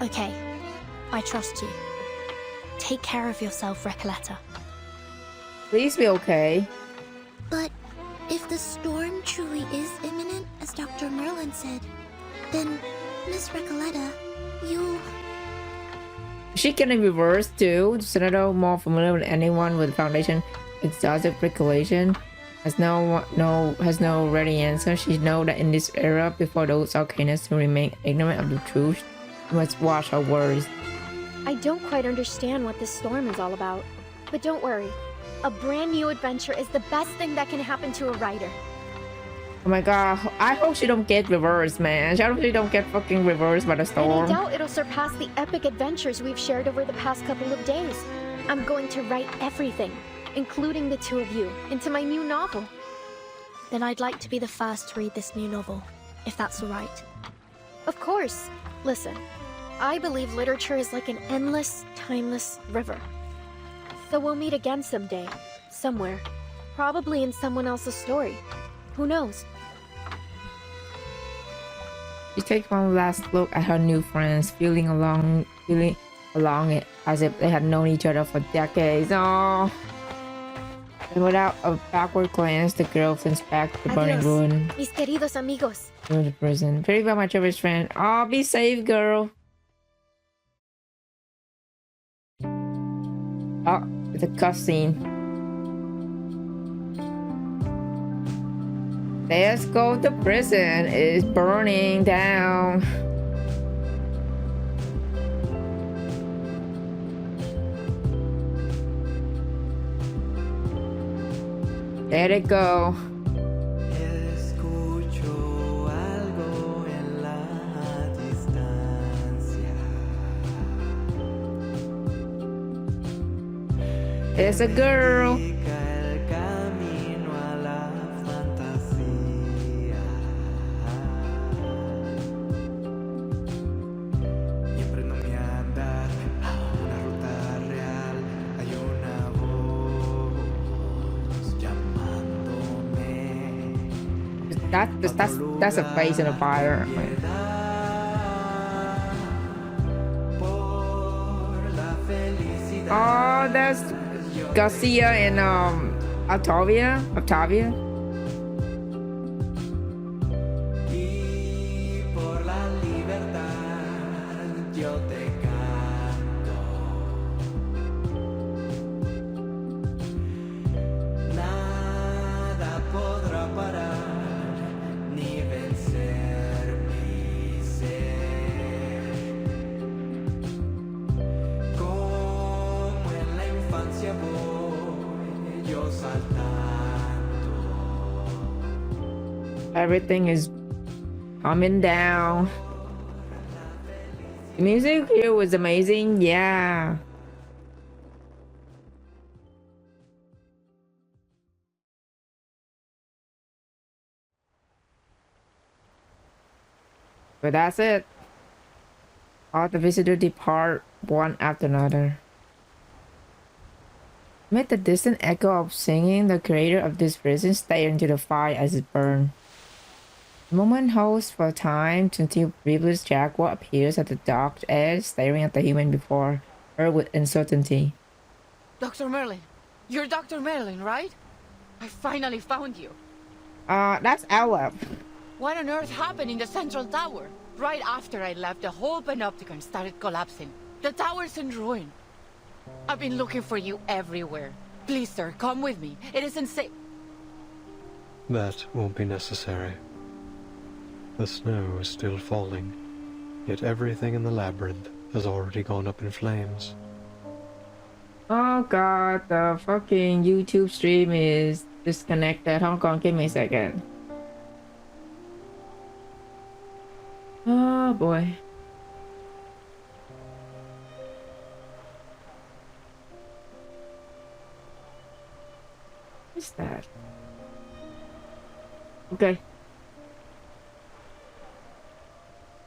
Okay, I trust you. Take care of yourself, Recoleta. Please be okay. But if the storm truly is imminent, as Dr. Merlin said, then, Miss Recoleta, you... She can reverse too. Senator, more familiar with anyone with Foundation exhaustive regulation, has no ready answer. She knows that in this era, before those arcanists who remain ignorant of the truth, she must watch her words. I don't quite understand what this storm is all about. But don't worry. A brand new adventure is the best thing that can happen to a writer. Oh my god, I hope she don't get reversed, man. I hope she don't get fucking reversed by the storm. And I doubt it'll surpass the epic adventures we've shared over the past couple of days. I'm going to write everything, including the two of you, into my new novel. Then I'd like to be the first to read this new novel, if that's alright. Of course. Listen, I believe literature is like an endless, timeless river. So we'll meet again someday, somewhere. Probably in someone else's story. Who knows? She takes one last look at her new friends, feeling along it as if they had known each other for decades. Oh. And without a backward glance, the girl flings back to the burning ruin. Mis queridos amigos. To the prison. Very well, my cherished friend. Oh, be safe, girl. Oh, it's a cutscene. Let's go to prison. It's burning down. Let it go. It's a girl. That's a face in a fire. Oh, that's Garcia and Octavia. Everything is coming down. The music here was amazing. Yeah. But that's it. All the visitors depart one after another. Amid the distant echo of singing, the creator of this prison stared into the fire as it burned. The moment holds for time until Rebel's jaguar appears at the docked edge, staring at the human before her with uncertainty. Dr. Merlin, you're Dr. Merlin, right? I finally found you. That's Aleph. What on earth happened in the central tower? Right after I left, the whole panopticon started collapsing. The tower's in ruin. I've been looking for you everywhere. Please, sir, come with me. It isn't safe. That won't be necessary. The snow is still falling, yet everything in the labyrinth has already gone up in flames. Oh god, the fucking YouTube stream is disconnected. Hold on, give me a second. Oh boy. What's that? Okay.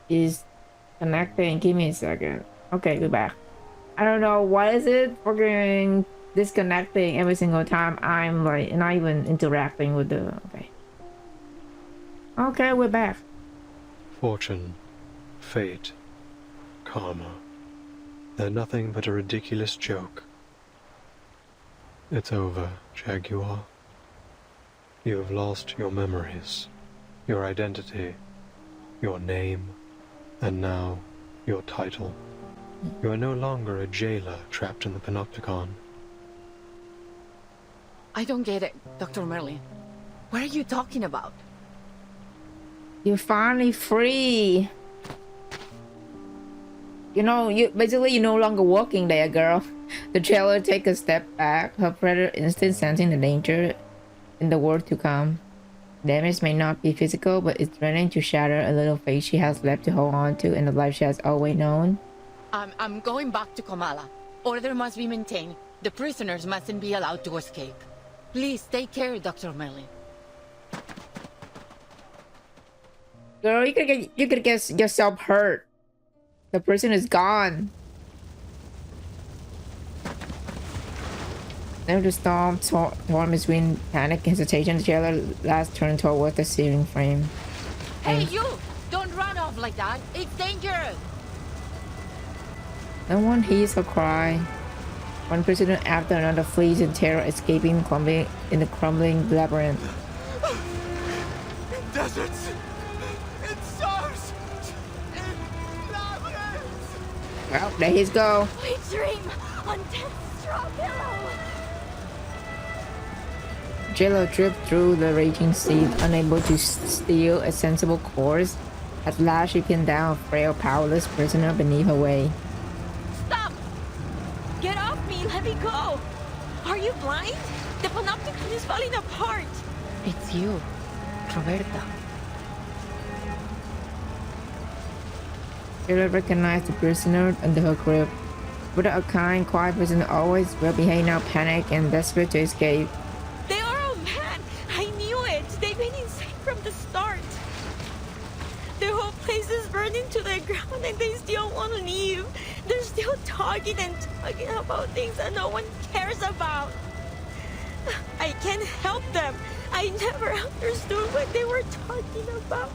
Is connecting. Give me a second. Okay, we're back. I don't know why is it fucking disconnecting every single time I'm like not even interacting with the okay, we're back. Fortune, fate, karma. They're nothing but a ridiculous joke. It's over, Jaguar. You have lost your memories, your identity, your name, and now your title. You are no longer a jailer trapped in the Panopticon. I don't get it, Dr. Merlin. What are you talking about? You're finally free. You know, you're no longer working there, girl. The jailer takes a step back, her predator instinct sensing the danger in the world to come. Damage may not be physical, but it's threatening to shatter a little faith she has left to hold on to and the life she has always known. I'm going back to Kamala. Order must be maintained. The prisoners mustn't be allowed to escape. Please take care, Dr. Merlin. Girl, you could get yourself hurt. The person is gone. Now the storm torn between panic and hesitation. The jailer last turned towards the ceiling frame. Hey, you! Don't run off like that. It's dangerous. No one heeds her cry. One prisoner after another flees in terror, escaping in the crumbling labyrinth. In deserts, in stars, in labyrinths. Well, there he go. We dream on death's straw pillow. Jailer dripped through the raging sea, unable to steal a sensible course. At last, she pinned down a frail, powerless prisoner beneath her way. Stop! Get off me! Let me go! Are you blind? The panopticon is falling apart! It's you, Roberta. Jailer recognized the prisoner under her grip. But a kind, quiet prisoner, always well-behaved, now panicked and desperate to escape. They are all mad! I knew it! They've been insane from the start! The whole place is burning to the ground and they still won't leave! They're still talking and talking about things that no one cares about! I can't help them! I never understood what they were talking about!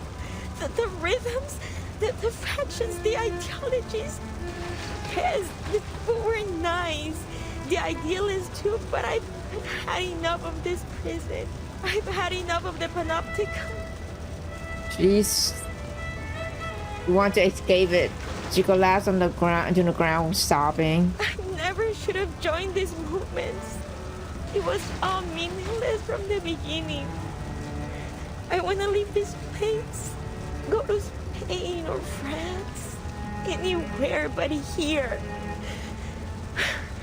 The rhythms, the factions, the ideologies. Yes, the people were nice. the idealist too, but I've had enough of this prison. I've had enough of the panopticon. She's... You want to escape it. She collapsed on the ground, sobbing. I never should have joined these movements. It was all meaningless from the beginning. I want to leave this place. Go to Spain or France. Anywhere but here.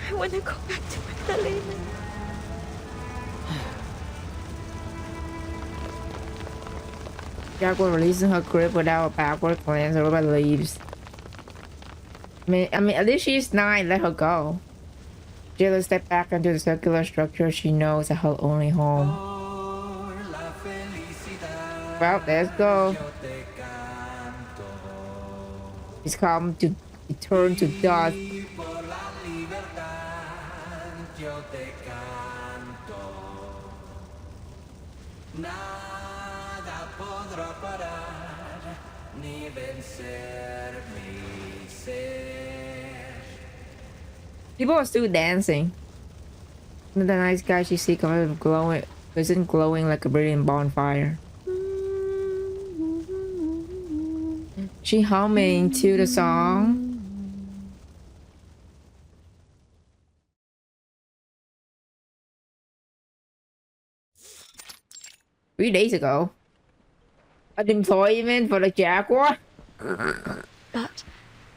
I want to go back to Magdalena. Jaguar releasing her grip without a backward glance. Everybody leaves. I mean, at least she's 9. Let her go. Jayla stepped back into the circular structure she knows as her only home. Well, let's go. It's come to return to dust. People are still dancing. The nice guy she sees covered glowing, isn't glowing like a brilliant bonfire. She humming to the song. Three days ago. An employment for the Jaguar? But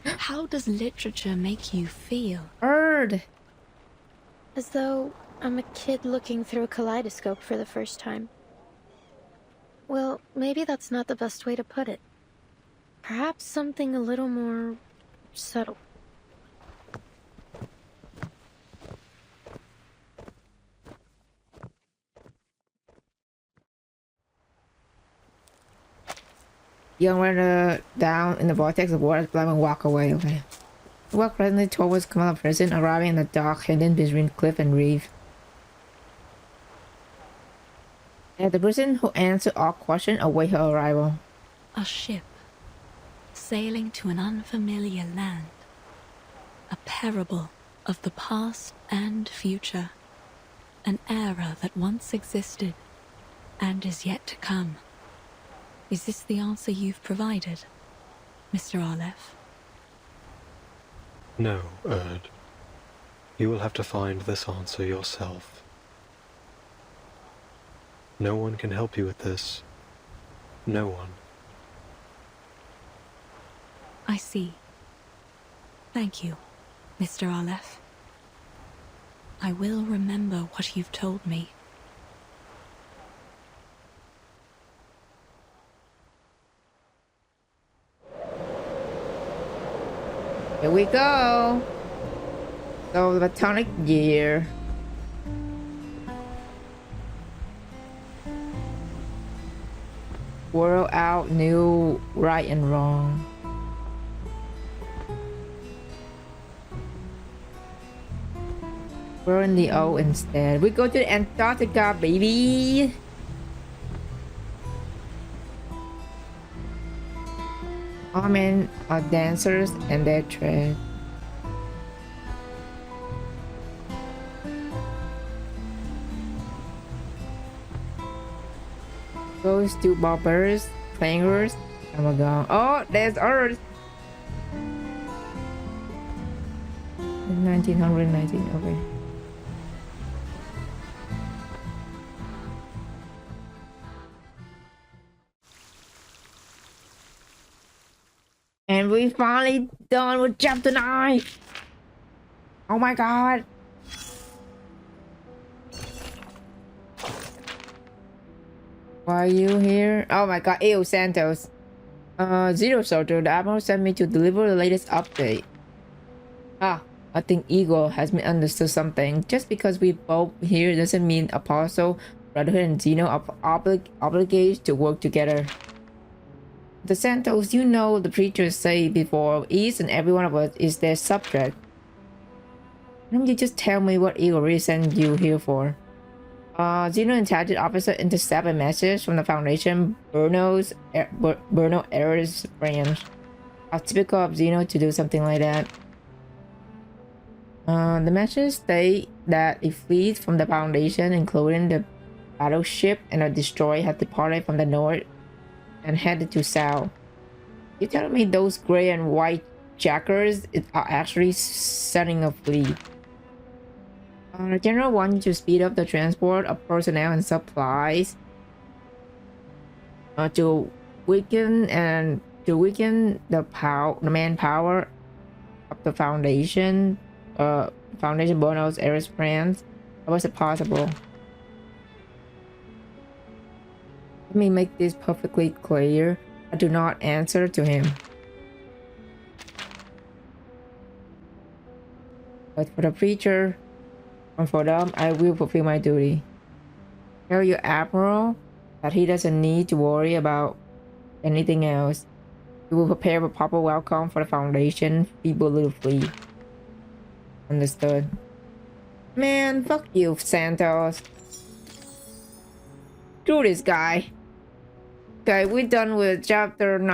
how does literature make you feel? As though I'm a kid looking through a kaleidoscope for the first time. Well, maybe that's not the best way to put it. Perhaps something a little more subtle. Young runner down in the vortex of water and walk away. Okay. Walk presently towards Kamala prison, arriving in the dock hidden between cliff and reef. At the person who answered all questions await her arrival. A ship sailing to an unfamiliar land. A parable of the past and future. An era that once existed and is yet to come. Is this the answer you've provided, Mr. Aleph? No, Erd. You will have to find this answer yourself. No one can help you with this. No one. I see. Thank you, Mr. Aleph. I will remember what you've told me. Here we go. So the tonic year. World out knew right and wrong. We're in the O instead. We go to Antarctica, baby. All men are dancers and their trade. Goes to bobbers, clangers. Oh my god. Oh, there's Earth. 1919, okay. And we finally done with chapter 9. Oh my god. Why are you here? Oh my god, Ew Santos. Zero Soldier, the Admiral sent me to deliver the latest update. Ah, I think Igor has misunderstood something. Just because we both here doesn't mean Apostle, Brotherhood, and Zeno are obligated to work together. The Santos, you know the preachers say before, each and every one of us is their subject. Why don't you just tell me what Igor really sent you here for? Zeno intelligence officer intercept a message from the Foundation Bruno Errors branch. How typical of Zeno to do something like that. The message state that a fleet from the Foundation, including the battleship and a destroyer, had departed from the north and headed to south. You telling me those gray and white jackers are actually setting a fleet? The general wants you to speed up the transport of personnel and supplies to weaken the manpower of the Foundation. Foundation Buenos Aires plans. How was it possible? Let me make this perfectly clear. I do not answer to him. But for the preacher, and for them, I will fulfill my duty. Tell your Admiral that he doesn't need to worry about anything else. We will prepare a proper welcome for the Foundation feeble little fleet. Understood. Man, fuck you, Santos. Screw this guy. Okay, we're done with chapter 9.